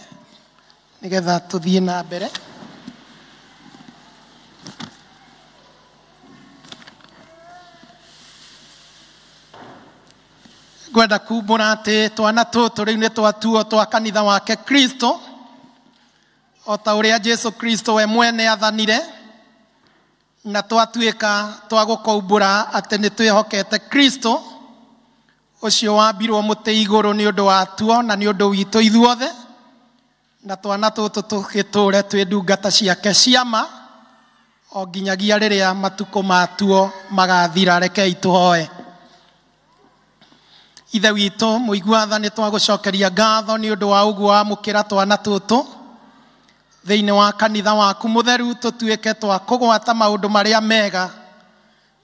Speaker 8: nĩgetha tũthiĩ na mbere. Gwenda kumbũra atĩ twana tũtũ rĩu nĩ twatuo twa kanitha wake Kristo, o ta ũrĩa Jesu Kristo we mwene athanire, na twatuĩka twa gũkaumbũra atĩ nĩ twĩhokete Kristo ũcio wambirwo mũtĩ igũrũ nĩ ũndũ watuo na nĩ ũndũ witũ ithuothe, na twana tũtũ tũgĩtũũre twĩ ndungata ciake ciama o nginyagia rĩrĩa matukũ matuo magathira. Rekei tũhoe. Ithe witũ mũigua-tha, nĩ twagũcokeria ngatho nĩ ũndũ wa ũguo wamũkĩra twana tũtũ thĩinĩ wa kanitha waku mũtheru, tũtuĩke twa kũgwata maũndũ marĩa mega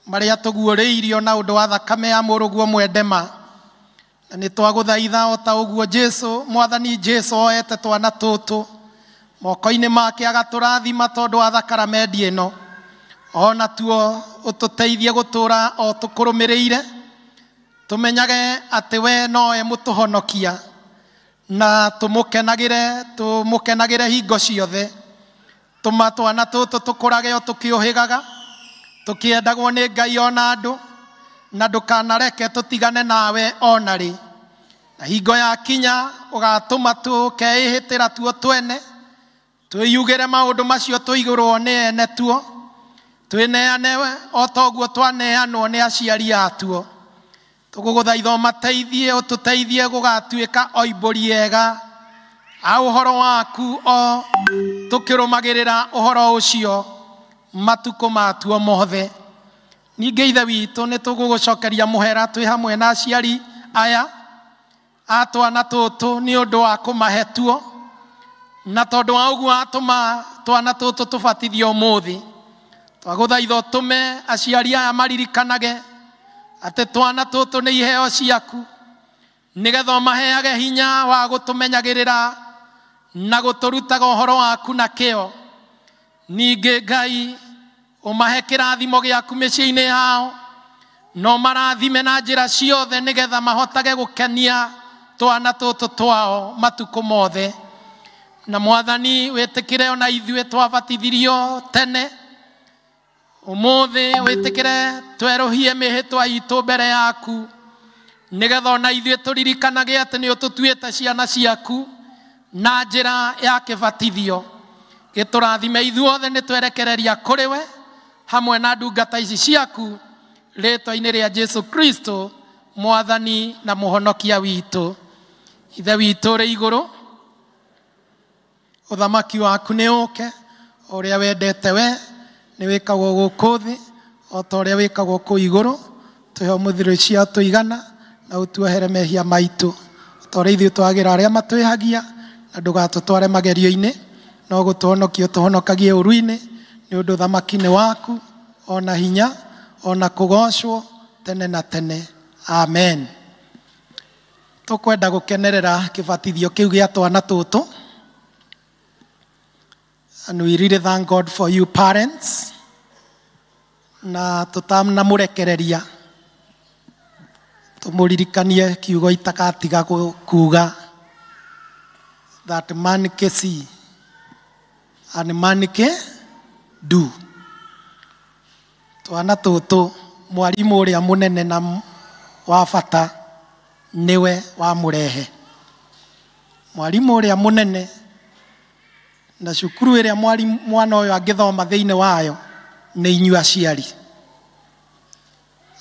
Speaker 8: marĩa tũguũrĩirio na ũndũ wa thakame ya mũrũguo mwendema. Na nĩ twagũthaitha o ta ũguo Jesu, Mwathani Jesu oete twana tũtũ moko-inĩ make agatũrathima tondũ wa thakramenti ĩno, ona tuo ũtũteithie gũtũũra o tũkũrũmĩrĩire, tũmenyage atĩ we nowe mũtũhonokia, na tũmũkenagĩre hingo ciothe. Tũma twana tũtũ tũkũrage o tũkĩũhĩgaga, tũkĩendagwo nĩ Ngai ona andũ, na ndũkanareke tũtigane nawe ona rĩ. Na hingo ya kinya ũgatũma tũkeĩhĩtĩra tuo twene, twĩyugĩre maũndũ macio tũigũrwo nĩ ene tuo, twĩneane o ta ũguo twaneanwo nĩ aciari atuo. Tũgũgũthaitha ũmateithie, ũtũteithie gũgatuĩka oimbũri ega a ũhoro waku, o tũkĩrũmagĩrĩra ũhoro ũcio matukũ matuo mothe. Ningĩ Ithe witũ, nĩ tũgũgũcokeria mũhera twĩ hamwe na aciari aya a twana tũtũ nĩ ũndũ wa kũmahe tuo, na tondũ wa ũguo atũma twana tũtũ tũbatithio ũmũthĩ. Twagũthaitha ũtũme aciari aya maririkanage atĩ twana tũtũ nĩ iheo ciaku, nĩgetha ũmaheage hinya wa gũtũmenyagĩrĩra na gũtũrutaga ũhoro waku na kĩo. Ningĩ Ngai, ũmahe kĩrathimo gĩaku mĩciĩ-inĩ yao, no marathime na njĩra ciothe nĩgetha mahotage gũkenia twana tũtũ twao matukũ mothe. Na Mwathani, wĩtĩkĩre ona ithuĩ twabatithirio tene, ũmũthĩ wĩtĩkĩre twerũhie mĩhĩtwa itũ mbere yaku, nĩgetha ona ithuĩ tũririkanage atĩ nĩ ũtũtuĩte ciana ciaku na njĩra ya kĩbatithio. Gĩtũrathime ithuothe nĩ twerekereria kũrĩ we hamwe na ndungata ici ciaku, rĩtwa-inĩ rĩa Jesu Kristo Mwathani na mũhonokia witũ. Ithe witũ ũrĩ igũrũ, ũthamaki waku nĩ ũke, o ũrĩa wendete we nĩ wĩkagwo gũkũ thĩ o ta ũrĩa wĩkagwo kũu igũrũ. Tũhe mũthiro cia tũigana na ũtuohere mehia maitũ, o ta ũrĩa ithuĩ twagĩra arĩa matwĩhagia, na ndũgatũtware magerio-inĩ, no gũtũhonokia ũtũhonokagie ũru-inĩ nĩ ũndũ thamaki nĩ waku ona hinya ona kũgocwo tene na tene amen. Tũkwenda gũkenerera kĩbatithio kĩu gĩa twana tũtũ. And we really thank God for you parents. Na tũtamũrekereria tũmũririkanie kiugo itakatiga kuga that man can see and man can do. Twana tũtũ mwarimu ũrĩa mũnene na wa bata niwe wamũrehe. Mwarimu ũrĩa mũnene na cukuru ĩrĩa mwana ũyũ angĩthoma thĩinĩ wayo nĩ inyuĩ aciari.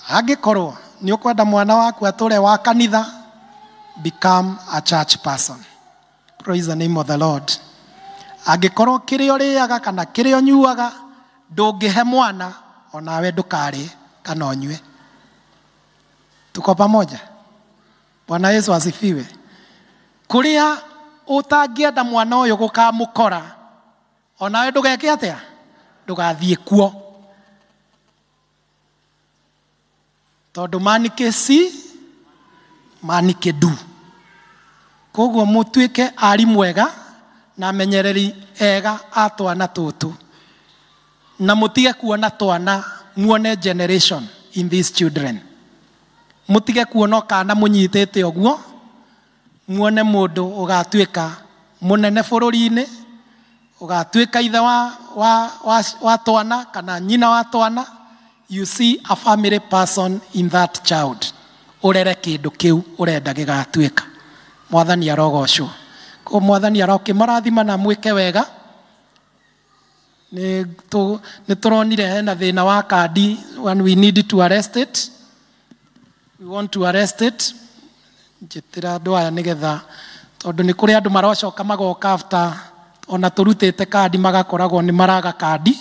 Speaker 8: Angĩkorwo nĩ ũkwenda mwana waku atũre wa kanitha, become a church person. Praise the name of the Lord. Angĩkorwo kĩrĩa ũrĩaga kana kĩrĩa ũnyuaga ndũngĩhe mwana, onawe ndũkarĩe kana ũnyue. Tuko pamoja? Bwana Yesu asifiwe. Kũrĩa ũtangĩenda mwana ũyũ gũkamũkora, onawe ndũgeke atĩa? Ndũgathiĩ kuo. Tondũ manike si manike du. Koguo mũtuĩke ari mwega na amenyereri ega a twana tũtũ, na mũtige kuona twana, muone generation in these children. Mũtige kuona kana mũnyitĩte ũguo, muone mũndũ ũgatuĩka mũnene bũrũri-inĩ, ũgatuĩka ithe wa twana kana nyina wa twana. You see a family person in that child. Urere kĩndũ kĩu ũrenda gĩgatuĩka. Mwathani arogocwo. Ko mwathani arokĩmarathima na mwĩke wega. Nĩ tũronire hena thĩna wa kandi when we need to arrest it. We want to arrest it. Njĩtĩra andũ aya nĩgetha tondũ nĩ kũrĩ andũ marocoka magoka after ona tũrutĩte kandi magakoragwo nĩ maraga kandi.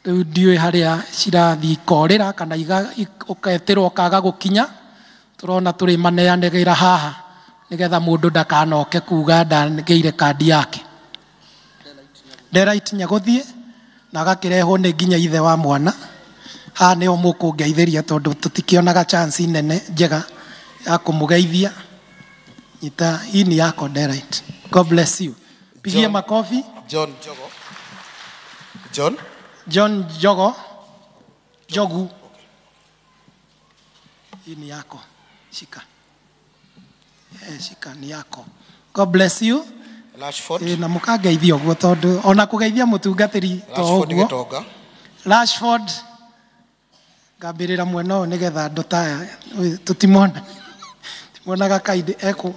Speaker 8: Rĩu ndiũĩ harĩa cirathiĩ ikorĩra kana ũketĩrwo ũkaga gũkinya. Tũrona tũrĩ maneanagĩra haha nĩgetha mũndũ ndakanoke kuga ndangeire kandi yake. Delight Nyagũthiĩ na agakĩrehwo nĩ nginya ithe wa mwana. Haha nĩho mũkũngeithĩria tondũ tũtikĩonaga chance nene njega ya kũmũgeithia. Nyita hii ni yako Delight. God bless you. Pigie makofi.
Speaker 12: John Jogo.
Speaker 8: John Jogo. Jogu. Hii ni yako. Shika. Shika ni yako. God bless you.
Speaker 12: Rashford.
Speaker 8: Na mũkangeithia ũguo tondũ ona kũgeithia mũtungatĩri to ũguo. Rashford. Ngambĩrĩra mwena ũyũ nĩgetha andũ taya tũtimona. Timonaga kaide eko.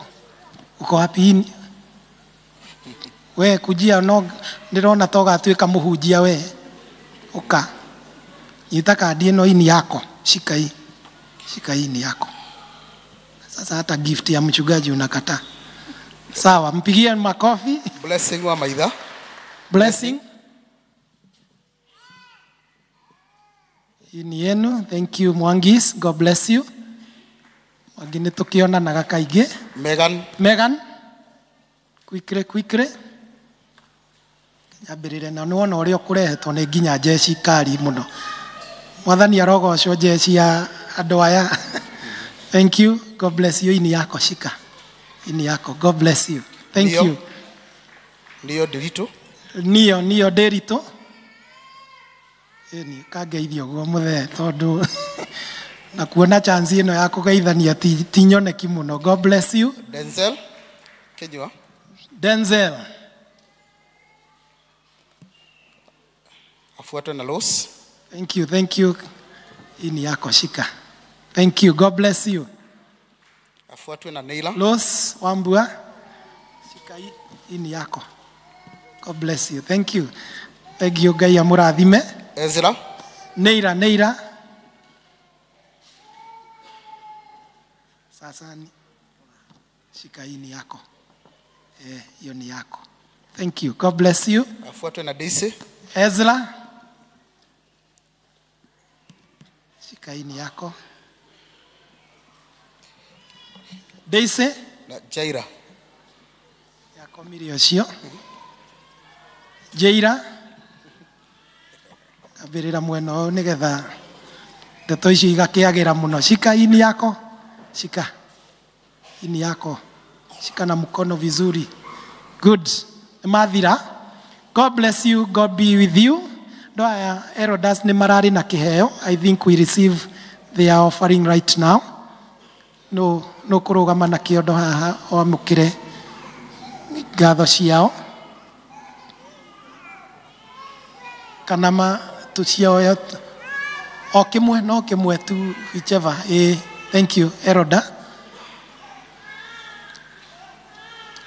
Speaker 8: Uko wapi? We kujia no ndĩrona to gatuĩka mũhunjia we. Uka. Nyita kandi ĩno ini yako. Shika hii. Shika hii ni yako. Sasa hata gift ya mchungaji unakataa. Sawa, mpigie makofi.
Speaker 12: Blessing wa maitha.
Speaker 8: Blessing. Hii ni yenu. Thank you Mwangis. God bless you. Wagine tukiona na gakaige. Megan. Quickly. Nyambĩrĩre na nĩwona ũrĩa ũkũrehetwo nĩ nginya jeshi kari mũno. Mwathani arogocwo jeshi ya andũ aya. Thank you. God bless you. Ini yako shika. Ini yako. God bless you. Thank you.
Speaker 12: Nio Derito.
Speaker 8: Nio Derito. Ni kageithio guo muthe tondu na kuona chance ino ya kugeithania ti nyoneki muno. God bless you.
Speaker 12: Denzel. Kenywa.
Speaker 8: Denzel.
Speaker 12: Afuatwe na Los.
Speaker 8: Thank you. Ini yako shika. Thank you. God bless you.
Speaker 12: Afuatwe na Neila.
Speaker 8: Los Wambua. Shika hii. Ini yako. God bless you. Thank you. Thank you Ngai amurathime.
Speaker 12: Ezra.
Speaker 8: Neira. Sasa shika hii ni yako. Hiyo ni yako. Thank you. God bless you.
Speaker 12: Afuatwe na Daisy.
Speaker 8: Ezra. Shika hii ni yako. Daisy.
Speaker 12: Na Jaira.
Speaker 8: Yako mirio cio. Jaira ambirira mwena ũyũ nĩgetha ndeto icio igakĩagĩra mũno. Shika ini yako, shika ini yako, shika na mkono vizuri. Good. Mathira. God bless you, God be with you. Ndo aya Erodas nĩ mararĩ na kĩheo. I think we receive their offering right now. No kũrũgama na kĩondo haha wamũkĩre ngatho ciao. Kanama tucioya o kimwe no kimwe tu whichever. Thank you Eroda.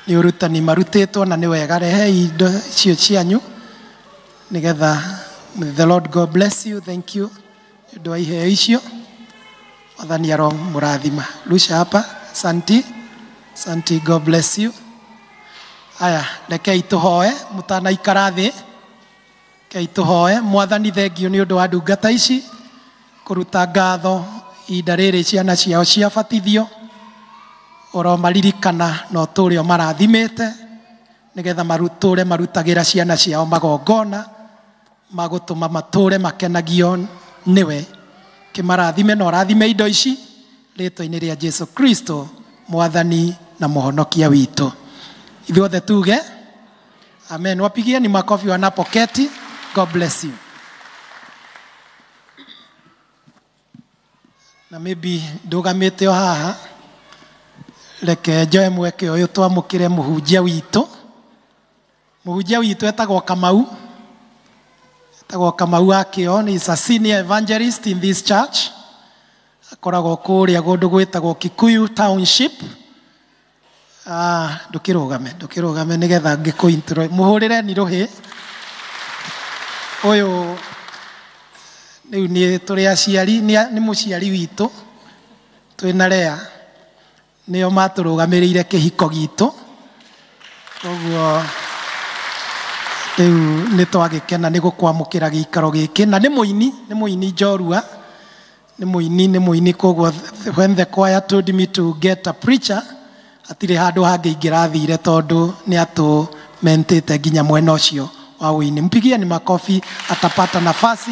Speaker 8: Nĩ ũrutani marutĩtwo na nĩ wega rehe indo icio cianyu nĩgetha the Lord God bless you. Thank you nĩũndũ wa iheo icio. Mwathani aro mũrathima. Rusha hapa. Santi, God bless you. Aya, rekei tũhoe mũtanaikara thĩ. Rekei tũhoe. Mwathani thengio nĩ ũndũ wa ndungata ici kũruta ngatho ihinda rĩrĩ ciana ciao ciabatithio. Ũromaririkana na ũtũũre marathimĩte nĩgetha marutũre marutagĩra ciana ciao magongona magũtũma matũũre makenagio nĩwe. Kĩmarathime na ũrathime indo ici rĩĩtwa-inĩ rĩa Jesu Kristo Mwathani na Mũhonokia witũ. Ithuothe tuge amen. Wapigieni makofi wanapoketi. God bless you. Na maybe ndugamĩte o haha reke njoe mweke ũyũ twamũkĩre mũhunjia witũ. Mũhunjia witũ etagwo Kamau. Kamau Akĩo is a senior evangelist in this church. Akoragwo kũrĩa kũndũ gwĩtagwo Kikuyu Township. Ndũkĩrũgame nĩgetha ngĩkũ-intro. Mũhũrĩre ni rũhĩ. Ũyũ rĩu nĩ tũrĩ aciari, nĩ mũciari witũ twĩna Lea. Nĩo matũrũgamĩrĩire kĩhiko gitũ. Koguo rĩu nĩ twagĩkena nĩ gũkwamũkĩra gĩikaro gĩkĩ. Na nĩ mũini njorua. Nĩ mũini koguo when the choir told me to get a preacher, atirĩ handũ hangĩ ingĩrathire tondũ nĩ atũmentĩte nginya mwena ũcio wa ũini. Mpigieni makofi atapata nafasi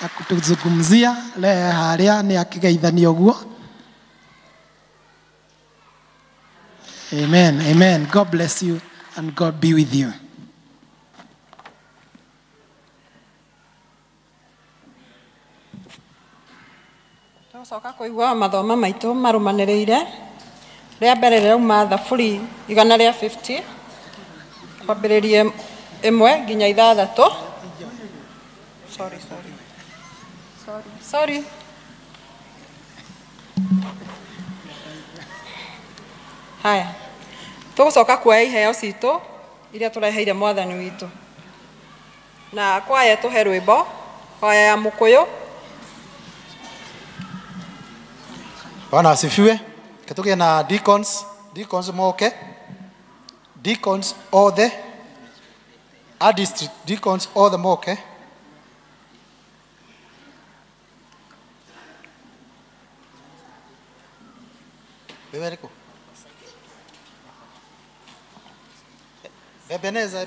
Speaker 8: ya kutuzungumzia. Lea harĩa nĩ akĩgeithania ũguo. Amen. God bless you and God be with you.
Speaker 1: Tũcoka kũigua mathoma maitũ marũmanĩrĩire. Rĩa mbere rĩrauma Thaburi 150 kwambĩrĩria 1 nginya 6. Sorry. Haya. Tũgũcoka kuoya iheo citũ iria tũreheire Mwathani witũ. Na kwaya tũhe rwĩmbo, kwaya ya Mũkũyũ.
Speaker 12: Bwana asifiwe. Katuge na deacons moke. Deacons all the district deacons all the moke. Bebereko. Ebeneza.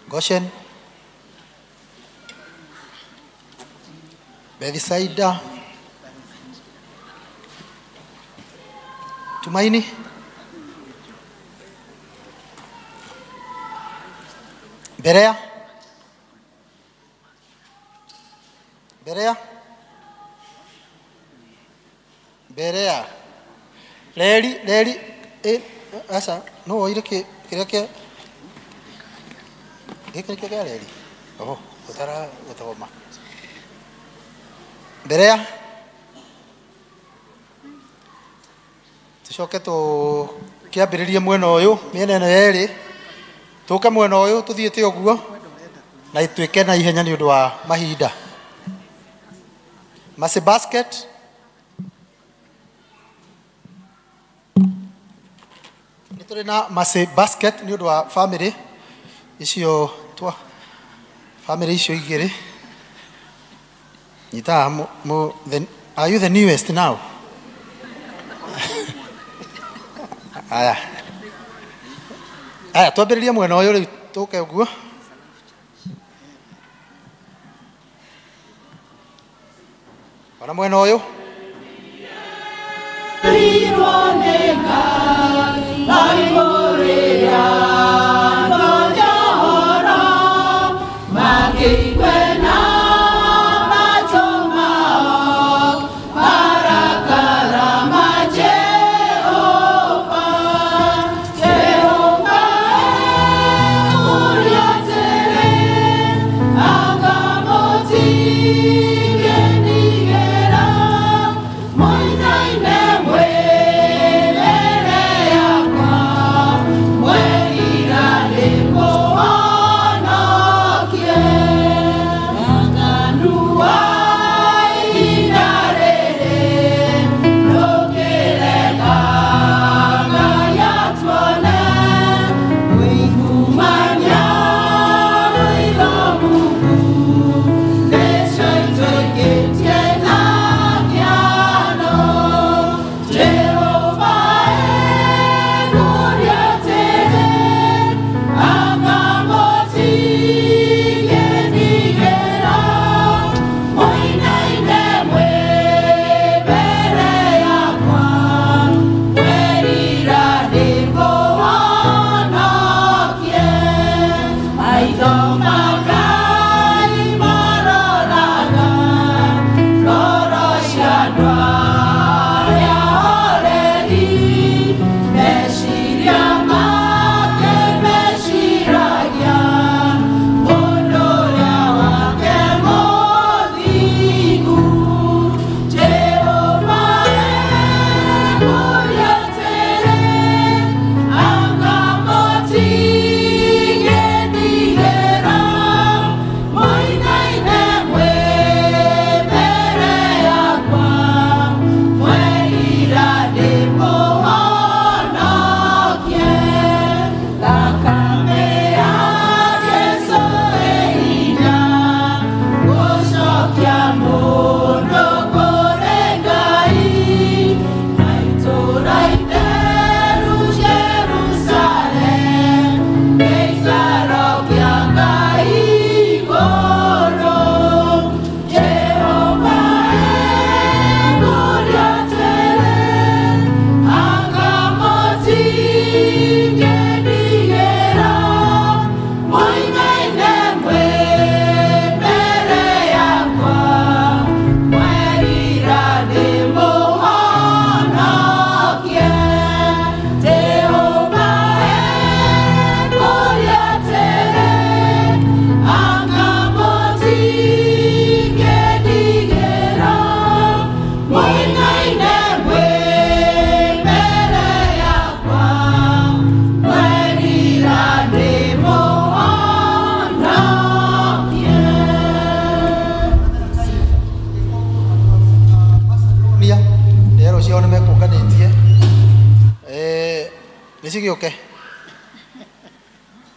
Speaker 12: Goshen, Bethisaida, Tumaini, Berea, Leri, asa, no, ireke, kireke. Gĩkĩ kĩa reri. Gũtara gũthoma. Berea. Tucoke tũkĩambĩrĩrie mwena ũyũ, mĩena ĩno yerĩ. Tũke mwena ũyũ tũthiĩte ũguo na ituĩke na ihenya nĩ ũndũ wa mahinda. Mercy basket. Nĩ tũrĩ na Mercy basket nĩ ũndũ wa family icio family icio igĩrĩ. Nyita, are you the newest now? Aya. Aya, twambĩrĩrie mwena ũyũ rĩu tũke ũguo. Ona mwena ũyũ.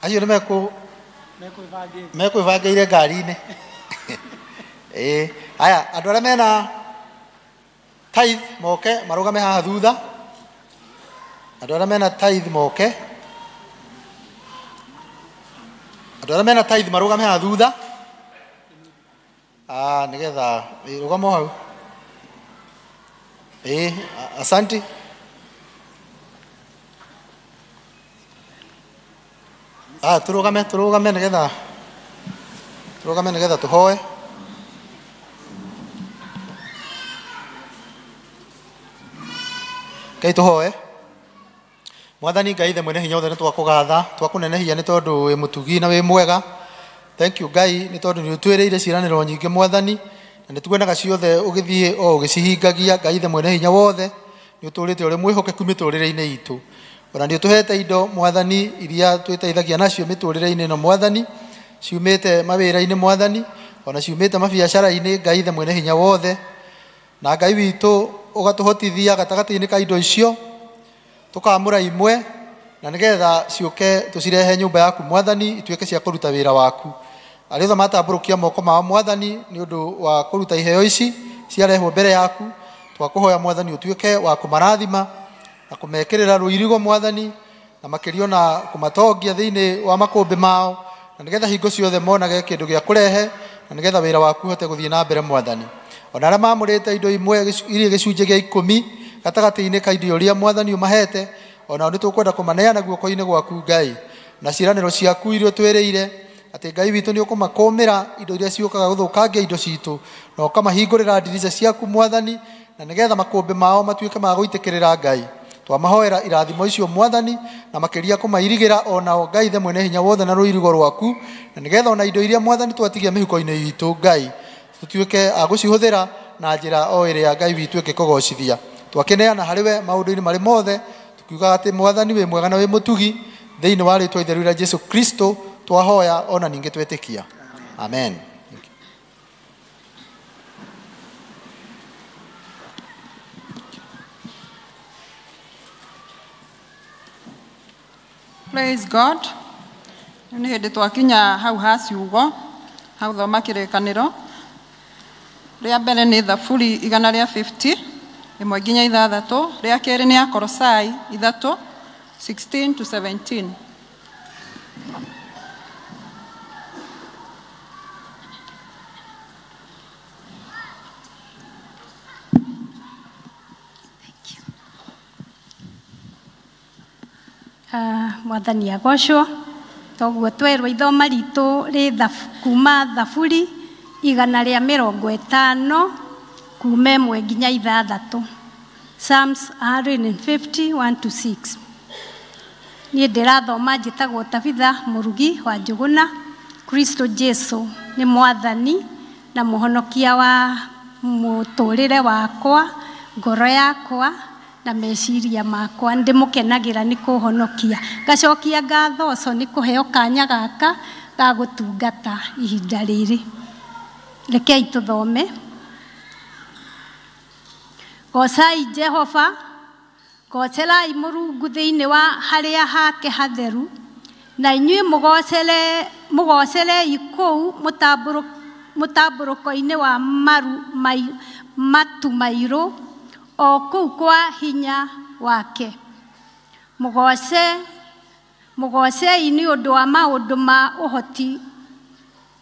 Speaker 12: Acio nĩ mekwĩbangĩire ngari-inĩ. Aya, andũ arĩa mena tithe moke marũgame haha thutha. Andũ arĩa mena tithe moke. Andũ arĩa mena tithe marũgame haha thutha. Nĩgetha rũgama hau. Asanti. Turugame nĩgetha tũhoe. Ngai tũhoe. Mwathani Ngai ithe mwene hinya wothe nĩ twakũgatha, twakũnenehia nĩ tondũ wĩ mũtugi na wĩ mwega. Thank you Ngai nĩ tondũ nĩ ũtwĩrĩire ciĩranĩro nyingĩ Mwathani, na nĩ tuonaga ciothe ũgĩthiĩ o ũgĩcihingagia. Ngai ithe mwene hinya wothe nĩ ũtũrĩte ũrĩ mwĩhokeku mĩtũrĩre-inĩ itũ. Ona nĩ ũtũhete indo Mwathani iria twĩteithagia nacio mĩtũrĩre-inĩ ĩno Mwathani, ciumĩte mawĩra-inĩ Mwathani, ona ciumĩte mabiacara-inĩ. Ngai ithe mwene hinya wothe, na Ngai witũ ũgatũhotithia gatagatĩ-inĩ ka indo icio, tũkamũra imwe na nĩgetha ciũke tũcirehe nyũmba yaku Mwathani, ituĩke cia kũruta wĩra waku.
Speaker 2: arĩothe matambũrũkia moko mao Mwathani nĩ ũndũ wa kũruta iheo ici ciarehwo mbere yaku. Twakũhoya Mwathani ũtuĩke wa kũmarathima na kũmekĩrĩra rũirigo Mwathani, na makĩrio na kũmatongia thĩinĩ wa makũmbĩ mao, na nĩgetha hingo ciothe monage kĩndũ gĩa kũrehe, na nĩgetha wĩra waku ũhote gũthiĩ na mbere Mwathani. Ona arĩa mamũrĩte indo imwe iria gĩcunjĩ gĩa 10 gatagatĩ-inĩ ka indo iria Mwathani ũmahete, ona nĩ tũkwenda kũmaneana guoko-inĩ gwaku Ngai, na ciĩranĩro ciaku iria twĩrĩire atĩ Ngai witũ nĩ ũkũmakũmĩra indo iria ciũkaga gũthũkangia indo citũ, na ũkamahingũrĩra ndirica ciaku Mwathani, na nĩgetha makũmbĩ mao matuĩke ma gũitĩkĩrĩra Ngai. Twamahoera irathimo icio Mwathani, na makĩria kũmairigĩra onao Ngai Ithe Mwene Hinya Wothe na rũirigo rwaku, na nĩgetha ona indo iria Mwathani twatigia mĩhuko-inĩ itũ Ngai tũtuĩke a gũcihũthĩra na njĩra o ĩrĩa Ngai witũ ĩngĩkũgocithia. Twakeneana harĩwe maũndũ-inĩ marĩ mothe, tukiuga atĩ Mwathani wĩ mwega na wĩ mũtugi, thĩinĩ wa rĩĩtwa itheru rĩa Jesu Kristo twahoya ona ningĩ twetĩkia. Amen.
Speaker 1: Praise God. Nĩ hĩndĩ twakinya hau ha ciugo, hau thoma kĩrĩkanĩro. Rĩa mbere nĩ Thaburi 150, 1 nginya 6, rĩa kerĩ nĩ Akolosai 3, 16 to 17.
Speaker 22: Mwathani agocwo. Toguo twerwo ithoma ritũ rĩ kuma Thaburi 150 kuma 1 nginya 6. Psalms 150, 1 to 6. Niĩ ndĩrathoma njĩtagwo Tabitha Mũrugi wa Njũgũna. Kristo Jesu nĩ Mwathani na mũhonokia wa mũtũrĩre wakwa, ngoro yakwa na meciria makwa. Ndĩmũkenagĩra nĩ kũhonokia. Ngacokia ngatho ũco nĩ kũheo kanya gaka ga gũtungata ihinda rĩrĩ. Rekei tũthome. Gocai Jehova, gocerai Mũrungu thĩinĩ wa harĩa hake hatheru, na inyuĩ mũgocerei kũu mũtambũrũko-inĩ wa matu mairũ, o kũu kwa hinya wake. Mũgocei nĩ ũndũ wa maũndũ ma ũhoti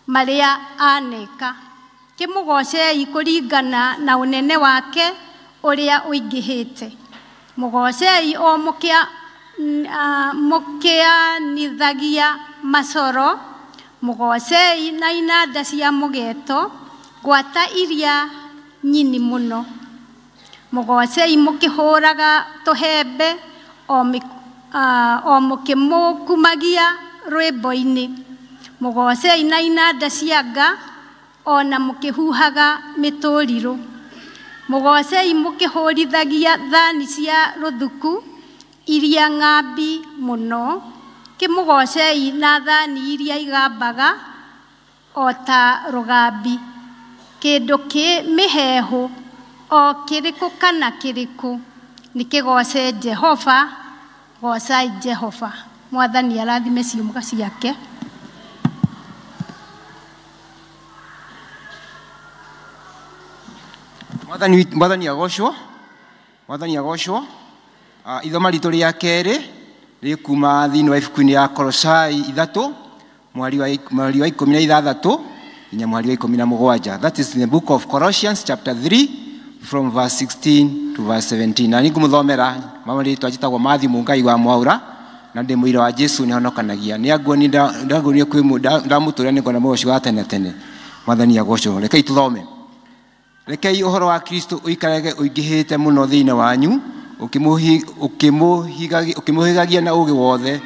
Speaker 22: marĩa aneka. Kĩmũgocei kũringana na ũnene wake ũrĩa ũingĩhĩte. Mũgocei o mũkĩanithagia macoro, mũgocei na inanda cia mũgeeto, ngwata iria nyini mũno. Mũgocei mũkĩhũraga tũhembe, o mũkĩmũkumagia rwĩmbo-inĩ. Mũgocei na inanda cia nga, ona mũkĩhuhaga mĩtũrirũ. Mũgocei mũkĩhũrithagia thani cia rũthuku iria ng'ambi mũno. Kĩmũgocei na thani iria igambaga o ta rũgambi. Kĩndũ mĩhehu o kĩrĩkũ kana kĩrĩkũ nĩkĩgoce Jehova. Gocai Jehova. Mwathani arathime ciugo ciake.
Speaker 23: Mwathani agocwo. Mwathani agocwo. Ithoma ritũ rĩa kerĩ rĩ kuma thĩinĩ wa ibuku-inĩ ya Kolosai 3 mweri wa 16 nginya mweri wa 17. That is the book of Colossians chapter 3 from verse 16 to verse 17. Na ningũmũthomera mama rĩtwa njĩtagwo Matthew Mũngai wa Mwaura, na ndĩ mũira wa Jesu nĩ honokanagia. Nĩ anguoni ndaguonio kwĩ ndamũtũũria nĩ ngona mũcio wa tene tene. Mwathani agocwo. Rekei tũthome. Rekei ũhoro wa Kristo ũikarage ũingĩhĩte mũno thĩinĩ wanyu, ũkĩmũhigagia na ũũgĩ wothe,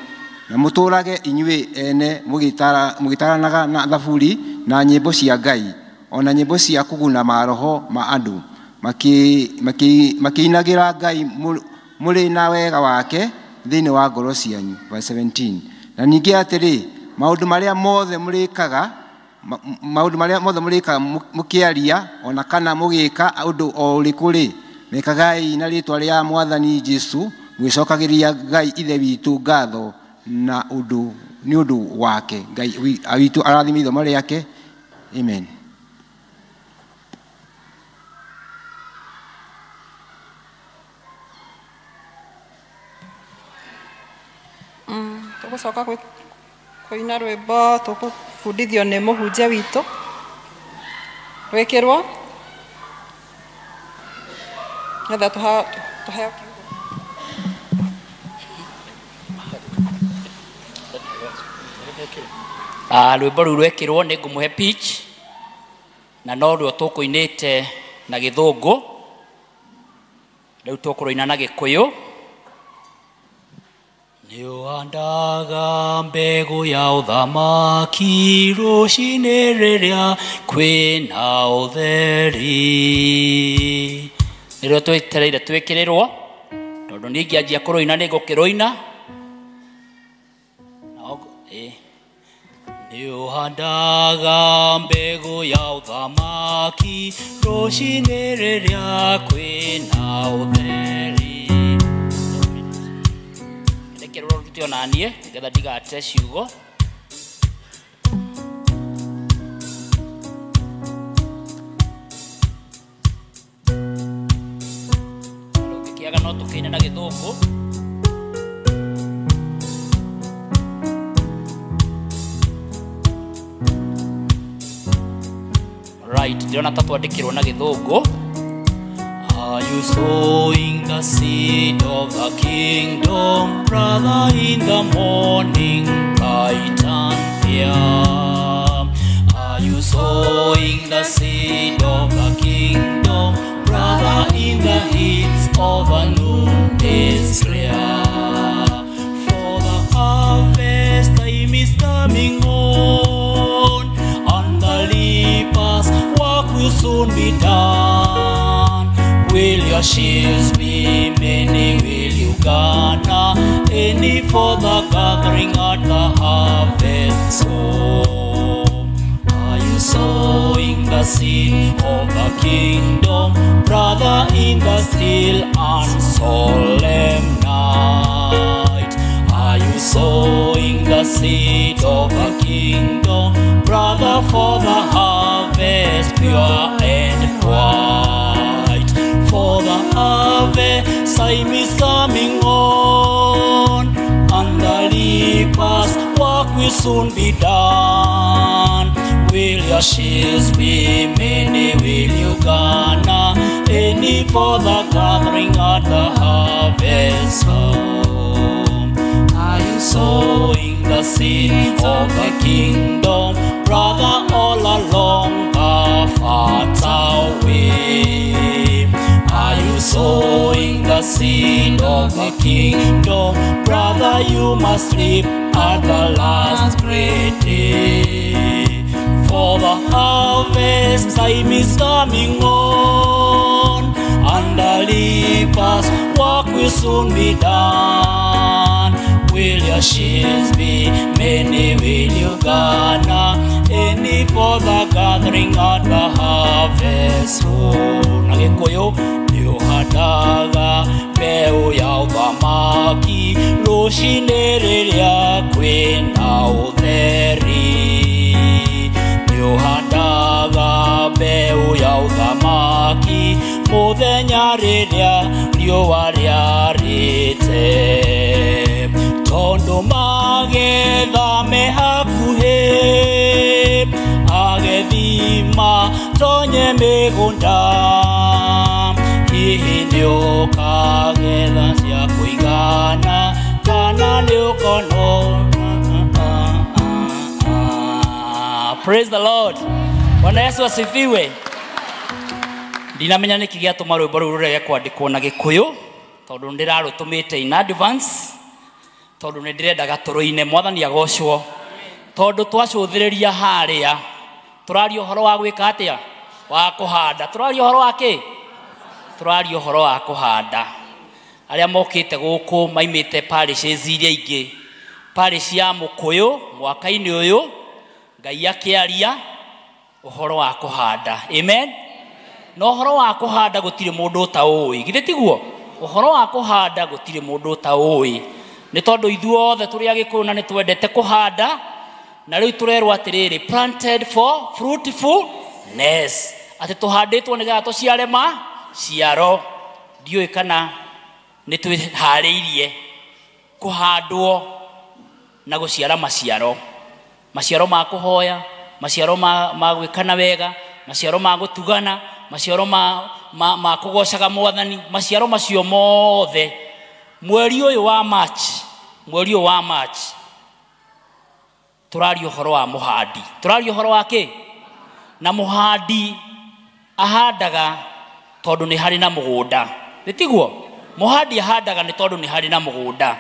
Speaker 23: na mũtũũrage inyuĩ ene mũgĩtaranaga na thaburi na nyĩmbo cia Ngai, ona nyĩmbo cia kũguna maroho ma andũ, makĩinagĩra Ngai mũrĩ na wega wake thĩinĩ wa ngoro cianyu. Verse 17. Na ningĩ atĩrĩ, maũndũ marĩa mothe mũrĩkaga mũkĩaria ona kana mũgĩka ũndũ o ũrĩkũ rĩ, mekagai na rĩĩtwa rĩa Mwathani Jesu, gwĩcokagĩria Ngai Ithe witũ ngatho na ũndũ nĩ ũndũ wake. Ngai witũ arathime ithomo rĩake. Amen.
Speaker 1: Tũgũcoka kũina rwĩmbo tũkũbundithio nĩ mũhunjia witũ rwĩkĩrwo ngetha tũheo
Speaker 4: rwĩmbo rũu rwĩkĩrwo nĩ ngũmũhe pitch na no rũo tũkũinĩte na gĩthũngũ, rĩu tũkũrũina na gĩkũyũ. Nĩ ũhandaga mbegũ ya ũthamaki rũcinĩ rĩrĩa kwĩna ũtheri. Nĩrĩo twetereire twĩkĩrĩrwo, tondũ niĩ ingĩanjia kũrũina nĩ ngũkĩrũina. Nĩ ũhandaga mbegũ ya ũthamaki rũcinĩ rĩrĩa kwĩna ũtheri. Rekĩrwo rũtio na niĩ nĩgetha ndigate ciugo. Ũngĩkĩaga no tũkĩine na gĩthũngũ. Right, ndĩrona ta twandĩkĩrwo na gĩthũngũ. Are you sowing the seed of the kingdom, brother, in the morning bright and fair? Are you sowing the seed of the kingdom, brother, in the heat of a noonday clear? For the harvest time is coming on, and the reapers' work will soon be done. Will your sheaves be many? Will you gather any for the gathering at the harvest home? Are you sowing the seed of the kingdom, brother, in the still and solemn night? Are you sowing the seed of the kingdom, brother, for the harvest pure and white? For the harvest time is coming on, and the reapers' work will soon be done. Will your sheaves be many? Will you gather any for the gathering at the harvest home? Are you sowing the seed of the kingdom, brother, all along the far way? Are you sowing the seed of the kingdom, brother? You must reap at the last great day. For the harvest time is coming on, and the reapers' work will soon be done. Will your sheaves be many? Will you gather any for the gathering at the harvest home? Na gĩkũyũ nĩ ũhandaga mbeũ ya ũthamaki rũcinĩ rĩrĩa kwĩna ũtheri. Nĩ ũhandaga mbeũ ya ũthamaki mũthenya rĩrĩa riũa rĩarĩte, tondũ magetha me hakuhĩ, agethi matonye mĩgũnda. Hihi nĩ ũkagetha cia kũigana kana nĩ ũkonwo. Praise the Lord. Bwana Yesu asifiwe. Ndinamenya nĩkĩ gĩatũma rwĩmbo rũu rũrege kwandĩkwo na gĩkũyũ, tondũ ndĩrarũtũmĩte in advance, tondũ nĩ ndĩrendaga tũrũine. Mwathani agocwo. Tondũ twacũthĩrĩria harĩa tũraria ũhoro wa gwĩka atĩa? Wa kũhanda. Tũraria ũhoro wa kĩ? Tũraria ũhoro wa kũhanda. Arĩa mokĩte gũkũ maimĩte parishes iria ingĩ, parish ya Mũkũyũ mwaka-inĩ ũyũ, Ngai akĩaria ũhoro wa kũhanda. Amen. No ũhoro wa kũhanda gũtirĩ mũndũ ũtaũĩ. Githĩ tiguo? Ũhoro wa kũhanda gũtirĩ mũndũ ũtaũĩ. nĩ tondũ ithuothe tũrĩ Agĩkũyũ na nĩ twendete kũhanda, na rĩu tũrerwo atĩrĩrĩ, planted for fruitfulness, atĩ tũhandĩtwo nĩgetha tũciare maciaro. Ndiũĩ kana nĩ twĩharĩirie kũhandwo na gũciara maciaro, maciaro ma kũhoya, maciaro ma gwĩkana wega, maciaro ma gũtugana, maciaro ma kũgocaga Mwathani, maciaro macio mothe. Mweri ũyũ wa March tũraria ũhoro wa mũhandi. Tũraria ũhoro wa kĩ? Na mũhandi ahandaga tondũ nĩ harĩ na mũgũnda. Nĩtiguo? Mũhandi ahandaga nĩ tondũ nĩ harĩ na mũgũnda.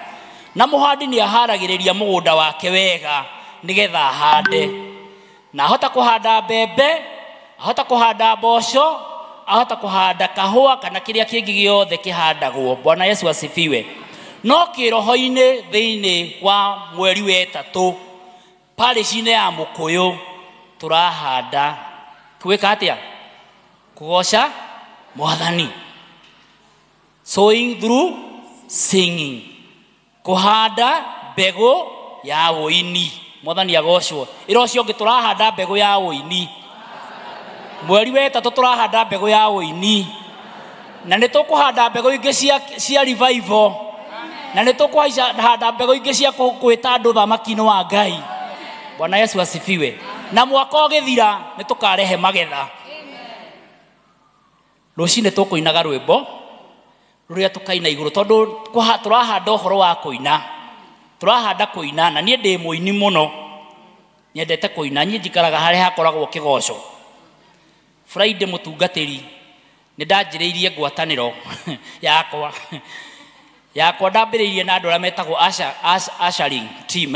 Speaker 4: Na mũhandi nĩ aharagĩrĩria mũgũnda wake wega nĩgetha ahande. Na ahota kũhanda mbembe, ahota kũhanda mboco, ahota kũhanda kahũa kana kĩrĩa kĩngĩ gĩothe kĩhandagwo. Bwana Yesu asifiwe. No kĩroho-inĩ thĩinĩ wa mweri wa ĩtatũ, parish-inĩ ya Mũkũyũ tũrahanda gwĩka atĩa? Kũgoca Mwathani. Sowing through singing. Kũhanda mbegũ ya ũini. Mwathani agocwo. Ĩra ũcio ũngĩ tũrahanda mbegũ ya ũini. Mweri wa ĩtatũ tũrahanda mbegũ ya ũini. Na nĩ tũkũhanda mbegũ ingĩ cia revival. Na nĩ tũkũhanda mbegũ ingĩ cia kwĩta andũ thamaki-inĩ wa Ngai. Bwana Yesu asifiwe. Na mwaka ũgĩthira nĩ tũkarehe magetha. Rũcinĩ tũkũinaga rwĩmbo rũrĩa tũkaina igũrũ tondũ tũrahanda ũhoro wa kũina. Tũrahanda kũina na niĩ ndĩ mũini mũno. Nyendete kũina, niĩ njikaraga harĩa hakoragwo kĩgoco. Friday mũtungatĩri nĩ ndanjĩrĩirie ngwatanĩro yakwa ndambĩrĩirie na andũ arĩa metagwo ushering team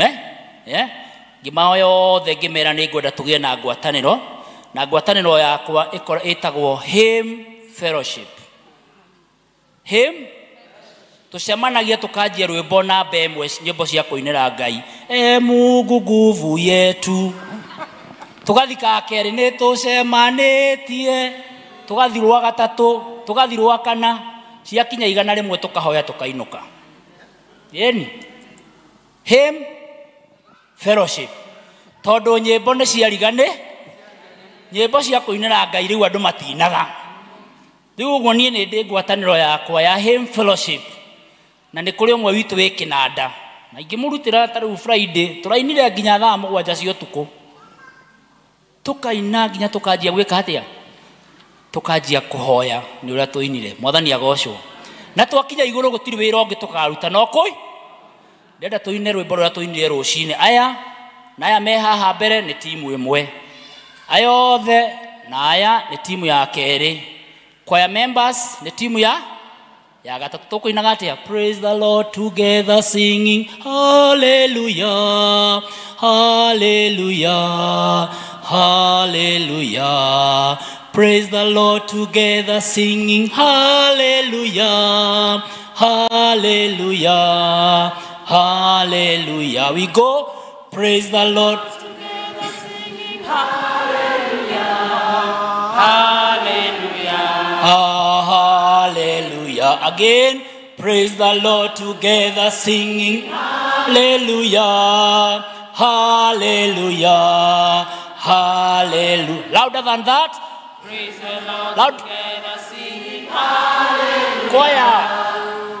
Speaker 4: ngĩmao yothe ngĩmera nĩ ngwenda tũgĩe na ngwatanĩro, na ngwatanĩro yakwa ĩtagwo Hymn Fellowship. Hymn tucemanagia tukanjia rwĩmbo namba ĩmwe, nyĩmbo cia kũinĩra Ngai. Mungu nguvu yetu. Tugathika kerĩ nĩ tũcemanĩtie, tugathi rwa gatatũ, tugathi rwa kana, ciakinya 100 tukahoya tukainũka. Yeni Hymn Fellowship. Tondũ nyĩmbo nĩ ciariganĩ, nyĩmbo cia kũinĩra Ngai rĩu andũ matinaga. Rĩu ũguo niĩ nĩ ndĩ ngwatanĩro yakwa ya Hymn Fellowship, na nĩ kũrĩ ũmwe witũ wĩ kĩnanda, na ingĩmũrutĩra ta rĩu Friday tũrainire nginya thaa 7 cia ũtukũ. Tukaina nginya tukanjia gwĩka atĩa? Tukanjia kũhoya nĩ ũrĩa tũinire. Mwathani agocwo. Na twakinya igũrũ gũtirĩ wĩra ũngĩ tũkaruta no kũi. Ndenda tũine rwĩmbo rũrĩa tũinire rũcinĩ. Aya me haha mbere nĩ timu ĩmwe. Aya othe na aya nĩ timu ya kerĩ. Choir members nĩ timu ya gatatũ. Tũkũinaga atĩa? Praise the Lord together singing hallelujah, hallelujah, hallelujah. Praise the Lord together singing hallelujah, hallelujah, hallelujah. We go, praise the Lord together singing hallelujah, hallelujah, hallelujah. Again, praise the Lord together singing hallelujah, hallelujah, hallelujah. Louder than that. Praise the Lord loud together singing hallelujah. Choir.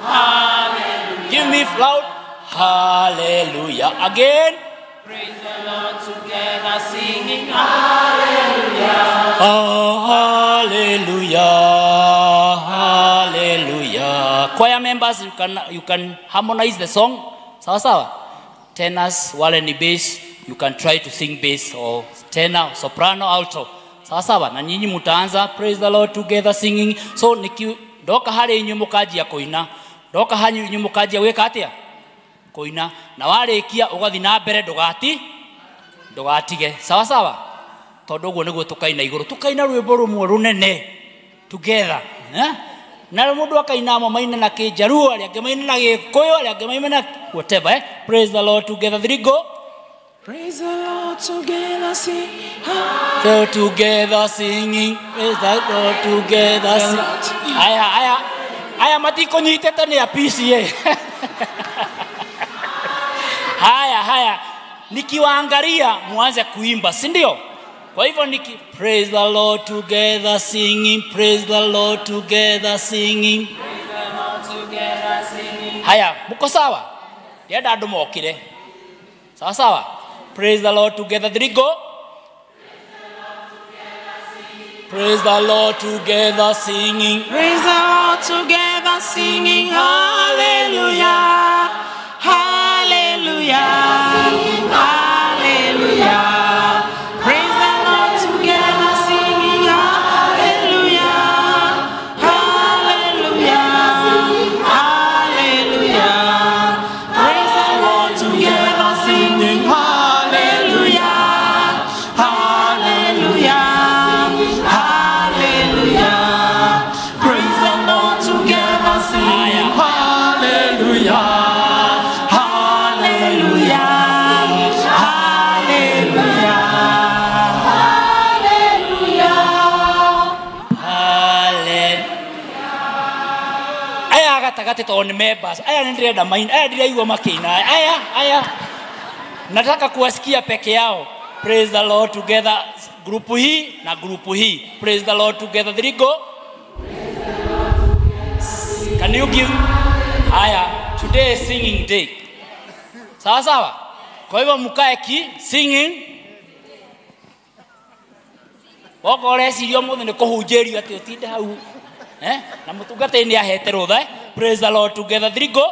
Speaker 4: Hallelujah. Give me loud. Hallelujah. Again. Praise the Lord together singing hallelujah. Hallelujah. Hallelujah. Choir members, you can harmonize the song. Sawa sawa. Tenors, wale ni bass, you can try to sing bass or tenor, soprano, alto. Sawa sawa, na nyinyi mutaanza praise the Lord together singing. So ndoka hali inyu mukajia kuina, ndoka hanyu inyu mukajia weka atia kuina, na warĩkia ugathi na mbere ndugatige. Sawa sawa, tondu guo niguo tukaina iguru, tukaina rwĩmbo rumwe runene together, na mundu akaina maina na Kĩnjaruo, arĩa angĩ maina na Gĩkũyũ, arĩa angĩ maina na whatever. Praise the Lord together. 3 go.
Speaker 5: Praise the Lord together sing.
Speaker 4: So together singing, praise the Lord together sing. Aya matiko nyitete ni ya PCA. haya. Nikiwaangalia muanze kuimba, si ndio? Kwa hivyo praise the Lord together singing, praise the Lord together singing.
Speaker 5: Praise the Lord together singing.
Speaker 4: Haya, muko sawa? Ndienda andu mokire. Sawa sawa? Praise the Lord together. There you go. Praise the Lord together singing.
Speaker 5: Praise the Lord together singing. Hallelujah. Hallelujah. Hallelujah. Praise the Lord together singing. Hallelujah. Hallelujah. Hallelujah. Praise the Lord together singing. Hallelujah. Hallelujah. Hallelujah. Praise the Lord together singing. Hallelujah. Hallelujah.
Speaker 4: Aya gatagati to ni members. Aya ndirenda main. Aya ndiraigua makina. Aya. Nataka kuwasikia peke yao. Praise the Lord together. Grupu hii na grupu hii. Praise the Lord together. There you go. Can you give? Aya, today is singing day. Sawa sawa. Kwa hivyo mkae singing. Wako recirio muthe ni kuhunjirio ati utinde hau. Na mutungate ni ahete rutha. Praise the Lord together. There you go.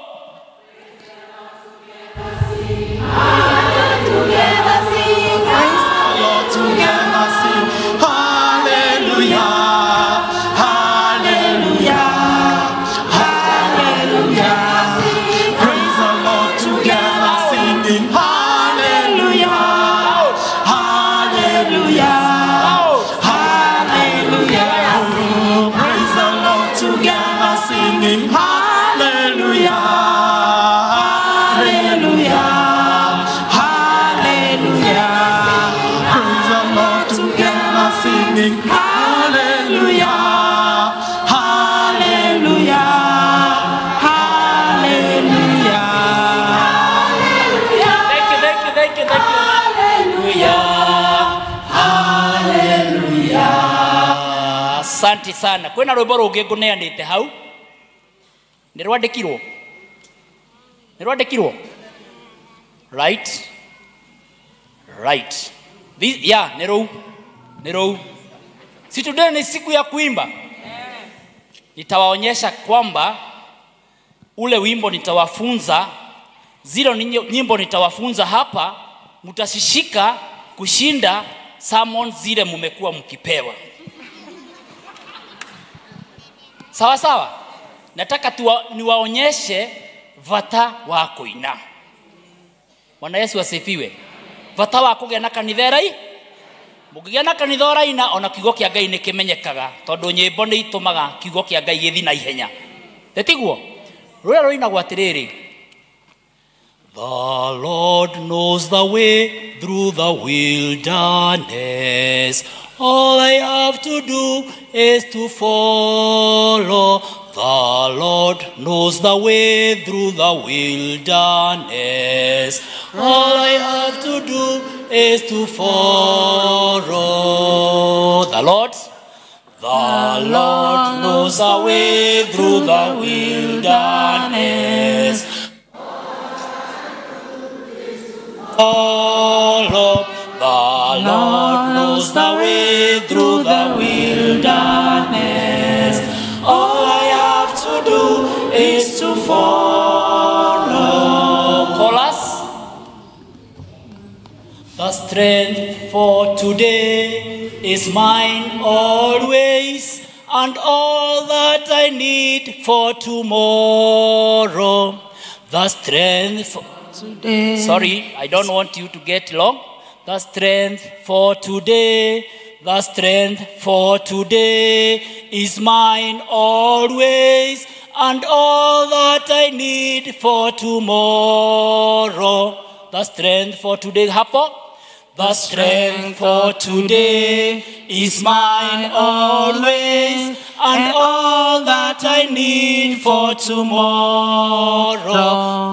Speaker 4: Asante sana. Kwena rwimbo rungi nguneanite hau. Ni rwandikirwo. Right. This ni rou. Si today ni siku ya kuimba. Nitawaonyesha kwamba ule wimbo nitawafunza, zile nyimbo nitawafunza hapa, mtasishika kushinda sermon zile mmekuwa mkipewa. Sawa sawa? Nataka niwaonyeshe vata wa kuina. Bwana Yesu asifiwe. Vata wa kugena kanitha-rai. Mugigena na kanitha-rai na ona kiugo kia Ngai nikimenyekaga tondu nyimbo ni itumaga kiugo kia Ngai githi na ihenya. Tetiguo? Rũrĩa rũinagwo atirĩrĩ. The Lord knows the way through the wilderness. All I have to do is to follow. The Lord knows the way through the wilderness. All I have to do is to follow. The Lord knows the way through the wilderness. Follow. The Lord knows the way through the wilderness. All I have to do is to follow. Chorus. The strength for today is mine always, and all that I need for tomorrow. The strength for today. Sorry, I don't want you to get long. The strength for today, the strength for today is mine always, and all that I need for tomorrow. The strength for today, hapo. The strength for today is mine always, and all that I need for tomorrow.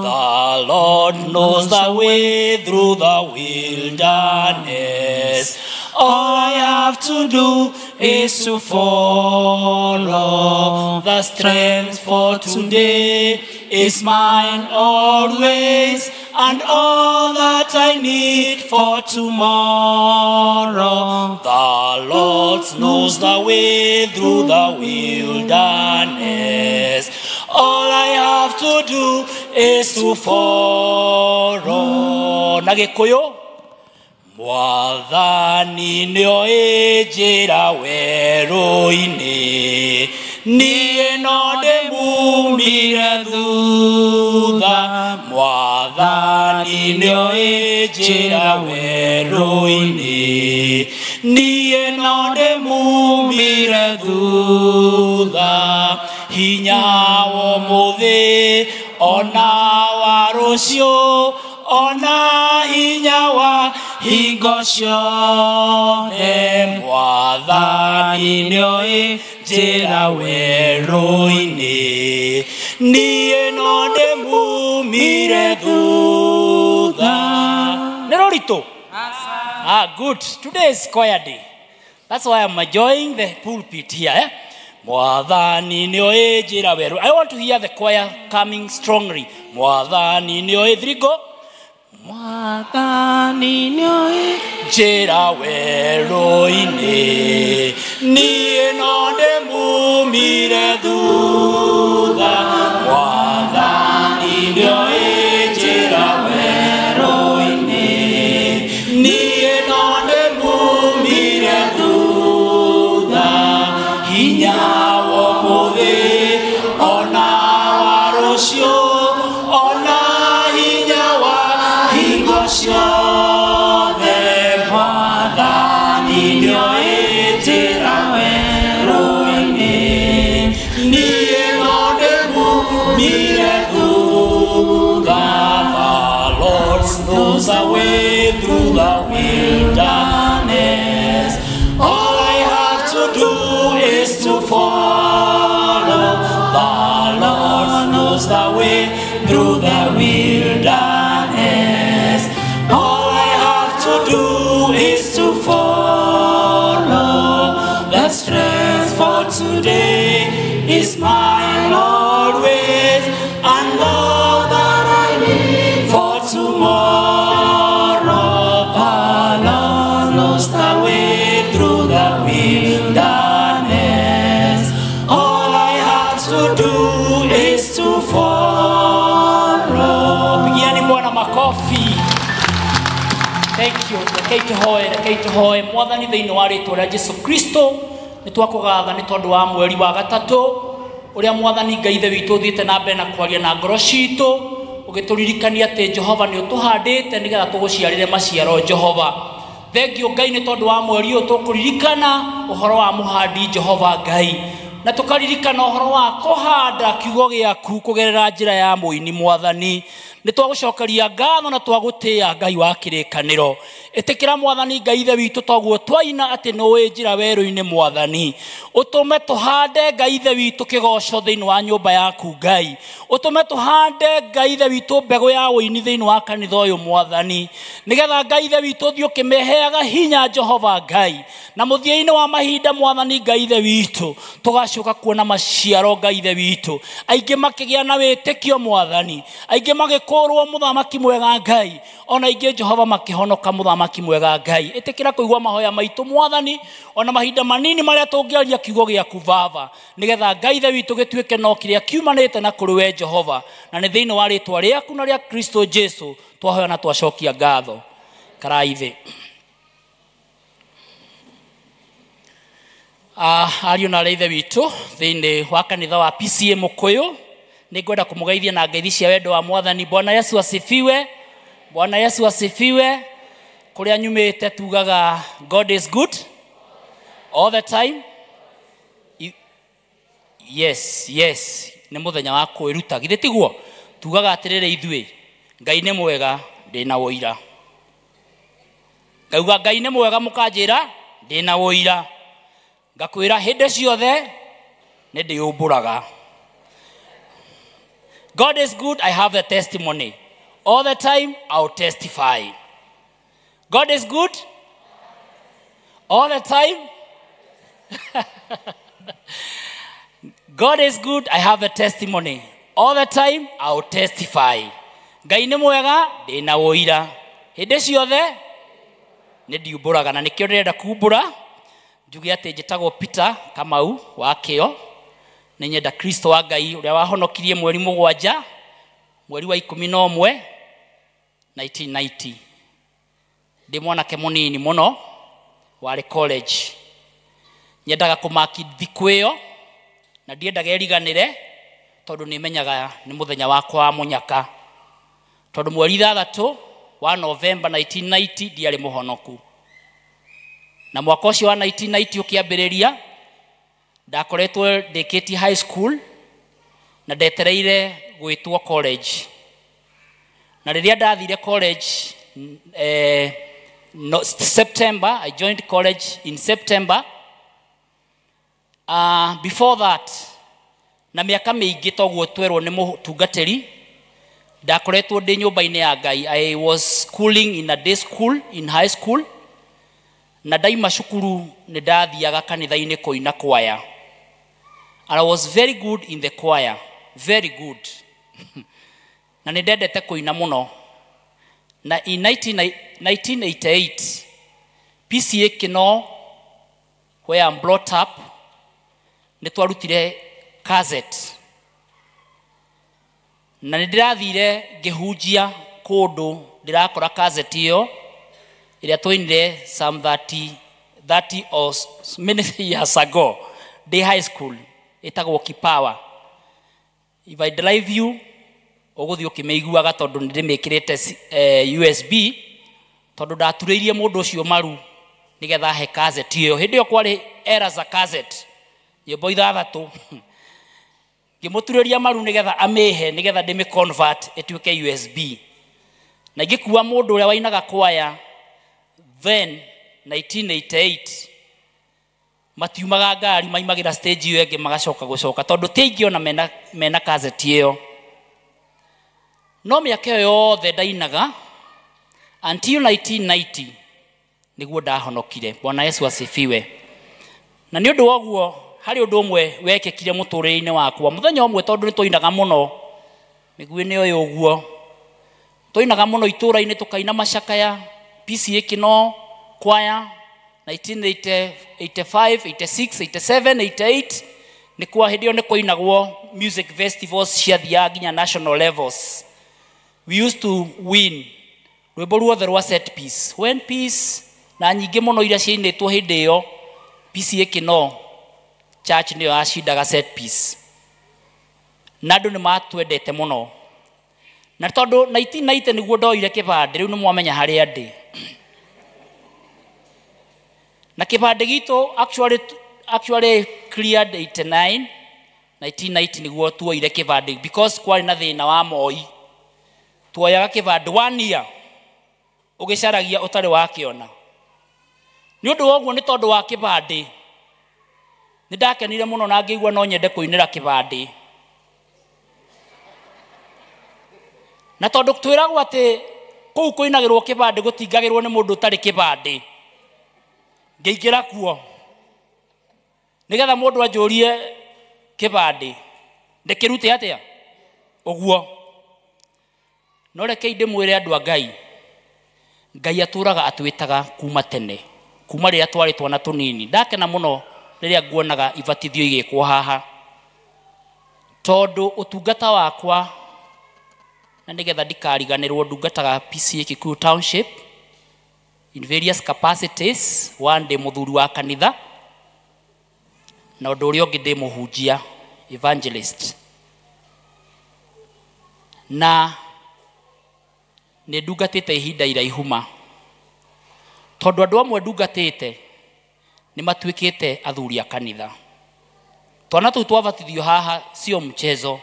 Speaker 4: The Lord knows the way through the wilderness. All I have to do is to follow. The strength for today is mine always, and all that I need for tomorrow. The Lord knows the way through the wilderness. All I have to do is to follow. Nagikuyu. Mwathani nĩoĩ njĩra werũ-inĩ, niĩ no ndĩmumire thutha. Mwathani nĩoĩ njĩra werũ-inĩ, niĩ no ndĩmumire thutha. Hinya wa ũmũthĩ ona wa rũciũ, ona hinya wa hingo ciothe. Mwathani nĩoĩ njĩra werũ-inĩ, niĩ no ndĩmumire thutha. Nĩ rũritũ? Good. Today is choir day. That's why I'm enjoying the pulpit here. Mwathani nĩoĩ njĩra werũ. I want to hear the choir coming strongly. Mwathani nĩoĩ, three go. Mwathani nĩoĩ njĩra werũ-inĩ, niĩ no ndĩmumire thutha. Mwathani nĩoĩ njĩra werũ-inĩ, niĩ no ndĩmumire thutha. Hinya wa ũmũthĩ ona wa rũciũ, ona hinya wa hingo ciothe. Mwathani nĩoĩ njĩra werũ-inĩ, niĩ no ndĩmumire thutha. The Lord knows the way through the wilderness. All I have to do is to follow. The Lord knows the way through the wilderness. All I have to do is to follow. The strength for today is mine always, and all that I need for tomorrow. The Lord knows the way through the wilderness. All I have to do is to follow. Pigiani Bwana makofi. Thank you. Rekei tũhoe. Mwathani thĩinĩ wa rĩĩtwa rĩa Jesu Kristo, nĩ twakũgatha nĩ tondũ wa mweri wa gatatũ ũrĩa Mwathani Ngai ithe witũ ũthiĩte na mbere na kwaria na ngoro citũ, ũgĩtũririkania atĩ Jehova nĩ ũtũhandĩte nĩgetha tũgũciarĩre maciaro Jehova. Thengio Ngai nĩ tondũ wa mweri ũyũ tũkũririkana ũhoro wa mũhandi Jehova Ngai, na tũkaririkana ũhoro wa kũhanda kiugo gĩaku kũgerera njĩra ya mũini Mwathani. Nĩ twagũcokeria ngatho na twagũtĩĩa Ngai wa kĩrĩkanĩro. Ĩtĩkĩra Mwathani Ngai ithe witũ toguo twaina atĩ nĩũĩ njĩra werũ-inĩ Mwathani. Ũtũme tũhande Ngai ithe witũ kĩgoco thĩinĩ wa nyũmba yaku Ngai. Ũtũme tũhande Ngai ithe witũ mbegũ ya ũini thĩinĩ wa kanitha ũyũ Mwathani, nĩgetha Ngai ithe witũ ũthiĩ ũkĩmĩheaga hinya Jehova Ngai, na mũthia-inĩ wa mahinda Mwathani Ngai ithe witũ tũgacoka kuona maciaro Ngai ithe witũ. Aingĩ makĩgĩa na wĩtĩkio Mwathani, aingĩ magĩkũrwo mũthamaki mwega Ngai, ona aingĩ Jehova makĩhonoka mũthamaki mwega Ngai. Ĩtĩkĩra kũigua mahoya maitũ Mwathani, ona mahinda manini marĩa tũngĩaria kiugo gĩaku Baba, nĩgetha Ngai ithe witũ gĩtuĩke no kĩrĩa kiumanĩte na kũrĩ we Jehova, na nĩ thĩinĩ wa rĩĩtwa rĩaku na rĩa Kristo Jesu twahoya na twacokia ngatho. Karai thĩ. Ariũ na arĩa ithe witũ thĩinĩ wa kanitha wa PCA Mũkũyũ, nĩ ngwenda kũmũgeithia na ngeithi cia wendo wa Mwathani. Bwana Yesu asifiwe. Bwana Yesu asifiwe. Kũrĩa nyumĩte tugaga God is good all the time. Yes, nĩ mũthenya wa kwĩruta. Githĩ tiguo? Tugaga atĩrĩrĩ ithuĩ, Ngai nĩ mwega, ndĩna ũira. Ngauga Ngai nĩ mwega, mũkanjĩra ndĩna ũira. Ngakwĩra hĩndĩ ciothe nĩ ndĩũmbũraga. God is good, I have the testimony. All the time, I'll testify. God is good all the time. God is good, I have a testimony. All the time, I'll testify. Ngai nĩ mwega, ndĩna ũira. Hĩndĩ ciothe, nĩ ndiumbũraga, na nĩkĩo ndĩrenda kumbũra. Njuge atĩ njĩtagwo Peter Kamau wa Kĩo. Nĩ nyenda Kristo wa Ngai ũrĩa wahonokirie mweri 7 mweri wa 11 1990. Ndĩ mwanake mũnini mũno warĩ college. Nyendaga kũmaki thikũ ĩyo na ndiendaga ĩriganĩre tondũ nĩmenyaga nĩ mũthenya wakwa wa mũnyaka. Tondũ mweri 3 wa November 1990 ndiarĩ mũhonoku. Na mwaka ũcio wa 1990 ũkĩambĩrĩria ndakoretwo ndĩkĩtie high school na ndetereire gwĩtwo college. Na rĩrĩa ndathire college September, I joined college in September. Before that, na miaka mĩingĩ toguo twerwo nĩ mũtungatĩri, ndakoretwo ndĩ nyũmba-inĩ ya Ngai. I was schooling in a day school in high school. Na daima cukuru nĩ ndathiaga kanitha-inĩ kũina choir. And I was very good in the choir, very good. Na nĩ ndendete kũina mũno. Na in 1988, PCA Kino, where I'm brought up, nĩ twarutire cassette. Na nĩ ndĩrathire ngĩhunjia kũndũ ndĩrakora cassette ĩyo ĩrĩa twainire some 30 or many years ago, day high school, ĩtagwo Kipawa. If I drive you, ũgũthiĩ ũkĩmĩiguaga tondũ nĩ ndĩmĩkĩrĩte USB, tondũ ndaturĩirie mũndũ ũcio maru nĩgetha he cassette ĩyo. Hĩndĩ ĩyo kwarĩ era za cassette, nyĩmbo 6. Ngĩmũturĩria maru nĩgetha amĩhe, nĩgetha ndĩmĩ-convert ĩtuĩke USB. Na ngĩkua mũndũ ũrĩa wainaga choir then 1988, matiumaga ngari maimagĩra stage ĩyo ĩngĩ magacoka gũcoka tondũ tiaingĩona mena cassette ĩyo. No mĩaka ĩyo yothe ndainaga until 1990 nĩguo ndahonokire. Bwana Yesu asifiwe. Na nĩ ũndũ wa ũguo harĩ ũndũ ũmwe wekĩkire mũtũrĩre-inĩ wakwa. Mũthenya ũmwe tondũ nĩ twainaga mũno, mĩguĩ nĩ ũyũ ũguo, twainaga mũno itũũra-inĩ tũkaina macakaya, PCA Kino choir 1985, 86, 87, 88. Nĩ kwa hĩndĩ ĩyo nĩ kũinagwo music festivals ciathiaga nginya national levels. We used to win rwĩmbo ruothe rwa set piece, when peace, na nyingĩ mũno iria ciainĩtwo hĩndĩ ĩyo. PCA Kino church nĩyo yacindaga set piece, na andũ nĩ matwendete mũno. Na tondũ 1990 nĩguo ndoire kĩbandĩ, rĩu nĩ mwamenya harĩa ndĩ. Na kĩbandĩ gitũ actually cleared 89, 1990 nĩguo tuoire kĩbandĩ because kwarĩ na thĩna wa moi. Tuoyaga kĩbandĩ 1 year ũgĩcaragia ũtarĩ wakĩona. Nĩ ũndũ wa ũguo, nĩ tondũ wa kĩbandĩ nĩ ndakenire mũno na ngĩigua no nyende kũinĩra kĩbandĩ. Na tondũ twĩragwo atĩ kũu kũinagĩrwo kĩbandĩ gũtingagĩrwo nĩ mũndũ ũtarĩ kĩbandĩ, ngĩingĩra kuo nĩgetha mũndũ anjũrie kĩbandĩ ndĩkĩrute atĩa ũguo. No rekei ndĩmwĩre andũ a Ngai, Ngai atũraga atwĩtaga kuma tene, kuma rĩrĩa twarĩ twana tũnini. Ndakena mũno rĩrĩa nguonaga ibatithio igĩkwo haha, tondũ ũtungata wakwa na nĩgetha ndikariganĩrwo ndungataga PCA Kikuyu Township in various capacities. One ndĩ mũthuri wa kanitha, na ũndũ ũrĩa ũngĩ ndĩ mũhunjia, evangelist. Na nĩ ndungatĩte ihinda iraihuma, tondũ andũ amwe ndungatĩte nĩ matuĩkĩte athuri a kanitha. Twana tũu twabatithio haha sio mchezo.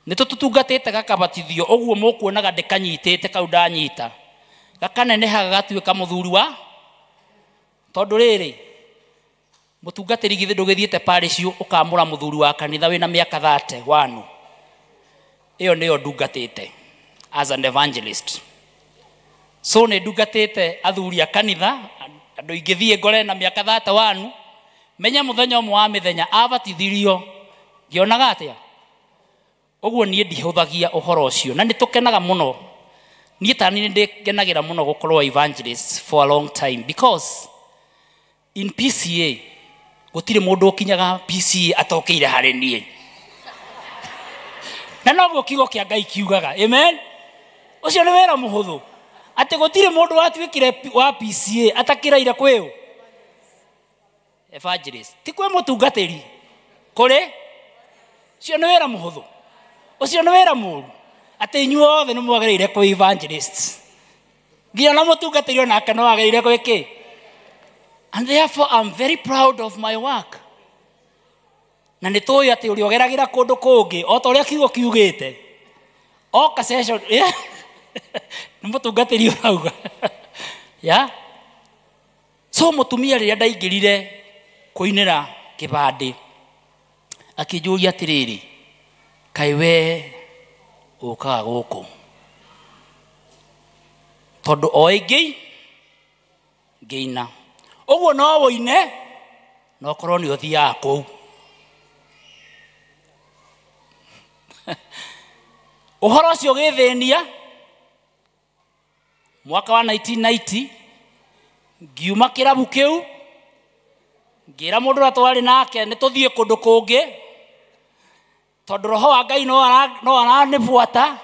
Speaker 4: Nĩ tũtungatĩte gakabatithio ũguo mũkuonaga ndĩkanyitĩte, kau ndanyita gakanenehaga gatuĩka mũthuri wa. Tondũ rĩrĩ mutungatiri githe ndugithiete parish ukamura muthuri wa kanitha wina miaka 31 iyo niyo ndungatite as an evangelist. So ne ndungatite athuri a kanitha andu ingithie ngore na miaka 31 menya muthenya umwe wa mithenya abatithirio ngionaga atia oguo nie ndihuthagia uhoro ucio na nitukenaga muno nie tani ndigenagira muno gukorwo evangelist for a long time because in PCA gutire mundu ukinyaga PCA atokeire hari nie na noguo kiugo kia Ngai kiugaga amen ucio ni wera muhuthu ati gutire mundu watwikire wa PCA atakiraire kwiu evangelist ti kwe mutungatiri kuri cio ni wera muhuthu ucio ni wera muru ati inyuothe ni mwagirire kwi evangelist nginya na mutungatiri ona kana wagirire kwiki. And therefore I'm very proud of my work. Na nitoy ati uri ogeragira kundu kungi o ta uria kiugo kiugite o ka session ni mutungatiri urauga ya so mutumia riria ndaingirire kuinira kibandi akijuria atiriri kai we ukaga guku tondu o ingi ngeina oguo no woine no korwo ni uthia kuu uhoro ucio githenia mwaka wa 1990 ngiuma kirabu kiu ngira mundu ra twari nake ni tuthie kundu kungi tondu roho wa Ngai no aranibuata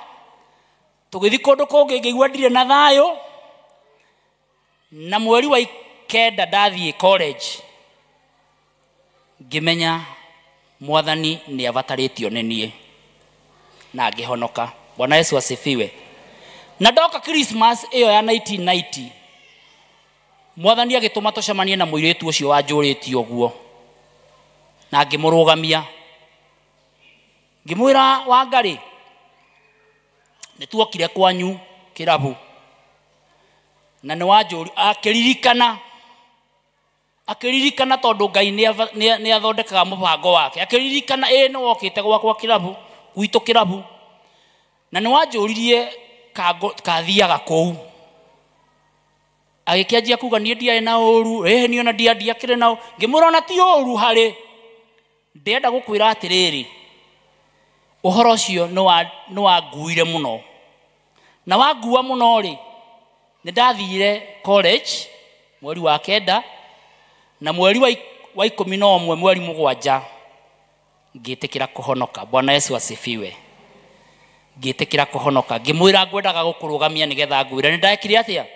Speaker 4: tugithi kundu kungi ngigua ndire na thayo na mweri wa kenda ndathie college ngimenya mwathani ni avataritio ni nie na ngihonoka. Bwana Yesu asifiwe. Na ndoka Christmas iyo ya 1990 mwathani agituma tucemanie na muiritu ucio wanjuritio guo na ngimurugamia ngimwira Wangari nituokire kwanyu kirabu na ni wanjuri akiririkana tondu Ngai ni athondekaga mubango wake akiririkana no wokite gwakwa kirabu gwitu kirabu na ni wanjuririe kathiaga kuu agikianjia kuga nie ndiae na uru ni ona ndiakire nao ngimurona ti uru hari ndenda gukwira atiriri uhoro ucio no wanguire muno na wangua muno ri ni ndathire college mweri wa kenda na mweri wa 11 mweri mugwanja ngitikira kuhonoka. Bwana Yesu asifiwe. Ngitikira kuhonoka ngimwira ngwendaga gukurugamia nigetha ngwire ni ndakire atia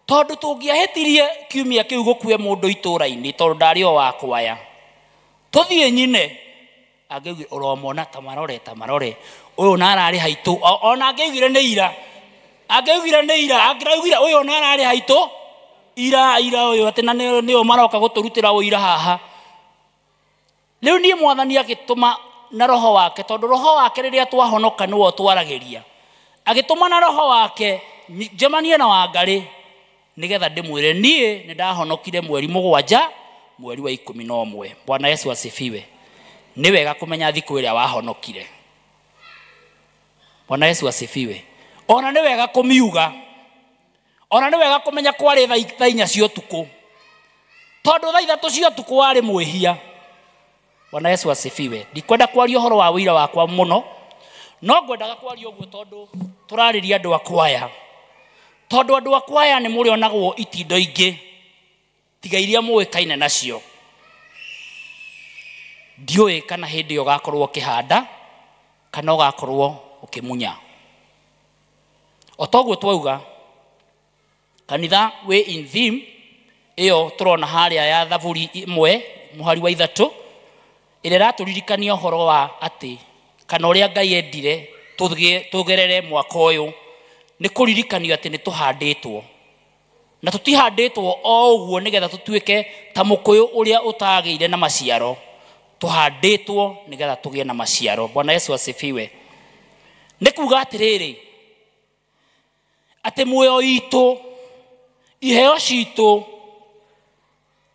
Speaker 4: tondu tungiahetirie kiumia kiu gukue mundu itura-ini tondu ndari o wa kwaya tuthie nyine angeugira uromona ta marore uyu narari haitu ona angeugire ni ira angiraugira uyu narari haitu ira uyu ati na nio maroka guturutira uira haha riu nie mwathani agituma na roho wake tondu roho wake riria twahonoka niwo twaragiria agituma na roho wake njemanie na Wangari nigetha ndimwire nie ni ndahonokire mweri mugwanja mweri wa 11. Bwana Yesu asifiwe. Ni wega kumenya thiku iria wahonokire. Bwana Yesu asifiwe. Ona ni wega kumiuga ona ni wega kumenya kwari thaa 4 cia utuku tondu thaa 3 cia utuku wari mwihia. Bwana Yesu asifiwe. Ndikwenda kwaria uhoro wa wira wakwa muno no ngwendaga kwaria uguo tondu turariria andu akwaya tondu andu akwaya ni muri onagwo itindo ingi tiga iria muikaine nacio. Ndioi kana hindi yo gakorwo kihanda kana ugakorwo ukimunya otoguo twauga kanitha we in theme iyo turona haria ya Thaburi 1 muhari wa 3 ire raturirikania uhoro wa ati kana uria Ngai endire tugerere mwaka uyu ni kuririkanio ati ni tuhanditwo na tutihanditwo o uguo nigetha tutuike ta mukuyu uria utagiire na maciaro tuhanditwo nigetha tugie na maciaro. Bwana Yesu asifiwe. Ni kuga atiriri ati muoyo itu iheo citu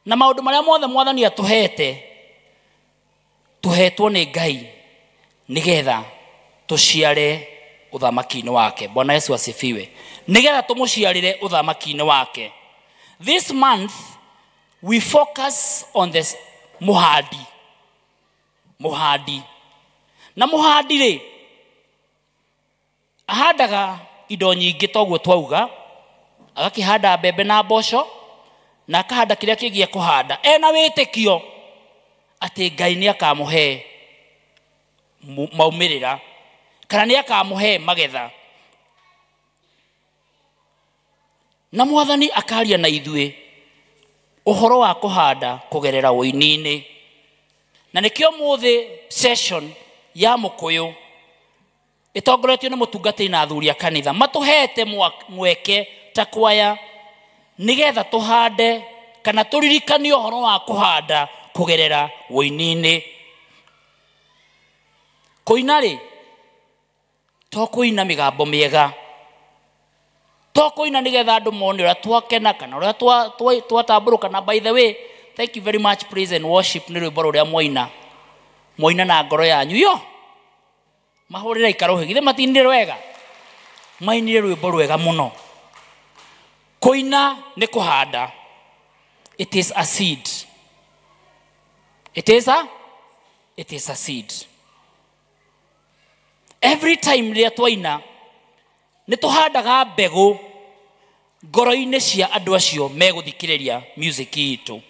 Speaker 4: na maundu maria mothe mwathani atuhete tuhetwo ni Ngai nigetha tuciare uthamaki-ini wake. Bwana Yesu asifiwe. Nigetha tumuciarire uthamaki-ini wake. This month we focus on this muhadi. Na muhadi ri ahandaga indo nyingi toguo twauga, agakihanda mbembe na mboco na akahanda kiria kingi kuhanda ena witikio ati Ngai ni akamuhe maumirira kana ni akamuhe magetha. Na mwathani akaria na ithuĩ uhoro wa kuhanda kugerera ũini-inĩ. Na nikio muthi session ya mukuyu itongoretio ni mutungati na athuri a kanitha matuhete mweke ta kwaya nigetha tuhande kana turirikanie uhoro wa kuhanda kugerera ũini-inĩ. Kuina ri to kuina migambo miega, to kuina nigetha andu mone uria twakena kana uria twatamburuka. Na by the way, thank you very much praise and worship ni rwimbo ruria moina na ngoro yanyu yo mahurira ikarohe githe matinire wega mainire rwimbo rwega muno. Kuina ni kuhanda. It is a seed. It is a seed. Every time ria twaina ni tuhandaga mbegu ngoro-ini cia andu acio meguthikiriria music itu.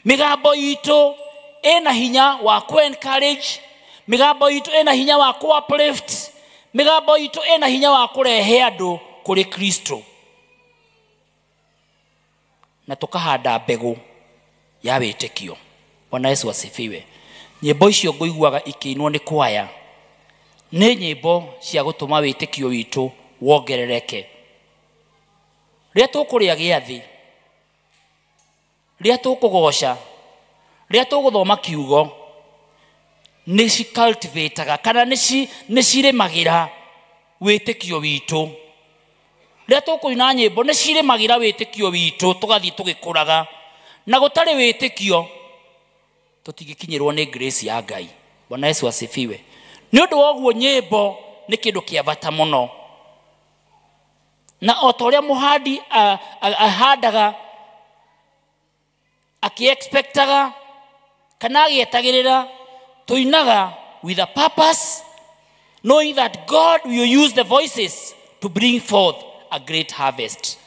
Speaker 4: Migambo itu ena hinya wa ku encourage, migambo itu ena hinya wa ku uplift, migambo itu ena hinya wa kurehe andu kuri Kristo. Na tukahanda mbegu ya witikio. Bwana Yesu asifiwe. Nyimbo icio nguiguaga ikiinwo ni kwaya ni nyimbo cia gutuma witikio witu wongerereke. Ria tukuria giathi, ria tukugoca, ria tuguthoma kiugo ni ci cultivateaga kana ni cirimagira witikio witu. Ria tukuina nyimbo ni cirimagira witikio witu tugathii tugikuraga. Na gutari witikio tutigikinyirwo ni grace ya Ngai. Bwana Yesu asifiwe. Ni undu woguo nyimbo ni kindu kia bata muno. Na otoria muhandi ahandaga akiexpectaga kana agietagirira tuinaga with a purpose, knowing that God will use the voices to bring forth a great harvest.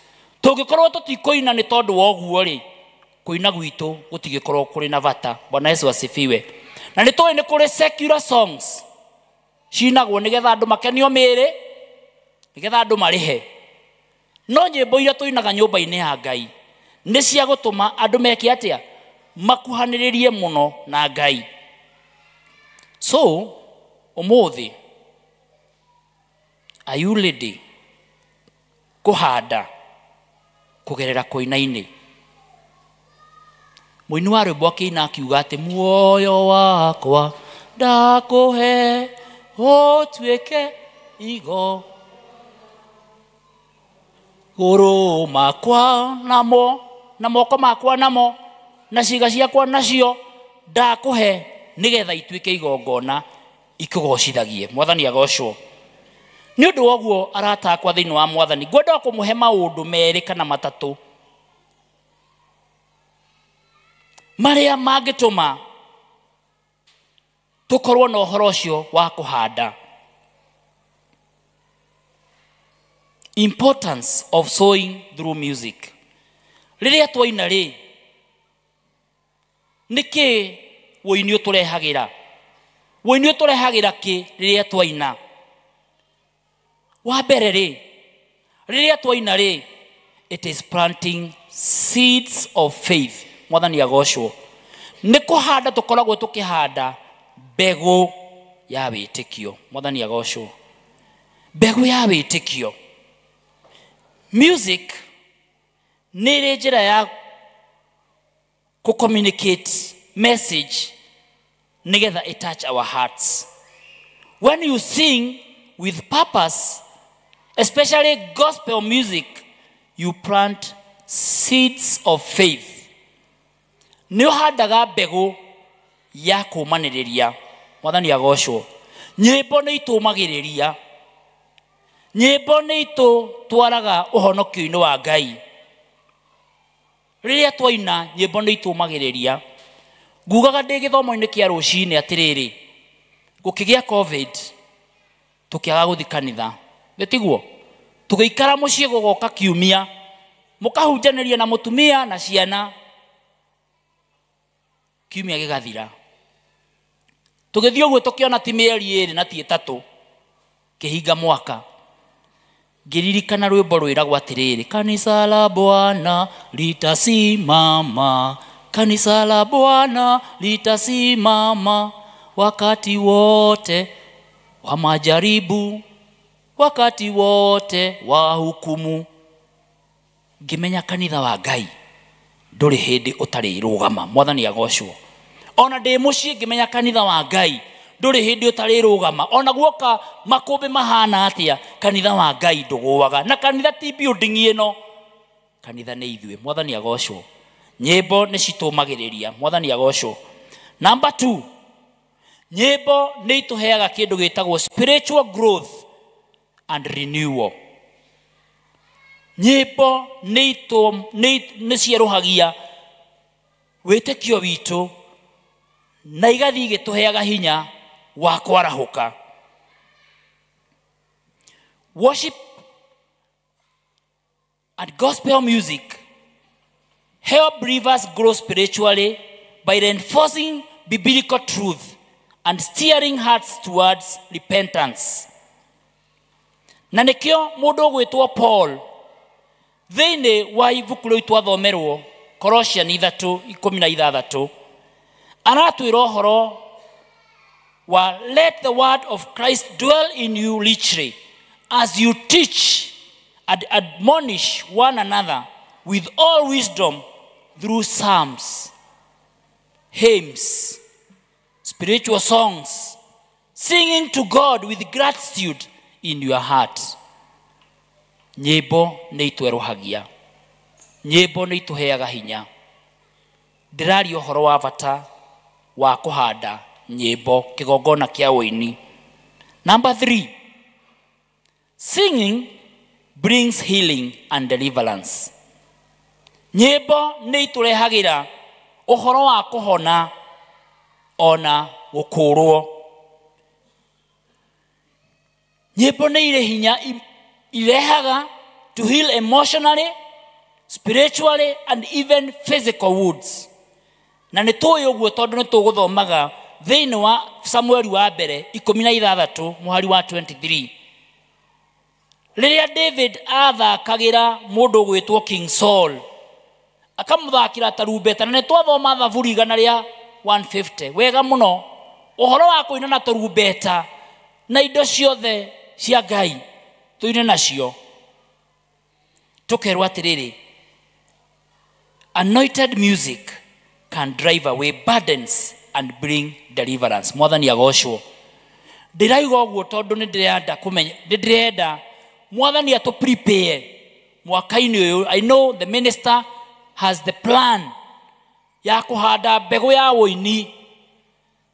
Speaker 4: Tugikorwo tutikoina ni tondu woguo ri kuina gwitu gutigikorwo kuri na bata. Bwana Yesu asifiwe. Na ni toy ni kuri secular songs cinagwo nigetha andu makenio miri, nigetha andu marihe. No nyimbo iria tuinaga nyumba-ini ya Ngai ni cia gutuma andu meke atia makuhaniririe muno na Ngai. So umuthi, are you ready kuhanda kugerera kuina-ini? Muini wa rwimbo akiina akiuga ati muoyo wakwa ndakuhe utuike igo, guru makwa namo na moko makwa namo na ciiga ciakwa nacio ndakuhe nigetha ituike igongona ikugocithagie. Mwathani agocwo. Ni undu woguo arata akwa thiini wa Mwathani, ngwenda kumuhe maundu meri kana matatu maria mangituma tukorwo na uhoro ucio wa kuhanda. Importance of sowing through music. Riria twaina ri niki woini uturehagira? Woini uturehagira ki riria twaina? Wa mbere ri riria twaina ri, it is planting seeds of faith. Mwathani agocwo. Ni kuhanda tukoragwo tukihanda mbegu ya witikio. Mwathani agocwo. Mbegu ya witikio. Music ni njira ya ku communicate message nigetha it touch our hearts. When you sing with purpose, especially gospel music, you plant seeds of faith. nĩ ũhandaga mbegũ ya kũmanĩrĩria. Mwathani agocwo. Nyĩmbo nĩ itũmagĩrĩria, nyĩmbo nĩ itũtwaraga ũhonokio-inĩ wa Ngai. Rĩrĩa twaina nyĩmbo nĩ itũmagĩrĩria. Ngugaga ndĩ gĩthomo-inĩ kĩa rũcinĩ atĩrĩrĩ, gũkĩgĩa COVID tũkĩaga gũthiĩ kanitha, tiguo tũgĩikara mũciĩ gũgoka kiumia, mũkahunjanĩria na mũtumia na ciana, kiumia gĩgathira. Tũgĩthiĩ ũguo tũkĩona ti mĩeri 2 na ti 3 kĩhinga mwaka. Ngĩririkana rwĩmbo rwĩragwo atĩrĩrĩ, kanisa la Bwana litasimama, kanisa la Bwana litasimama wakati wote wa majaribu, wakati wote wa hukumu. Ngĩmenya kanitha wa Ngai ndũrĩ hĩndĩ ũtarĩ rũgama. Mwathani agocwo. Ona ndĩ mũciĩ ngĩmenya kanitha wa Ngai ndũrĩ hĩndĩ ũtarĩ rũgama. Ona guoka makũmbĩ mahana atĩa, kanitha wa Ngai ndũgũaga. Na kanitha ti building ĩno, kanitha nĩ ithuĩ. Mwathani agocwo. Nyĩmbo nĩ citũmagĩrĩria. Mwathani agocwo. Number 2, nyĩmbo nĩ itũheaga kĩndũ gĩtagwo spiritual growth and renewal. Nyĩmbo nĩ cierũhagia wĩtĩkio witũ na igathiĩ igĩtũheaga hinya wa kwarahũka. Worship and gospel music help believers grow spiritually by reinforcing biblical truth and steering hearts towards repentance. Na nĩkĩo mũndũ ũgwĩtwo Paul thĩinĩ wa ibuku rĩu twathomerwo Colossians 3:16 aratwĩra ũhoro wa let the word of Christ dwell in you richly as you teach and admonish one another with all wisdom through psalms, hymns, spiritual songs, singing to God with gratitude in your heart. Nyĩmbo nĩ itwerohagia, nyĩmbo nĩ itũheaga hinya. Ndĩraria ũhoro wa bata wa kũhanda nyĩmbo kĩgongona kĩa ũini. Number 3, singing brings healing and deliverance. Nyĩmbo nĩ itũrehagĩra ũhoro wa kũhona ona gũkũrwo. Nyĩmbo nĩ irĩ hinya irehaga to heal emotionally, spiritually and even physical wounds. Na nĩ tũĩ ũguo tondũ nĩ tũgũthomaga thĩinĩ wa Samueli wa mbere 16 mũhari wa 23. Rĩrĩa David athakagĩra mũndũ ũgwĩtwo King Saul, akamũthakĩra tarumbeta, na nĩ twathoma Thaburi 150 wega mũno ũhoro wa kũina na tarumbeta na indo ciothe cia Ngai tũine nacio. Tũkerwo atĩrĩrĩ, anointed music can drive away burdens and bring deliverance. Mwathani agocwo. Ndĩrauga ũguo tondũ nĩ ndĩrenda kũmenya, ndĩrenda Mwathani atũ prepare mwaka-inĩ ũyũ. I know the minister has the plan ya kũhanda mbegũ ya ũini,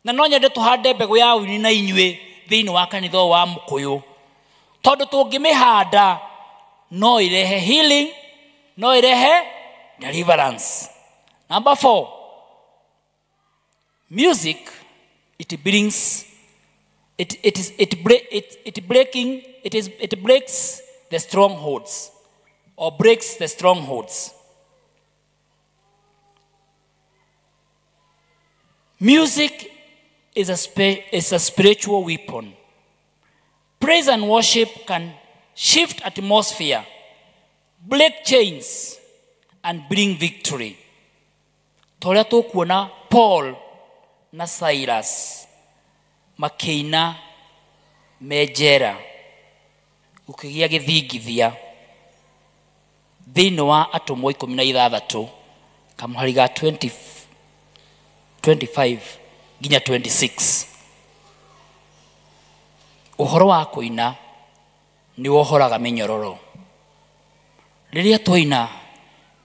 Speaker 4: na no nyende tũhande mbegũ ya ũini na inyuĩ thĩinĩ wa kanitha wa Mũkũyũ, tondũ tũngĩmĩhanda no irehe healing, no irehe deliverance. Number 4, music, it brings it breaks the strongholds, or breaks the strongholds. Music is a spiritual weapon. Praise and worship can shift atmosphere, break chains and bring victory. Toria tũkuona Paul na Silas makĩina menjera gũkĩgĩa gĩthingithia thĩinĩ wa Atumwa 16 kamũhari ga 25 nginya 26. Ũhoro wa kũina nĩ wohoraga mĩnyororo. Rĩrĩa twaina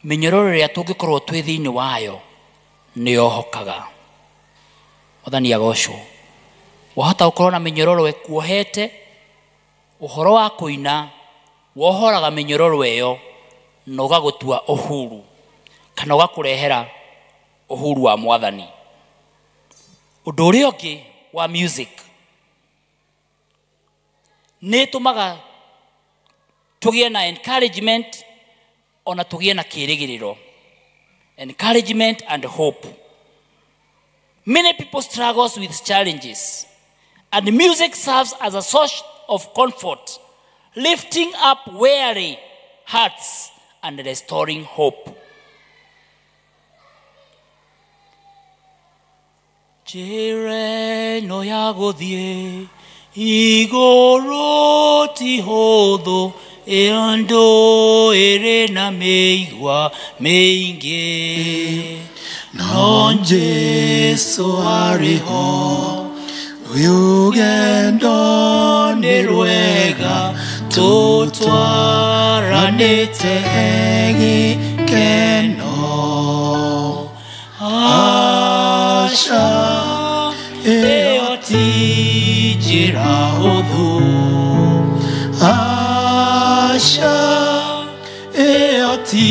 Speaker 4: mĩnyororo ĩrĩa tũngĩkorwo twĩ thĩinĩ wayo nĩ ohokaga. Mwathani agocwo. Wahota gũkorwo na mĩnyororo ĩkuohete, ũhoro wa kũina wohoraga mĩnyororo ĩyo na ũgagũtua ũhuru kana ũgakũrehera ũhuru wa Mwathani. Ũndũ ũrĩa ũngĩ wa music nĩ ĩtũmaga tũgĩe na encouragement ona tũgĩe na kĩĩrĩgĩrĩro. Encouragement and hope. Many people struggles with challenges, and music serves as a source of comfort, lifting up weary hearts and restoring hope. Njĩra ĩno ya gũthiĩ igũrũ ti hũthũ, ĩyo ndũĩrĩ na mĩigua mĩingĩ, no Jesũ arĩ ho, rũgendo nĩ rwega, tũtwaranĩte gĩkeno. Aca ĩyo ti njĩra hũthũ, aca ĩyo ti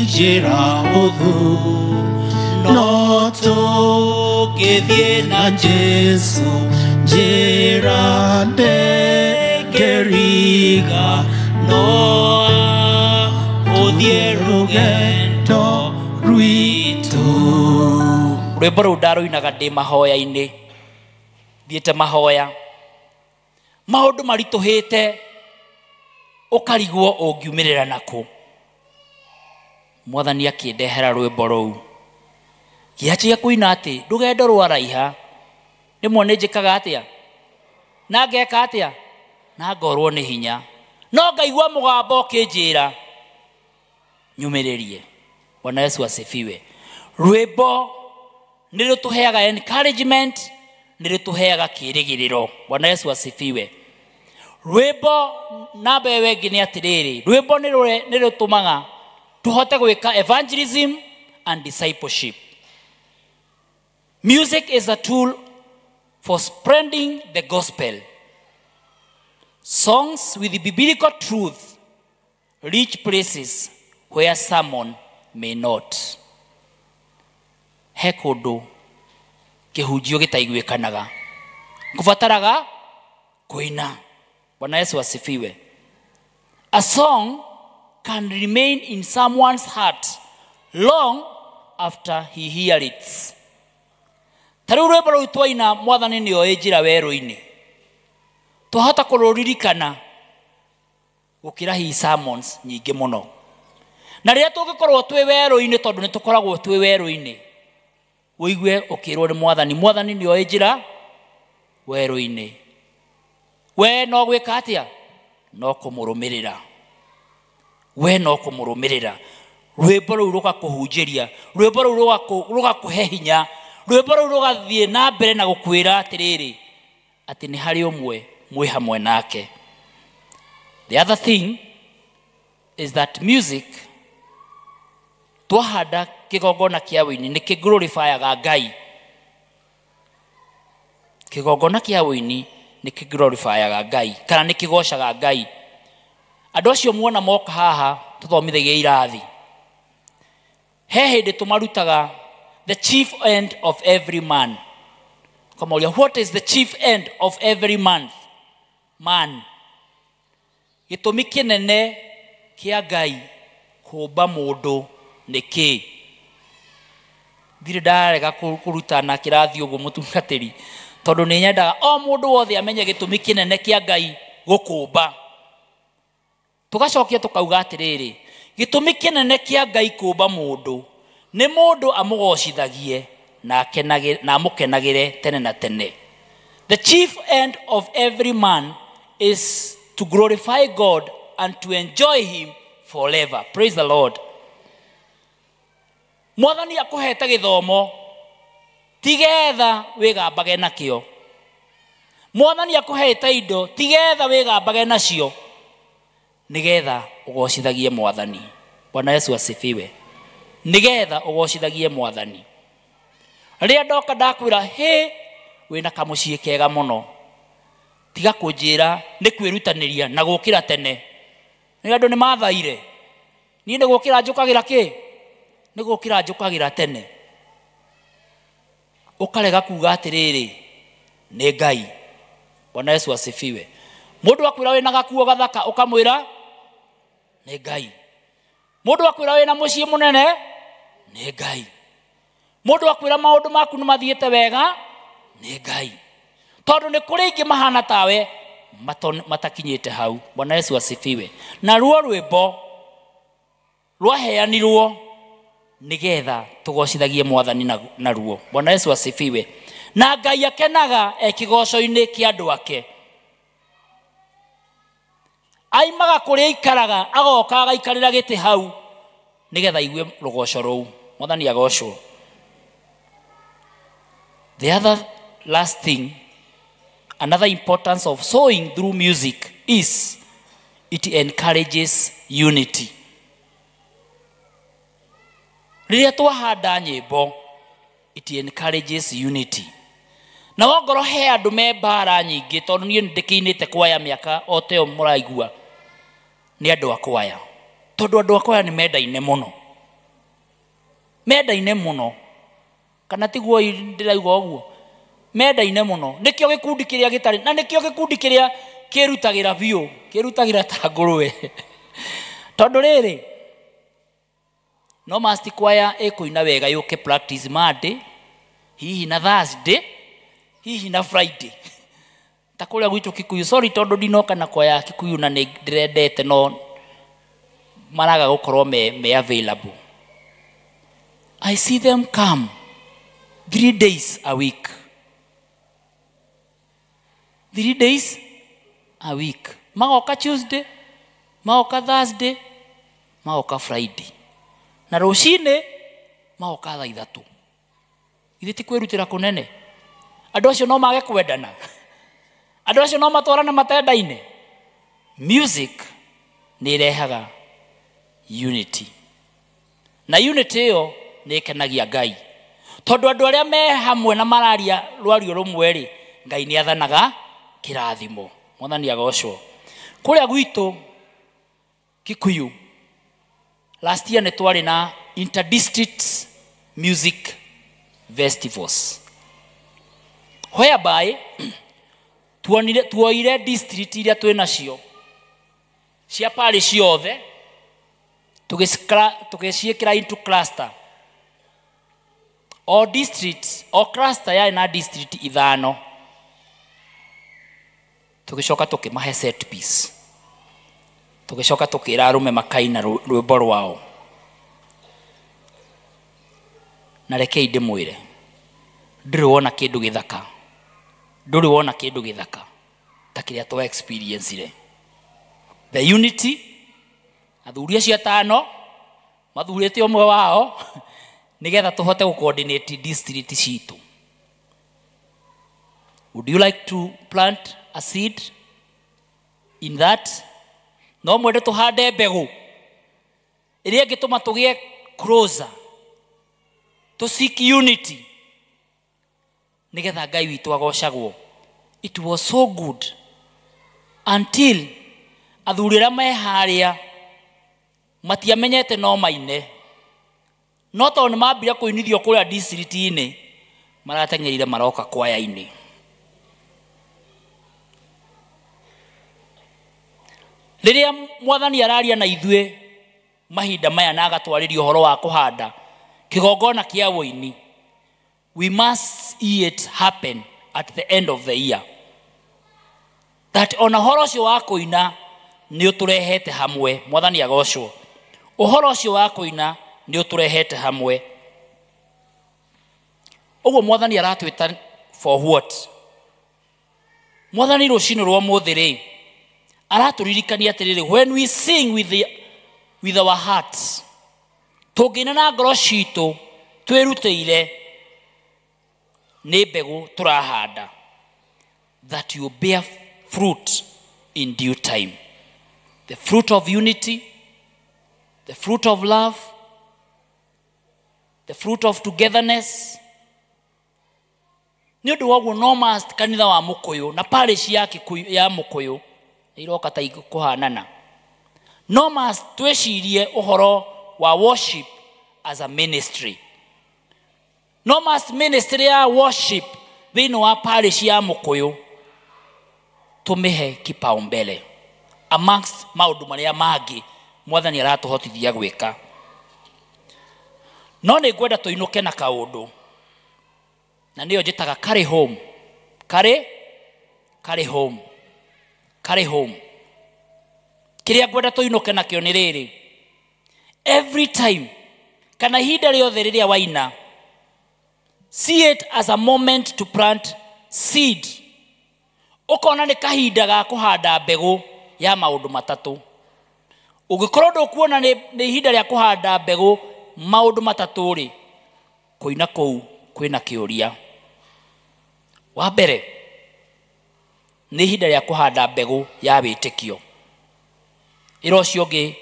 Speaker 4: njĩra hũthũ, no tũngĩthiĩ na Jesũ njĩra ndĩngĩriga, no ũthiĩ rũgendo rwitũ. Rwĩmbo rũu ndarũinaga ndĩ mahoya-inĩ, thiĩte mahoya, maũndũ maritũhĩte, ũkarigwo ũngiumĩrĩra nakũ. Mwathani akĩndehera rwĩmbo rũu, ngĩanjia kũina atĩ rũgendo rwaraiha, rĩmwe nĩ njĩkaga atĩa na ngeka atĩa na ngorwo nĩ hinya, no ngaigua mũgambo ũkĩnjĩra nyumĩrĩrie. Bwana Yesu asifiwe. Rwĩmbo nĩ rũtũheaga encouragement, nĩ rũtũheaga kĩĩrĩgĩrĩro. Bwana Yesu asifiwe. Rwĩmbo namba ĩyo ĩngĩ nĩ atĩrĩrĩ, rwĩmbo nĩ rũtũmaga tũhote gwĩka evangelism and discipleship. Music is a tool for spreading the gospel. Songs with biblical truth reach places where someone may not. He kũndũ kĩhunjio gĩtaiguĩkanaga, kũbataraga kũina. Bwana Yesu asifiwe. A song can remain in someone's heart long after he hears it. Tarĩu rwĩmbo rũu twaina Mwathani nĩ oĩ njĩra werũ-inĩ, twahota kũrũririkana gũkĩra hii sermons nyingĩ mũno. Na rĩrĩa tũngĩkorwo twĩ werũ-inĩ, tondũ nĩ tũkoragwo twĩ werũ-inĩ, ũigue ũkĩrwo nĩ Mwathani, Mwathani nĩ oĩ njĩra werũ-inĩ, we no gwĩka atĩa? No kũmũrũmĩrĩra, we no kũmũrũmĩrĩra. Rwĩmbo rũu rũgakũhunjĩria, rwĩmbo rũu rũgakũhe hinya, rwĩmbo rũu rũgathiĩ na mbere na gũkwĩra atĩrĩrĩ, atĩ nĩ harĩ ũmwe mwĩ hamwe nake. The other thing is that music, twahanda kĩgongona kĩa wĩini nĩ kĩ-glorifyaga Ngai. Kĩgongona kĩa wĩini nĩ kĩ-glorifyaga Ngai, kana nĩ kĩgocaga Ngai. Andũ acio muona moka haha tũthomithagia irathi, he hĩndĩ tũmarutaga the chief end of every man. Kamoria, what is the chief end of every man? Gĩtũmi kĩnene kĩa Ngai kũmba mũndũ nĩ kĩ? Ndirĩ ndarega kũruta na kĩrathi ũguo mũtungatĩri, tondũ nĩ nyendaga o mũndũ wothe amenye gĩtũmi kĩnene kĩa Ngai gũkũmba. Tũgacokia tũkauga atĩrĩrĩ, gĩtũmi kĩnene kĩa Ngai kũmba mũndũ nĩ mũndũ amũgocithagie na amũkenagĩre tene na tene. The chief end of every man is to glorify God and to enjoy him forever. Praise the Lord. Mwathani akũhete gĩthomo tigetha wĩgambage nakĩo. Mwathani akũhete indo tigetha wĩgambage nacio, nigetha ũgocithagie Mwathani. Bwana Yesu asifiwe. Nigetha ũgocithagie Mwathani. Ria ndoka ndakwira he wina kamucie kega muno tiga kunjira ni kwirutaniria na gukira tene ni andu ni mathaire ni gukira njukagira ki ni gukira njukagira tene ukarega kuga atiriri ni Ngai. Bwana Yesu asifiwe. Mundu akwira wina gakuo gathaka ukamwira ni Ngai. Mundu akwira wina mucie munene ni Ngai. Mundu akwira maundu maku nimathiete wega ni Ngai. Tondu ni kuri ingi mahana tawe matakinyite hau. Bwana Yesu asifiwe. Na ruo rwimbo rwaheanirwo nigetha tugocithagie Mwathani na ruo. Bwana Yesu asifiwe. Na Ngai akenaga ekigoco-ini kia andu ake. Aimaga kuria ikaraga agoka agaikarira giti hau nigetha igue rugoco ruu. Mwathani agocwo. The other last thing, another importance of sowing through music is it encourages unity. Riria twahanda nyimbo, it encourages unity. Na wongoro he andu me mbara nyingi tondu nie ndikinite kwaya miaka oteo muraigua ni andu akwaya tondu andu akwaya ni mendaine muno kana tiguo ndirauga uguo mendaine muno nikio gikundi kiria gitari na nikio gikundi kiria kirutagira biu kirutagira ta ngurwe tondu riri no must kwaya ikuina wega yuke practice Monday hihi na Thursday hihi na Friday takuria gwitu Kikuyu. Sorry tondu ndinoka na kwaya Kikuyu na ndirendete no maraga gukorwo me available. I see them come 3 days a week. 3 days a week. Magoka Tuesday, magoka Thursday, magoka Friday. Na rucine magoka thaa 3. Ithe ti kwirutira kunene. Andu acio no mage kwendana. Andu acio no matwarane matendaine. Music ni irehaga unity. Na unity iyo ni ikenagia Ngai. Tondu andu aria me hamwe na mararia rwario rumwe ri Ngai ni athanaga kirathimo. Mwathani agocwo. Kuria gwitu Kikuyu last year ni twari na interdistrict music festivals whereby tuoire district iria twina cio cia pari ciothe tugiciikira into cluster. O district o cluster ya na district 5 tugicoka tukimahe set piece tugicoka tukira arume makaina rwimbo rwao. Na rekei ndimwire ndiri wona kindu githaka nduri wona kindu githaka ta kiria twa experience ire the unity athuria cia 5 mathurite omwe wao nigetha tuhote ku coordinate district citu. Would you like to plant a seed in that? No mwende tuhande mbegu iria ngituma tugie closer to seek unity nigetha Ngai witu agocagwo. It was so good until athurira me haria matiamenyete no maine no to ni mambia kuinithio kuria district ini maratengerire maroka kwaya ini. Riria Mwathani araria na ithue mahinda maya na agatwaririo horo wa kuhanda kigongona kia woini, we must see it happen at the end of the year, that ona horo ucio wa kuina ni uturehete hamwe. Mwathani agocwo. Uhoro ucio wa kuina ni uturehete hamwe. Uguo Mwathani aratwita for what? Mwathani rucino rwa muthiri araturirikania atiriri, when we sing with our hearts, tugina na ngoro citu twirutire ni mbegu turahanda, that you bear fruit in due time, the fruit of unity, the fruit of love, the fruit of togetherness, Nĩ ũndũ wa ũguo no must kanitha wa Mũkũyũ na parish ya Mũkũyũ iroka ta kũhanana. No must twĩcirie ũhoro wa worship as a ministry. No must ministry ya worship thĩinĩ wa parish ya Mũkũyũ tũmĩhe kipaumbele amongst maũndũ marĩa mangĩ Mwathani aratũhotithia gwĩka. No nĩ ngwenda tũinũke na kaũndũ, na nĩyo njĩtaga carry home. Carry home. Carry home. Kĩrĩa ngwenda tũinũke nakĩo nĩ rĩrĩ: every time kana ihinda rĩothe rĩrĩa waina, see it as a moment to plant seed. Ũkona nĩ kahinda ga kũhanda mbegũ ya maũndũ matatũ. Ũngĩkorwo ndũkuona nĩ ihinda rĩa kũhanda mbegũ maũndũ matatũ rĩ, kũina kũu kwĩna kĩũria. Wa mbere nĩ ihinda rĩa kũhanda mbegũ ya wĩtĩkio. Ĩro ũcio ũngĩ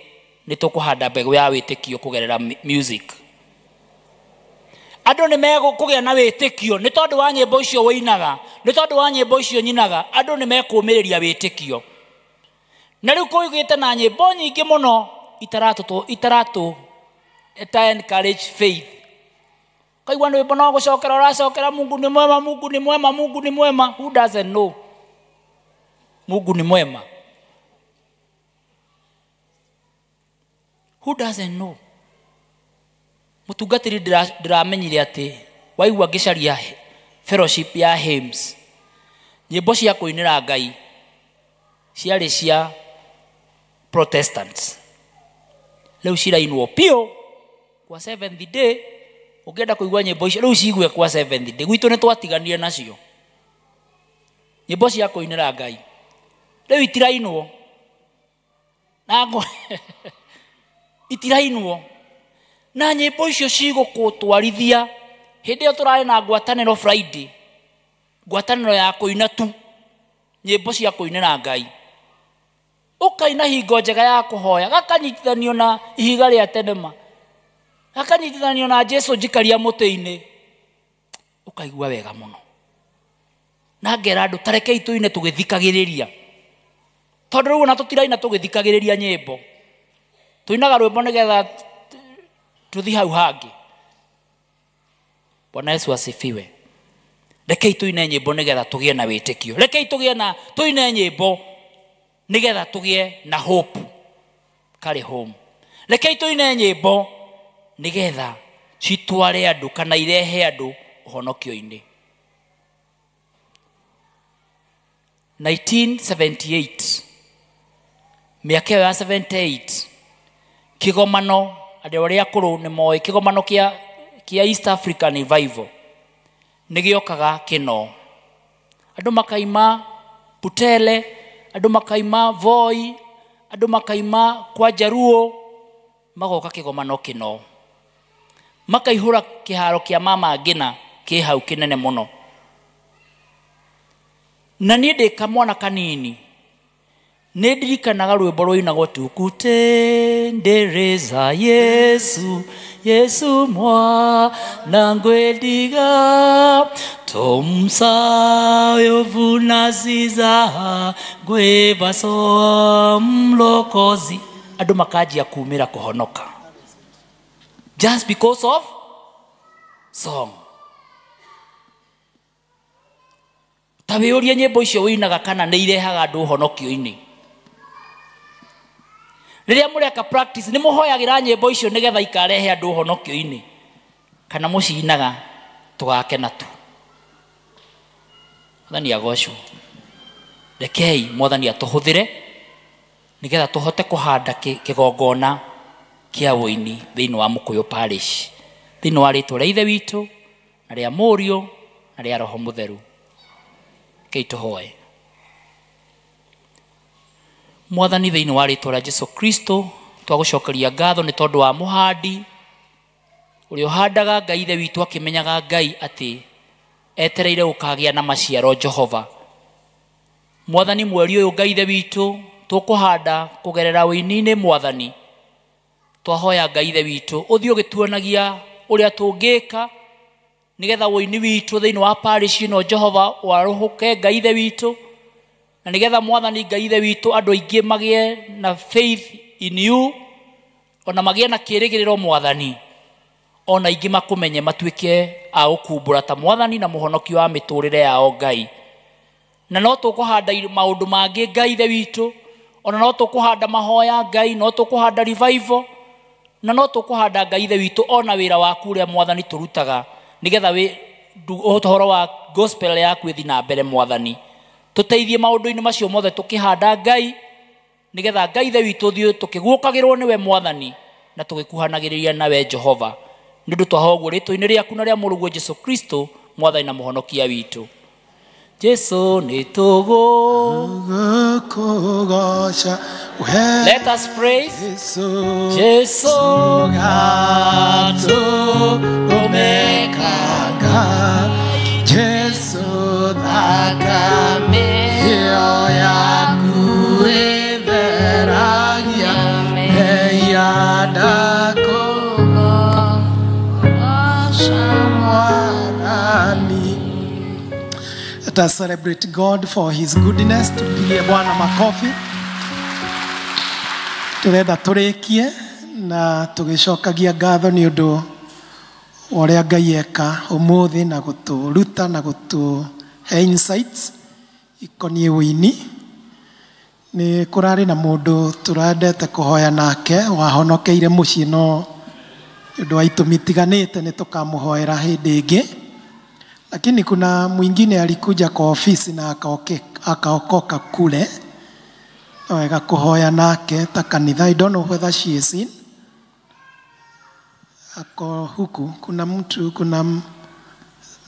Speaker 4: nĩ tũkũhanda mbegũ ya wĩtĩkio kũgerera music. Andũ nĩ megũkũgĩa na wĩtĩkio nĩ tondũ wa nyĩmbo icio wĩinaga, nĩ tondũ wa nyĩmbo icio nyinaga. Andũ nĩ mekũũmĩrĩria wĩtĩkio. Na rĩu kũigĩte na nyĩmbo nyingĩ mũno itaratũ encourage faith. Kaigua nĩ wĩmbo no gũcokera ũracokera Mungu nĩ mwema, Mungu nĩ mwema, Mungu nĩ mwema. Who doesn't know Mungu nĩ mwema? Who doesn't know? Mũtungatĩri ndĩramenyire atĩ waigua ngĩcaria fellowship ya hymns, nyĩmbo cia kũinĩra Ngai ciarĩ cia Protestants. Rĩu cirainwo piũ kwa seventh day. Ũngĩenda kũigua nyĩmbo icio rĩu cigwe kwa seventh day. Gwitũ nĩ twatiganire nacio nyĩmbo cia kũinĩra Ngai, rĩu itirainwo na itirainwo na nyĩmbo icio cigũkũtwarithia. Hĩndĩ ĩyo tũrarĩ na ngwatanĩro Friday, ngwatanĩro ya kũina tu, nyĩmbo cia kũinĩra Ngai. Ũkaina hingo njega ya kũhoya, gakanyitithanio na ihiga rĩa tenema, gakanyitithanio na Jesũ njikaria mũtĩ-inĩ, ũkaigua wega mũno. Na ngera andũ tarekei tũine tũgĩthikagĩrĩria, tondũ rĩu ona tũtiraina tũgĩthikagĩrĩria nyĩmbo. Tũinaga rwĩmbo nĩgetha tũthi hau hangĩ. Bwana Yesu asifiwe. Rekei tũine nyĩmbo nĩgetha tũgĩe na wĩtĩkio. Rekei tũine nyĩmbo nĩgetha tũgĩe na hope. Carry home. Rekei tũine nyĩmbo nĩgetha citware andũ kana irehe andũ ũhonokio-inĩ. 1978, mĩaka ya 78, kĩgomano, andũ arĩa akũrũ nĩ moĩ kĩgomano kĩa East African Revival nĩ gĩokaga kĩno. Andũ makaima Putele, andũ makaima Voi, andũ makaima kwa Jaruo, magoka kĩgomano kĩno. Makaihũra kĩharo kĩa Mama Ngina kĩ hau kĩnene mũno. Na niĩ ndĩ kamwana kanini nĩ ndirikanaga rwĩmbo rũinagwo tukutendereza Yesu, Yesu mwana ngwendiga tomsayo vunaziza ngwebaso mlokozi. Andũ makanjia kumĩra kũhonoka just because of song. Ta wĩũrie nyĩmbo icio wĩinaga kana nĩ irehaga andũ ũhonokio-inĩ. Rĩrĩa mũreka practice nĩ mũhoyagĩra nyĩmbo icio nĩgetha ikarehe andũ ũhonokio-inĩ, kana mũcinaga tũgakena tu. Mwathani agocwo. Rekei Mwathani atũhũthĩre nĩgetha tũhote kũhanda kĩgongona kĩa wũini thĩinĩ wa Mũkũyũ Parish, thĩinĩ wa rĩtwa rĩa Ithe witũ na rĩa Mũriũ na rĩa Roho Mũtheru. Kei tũhoe. Mwathani, thĩinĩ wa rĩtwa rĩa Jesũ Kristo twagũcokeria ngatho nĩ tondũ wa mũhandi ũrĩa ũhandaga Ngai Ithe witũ akĩmenyaga Ngai atĩ etereire gũkagĩa na maciaro Jehova. Mwathani, mweri ũyũ Ngai Ithe witũ tũkũhanda kũgerera wĩini-inĩ. Mwathani, twahoya Ngai Ithe witũ ũthiĩ ũgĩtuonagia ũrĩa tũngĩka nigetha woini witu thiini wa parish ino Jehova waruhuke Ngai ithe witu na nigetha mwathani Ngai ithe witu andu aingi magie na faith in you ona magie na kirigiriro mwathani ona ingi makumenye matuike a ukumbura ta mwathani na muhonoki wa miturire yao Ngai na no tukuhanda maundu mangi Ngai ithe witu ona no tukuhanda mahoya Ngai no tukuhanda revival na no tukuhanda Ngai ithe witu ona wira waku uria mwathani turutaga nigetha we uhoro wa gospel yaku ithi na mbere mwathani tuteithie maundu-ini macio mothe tukihanda Ngai nigetha Ngai ithe witu thio tukiguukagirwo niwe mwathani na tugikuhanagiriria nawe Jehova nindu twahoguo ritwa-ini riaku na ria muruguo Jesu Kristo mwathani na muhonokia witu Jesu nitugukugoca. Let us praise Jesu gatumekanga Jesu thakame yo yaku itheragia eyadako
Speaker 8: Let us celebrate God for his goodness. Tupigie Bwana makofi. Turenda turikie na tugicokagia ngatho ni undu uria Ngai eka umuthi na guturuta na gutuhe insights ikonie wini. Ni kurari na mundu turandete kuhoya nake wahonokeire mucii no undu wa itumi tiganite ni tukamuhoera hindi ingi. Lakini kuna mwingine alikuja kwa ofisi na akaokoka kule. Naweka kuhoya nake ta kanitha. I don't know whether she is in. Ako huku. Kuna mtu, kuna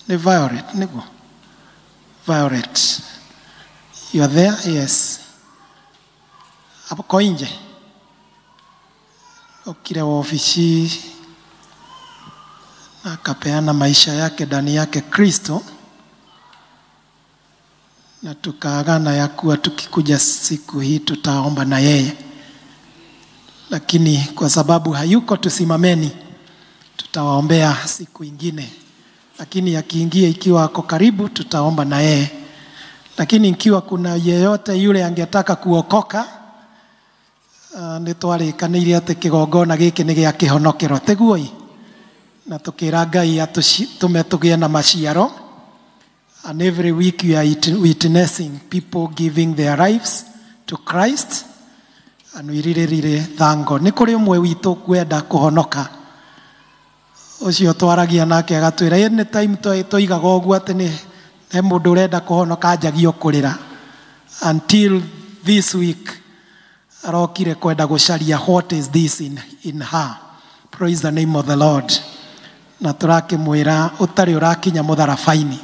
Speaker 8: ni Violet. Nigo. Violet. You are there? Yes. Hapo kwa nje. Okile wa ofisi akapeana maisha yake ndani yake Kristo na tukaagana ya kuwa tukikuja siku hii tutaomba na yeye, lakini kwa sababu hayuko tusimameni tutawaombea siku ingine, lakini akiingia ikiwa ako karibu tutaomba na yeye. Lakini ikiwa kuna yeyote yule angetaka kuokoka nitwarikanire ati kigongona giki ni gia kihonokero teguoi na tukira Ngai atume tugie na maciaro. And every week we are witnessing people giving their lives to Christ, and we really thank God. Ni kuri umwe witu kwenda kuhonoka ucio twaragia nake agatwira any time toigaga uguo ati ni mundu urenda kuhonoka njagio kurira. Until this week arokire kwenda gucaria what is this in her. Praise the name of the Lord. Na turakimwira utari urakinya mutharabaini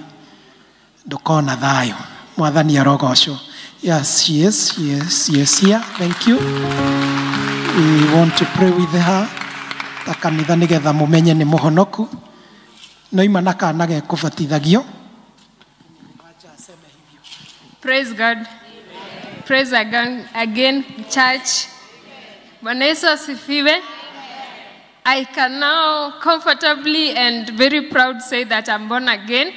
Speaker 8: ndukona thayo. Mwathani arogocwo. Yes, she is here. Thank you. We want to pray with her. Takanitha nigetha mumenye ni muhonoku. No imana kana ge kubatithagio.
Speaker 6: Praise God. Amen. Praise again church. Bwana Yesu asifiwe. I can now comfortably and very proud say that I'm born again.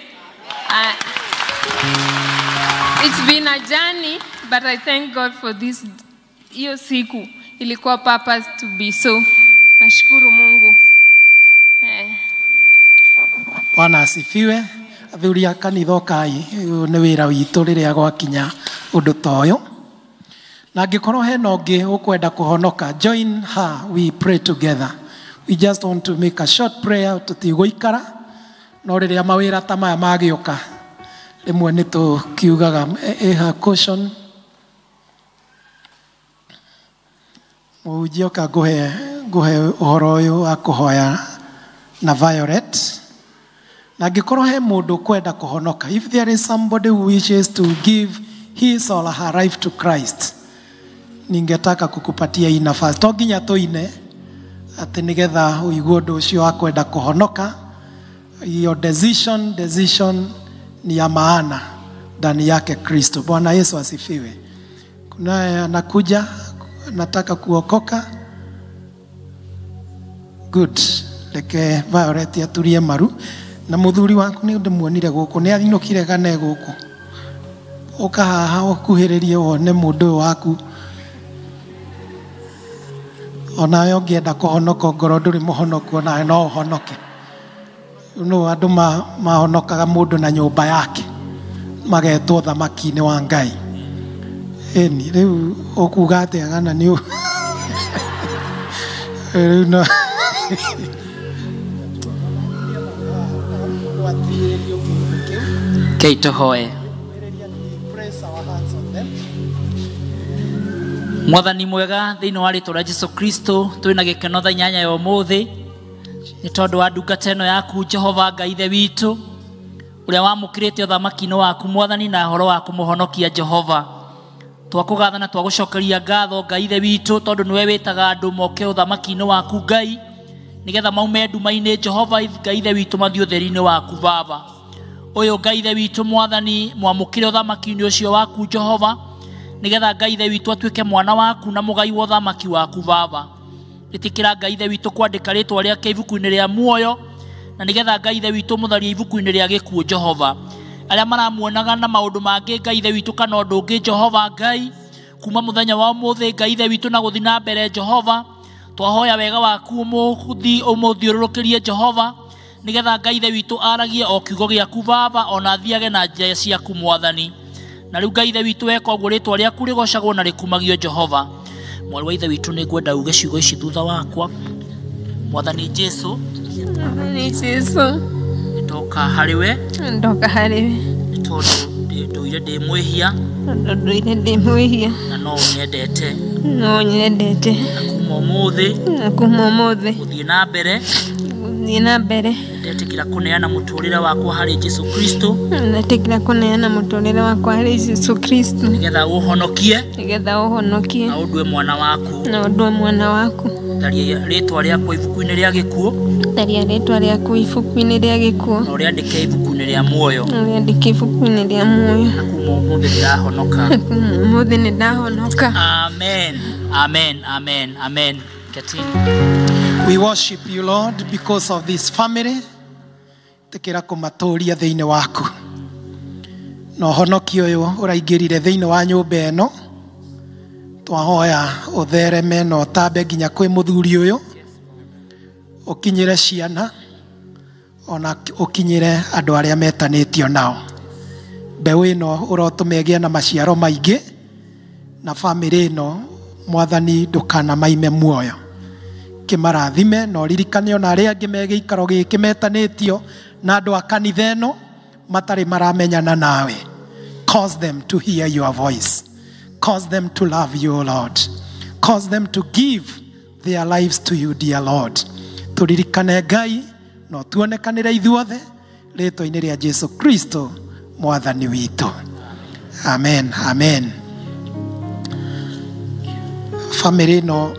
Speaker 6: It's been a journey, but I thank God for this. Hiyo siku ilikuwa purpose to be so. Nashukuru Mungu.
Speaker 8: Bwana asifiwe. Athuri a kanitha kai ni wira witu riria gwakinya undu toyo. Na angikorwo hena ungi ukwenda kuhonoka, join her, we pray together. We just want to make a short prayer tutiguikara no riria mawira ta maya magioka rimwe ni tukiugaga eha caution mujioka guhe uhoro uyu akuhoya na Violet. Na angikorwo he mundu kwenda kuhonoka, if there is somebody who wishes to give his or her life to Christ, ningetaka kukupatia hii nafasi. To nginya tuine ati nigetha uigwe undu ucio wa kwenda kuhonoka. Your decision ni ya maana ndani yake Kristo. Bwana Yesu asifiwe. Kuna anakuja nataka kuokoka. Good. Leke Violet aturie maru. na muthuri waku nĩ ndĩmuonire gũkũ nĩ athinũkire gane gũkũ ũka haha ũkuhĩrĩrie wone mũndũ ũyũ waku onawe ũngĩenda kũhonoka ngoro ndũrĩ mũhonoku onawe no ũhonoke no andũ mahonokaga mũndũ na nyũmba yake magetwo thamaki-inĩ wa Ngai ĩni rĩu ũkuga atĩa kana nĩ rĩu no
Speaker 4: Kei tũhoe. Mwathani mwega thĩinĩ wa rĩtwa rĩa Jesũ Kristo twĩna gĩkeno thaa inyanya ya ũmũthĩ nĩ tondũ wa ndungata ĩno yaku Jehova Ngai ithe witũ ũrĩa wamũkĩrĩte ũthamaki-inĩ waku Mwathani na ũhoro wa kũmũhonokia Jehova. Twakũgatha na twagũcokeria ngatho Ngai ithe witũ tondũ nĩwe wĩtaga andũ moke ũthamaki-inĩ waku Ngai nĩgetha maume nduma-inĩ Jehova Ngai ithe witũ mathiĩ ũtheri-inĩ waku Baba. Ũyũ Ngai ithe witũ Mwathani mwamũkĩre ũthamaki-inĩ ũcio waku Jehova nigetha Ngai ithe witũ atuĩke mwana waku na mũgai wa ũthamaki waku Baba. Ĩtĩkĩra Ngai ithe witũ kwandĩka rĩtwa rĩake ibuku-inĩ rĩa muoyo na nigetha Ngai ithe witũ mũtharie ibuku-inĩ rĩa gĩkuũ Jehova. Arĩa maramuonaga na maũndũ mangĩ Ngai ithe witũ kana ũndũ ũngĩ Jehova Ngai kuma mũthenya wa ũmũthĩ Ngai ithe witũ na gũthiĩ na mbere Jehova twahoya wega waku ũmũthiũrũrũkĩrie Jehova nigetha Ngai ithe witũ aragie o kiugo gĩaku Baba ona athiage na njĩra ciaku Mwathani. Na rĩu Ngai ithe witũ weka ũguo rĩtwa rĩaku rĩgocagwo na rĩkumagio Jehova. Mwarĩ wa ithe witũ nĩ ngwenda uge ciugo ici thutha wakwa. Mwathani Jesũ ndoka harĩwe nĩ tondũ ndũire ndĩ mwĩhia na no nyendete na kuma ũmũthĩ gũthiĩ na mbere ndetĩkĩra kũneana mũtũrĩre wakwa harĩ Jesũ Kristo nĩgetha ũhonokie na ũndue mwana waku tharia rĩtwa rĩakwa ibuku-inĩ rĩa gĩkuũ na ũrĩandĩke ibuku-inĩ rĩa muoyo na kuma ũmũthĩ nĩndahonoka. Amen.
Speaker 8: We worship you, Lord, because of this family. Tekera kumatũria thĩinĩ waku. Na ũhonokio ũyũ ũraingĩrire thĩinĩ wa nyũmba ĩno. Twahoya ũthereme na ũtambe nginya kwĩ mũthuri ũyũ. Ũkinyĩre ciana ona ũkinyĩre andũ arĩa metanĩtio nao. Mbeũ ĩno ũrotũme ĩgĩe na maciaro maingĩ na family ĩno Mwathani ndũkanamaime muoyo. Kĩmarathime na ũririkane ona arĩa angĩ me gĩikaro gĩkĩ metanĩtio na andũ a kanitha ĩno matarĩ maramenyana nawe. Cause them to hear your voice. Cause them to love you, Lord. Cause them to give their lives to you, dear Lord. Turirikane Ngai no tuonekanĩre ithuothe rĩtwa-inĩ rĩa Jesũ Kristo Mwathani witũ. Amen. Family no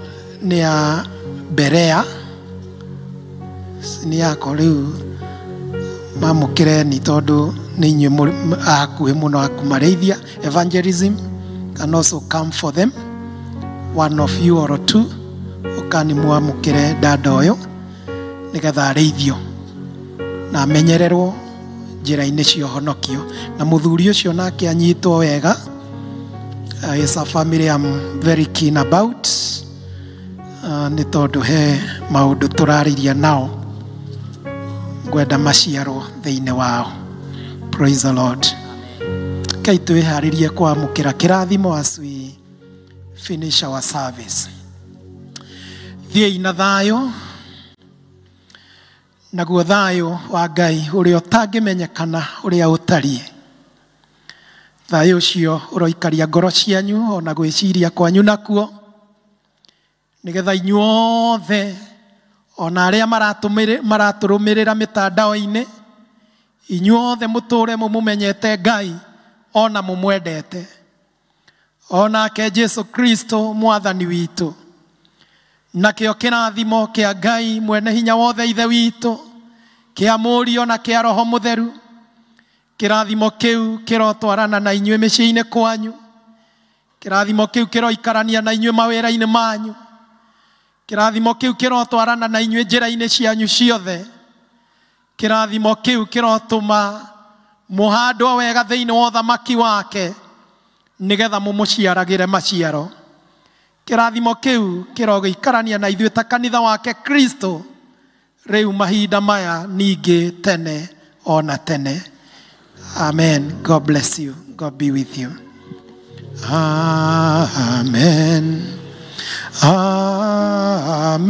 Speaker 8: nĩ ya Berea nĩ yako rĩu mamũkĩreni tondũ nĩ inyuĩ hakuhĩ mũno akumarĩithia. Evangelism can also come for them, one of you or two ũkani mwamũkĩre dada ũyũ nĩgetha arĩithio na amenyererwo njĩra-inĩ cia ũhonokio na mũthuri ũcio nake anyitwo wega. Is a family I'm very keen about. Nĩ tondũ he maũndũ tũrarĩria nao ngwenda maciaro thĩinĩ wao. Praise the Lord. Kai twĩharĩrie kwamũkĩra kĩrathimo as we finish our service. Thiĩ na thayũ, naguo thayũ wa Ngai ũrĩa ũtangĩmenyekana ũrĩa ũtariĩ. Thayũ ũcio ũroikaria ngoro cianyu ona gwĩciria kwanyu nakuo nĩgetha inyuothe ona arĩa maratũrũmĩrĩra mĩtandao-inĩ inyuothe mũtũre mũmenyete Ngai ona mũmwendete. Onake Jesũ Kristo Mwathani witũ nakĩo kĩrathimo kĩa Ngai mwene hinya wothe ithe witũ kĩa Mũriũ na kĩa Roho Mũtheru kĩrathimo kĩu kĩrotwarana na inyuĩ mĩciĩ-inĩ kwanyu. Kĩrathimo kĩu kĩroikarania na inyuĩ mawĩra-inĩ manyu. Kĩrathimo kĩu kĩrotwarana na inyuĩ njĩra-inĩ cianyu ciothe. kĩrathimo kĩu kĩrotũma mũhandwo wega thĩinĩ wa ũthamaki wake nĩgetha mũmũciaragĩre maciaro. Kĩrathimo kĩu kĩrogĩikarania na ithuĩ ta kanitha wake Kristo rĩu mahinda maya ningĩ tene ona tene. Amen. God bless you. God be with you. Amen. Amen.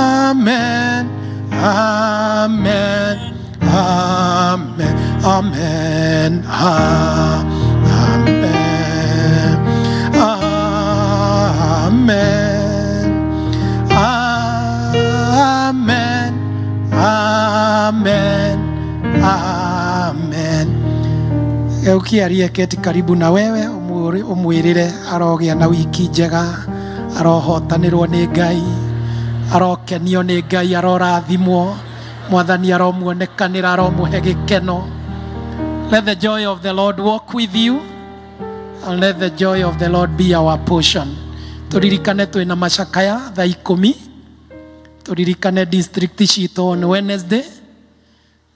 Speaker 8: Amen. Amen. Amen. Amen. Amen. Amen. Amen. Ukiarie keti karibu na wewe umwirire arogĩa na wiki njega, arohotanĩrwo nĩ Ngai, arokenio nĩ Ngai, arorathimwo, Mwathani aromuonekanĩra, aromũhe gĩkeno. Let the joy of the Lord walk with you, and let the joy of the Lord be our portion. Turirikane twĩna macakaya thaa 10, turirikane district citũ on Wednesday,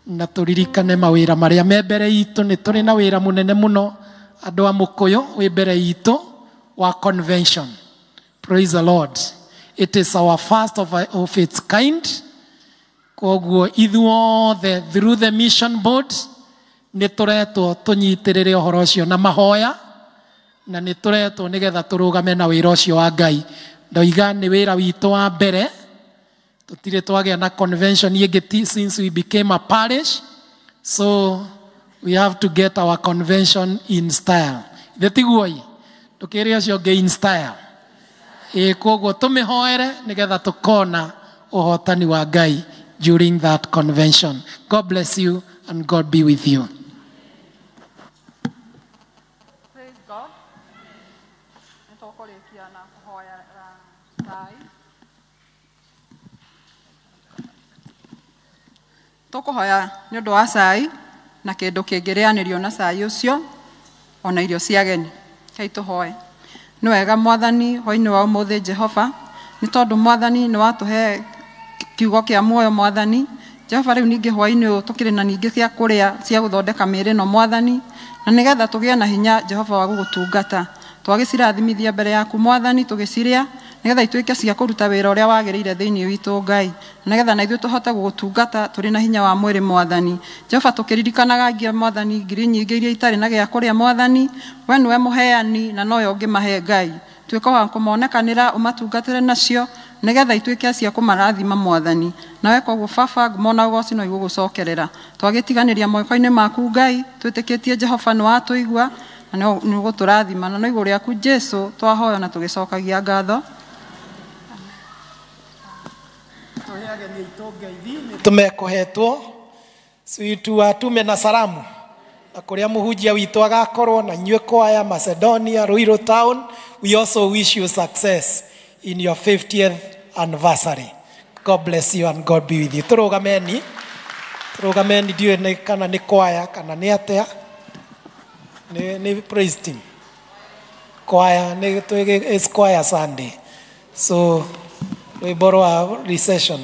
Speaker 8: na turirikane mawĩra marĩa me mbere itũ. Nĩ tũrĩ na wĩra mũnene mũno andũ a Mũkũyũ wĩ mbere itũ wa convention. Praise the Lord. It is our first of its kind. Koguo ithuothe through the mission board nĩ tũretwo tũnyitĩrĩre ũhoro ũcio na mahoya, na nĩ tũretwo nĩgetha tũrũgame na wĩra ũcio wa Ngai. Ndoiga nĩ wĩra witũ wa mbere, tutire twagĩa na convention yĩngĩ since we became a parish, so we have to get our convention in style. Thĩtiguoi tũkĩrĩ ũcio ũngĩ in style. Koguo tũmĩhoere nĩgetha tũkona ũhotani wa Ngai during that convention. God bless you and God be with you.
Speaker 1: Praise God. Nĩtũkũrĩkia na kũhoya Ngai. Tũkũhoya nĩ ũndũ wa cai na kĩndũ kĩngĩrĩanĩrio na cai ũcio, ona irio cia ageni. Kei tũhoe. Nĩ wega Mwathani hwaĩ-inĩ wa ũmũthĩ Jehova, nĩ tondũ Mwathani nĩ watũhe kiugo kĩa muoyo Mwathani. Jehova, rĩu ningĩ hwaĩ-inĩ ũyũ tũkĩrĩ na ningĩ cia kũrĩa cia gũthondeka mĩĩrĩ ĩno Mwathani, na nĩgetha tũgĩe na hinya Jehova wa gũgũtungata. Twagĩcirathimithia mbere yaku Mwathani, tũgĩcirĩa nĩgetha ituĩke cia kũruta wĩra ũrĩa wagĩrĩire thĩinĩ witũ Ngai, nĩgetha na ithuĩ tũhote gũgũtungata tũrĩ na hinya wa mwĩrĩ Mwathani. Jehova, tũkĩririkanaga ngia Mwathani ngiri nyingĩ iria itarĩ na gĩa kũrĩa Mwathani, we nĩwe mũheani na nowe ũngĩmahe Ngai. Tuĩka wa kũmonekanĩra ũmatungatĩre nacio nĩgetha ituĩke cia kũmarathima Mwathani. Nawe koguo Baba ngũmona ũgoci no igũgũcokerera. Twagĩtiganĩria moko-inĩ maku Ngai, twĩtĩkĩtie Jehova nĩ watũigua na nĩ ũgũtũrathima, na no igũrũ rĩaku Jesũ twahoya na tũgĩcokagia ngatho.
Speaker 8: Tumekũhetwo tume na salamu na kũrĩa mũhunjia witũ agakorwo na inyuĩ kwaya Macedonia, Ruiru Town. We also wish you success in your 50th anniversary. God bless you and God be with you. Tũrũgameni ndiũĩ kana nĩ kwaya kana nĩ atĩa, nĩ praise team kwaya, nĩ choir Sunday, so rwĩmbo rwa recession.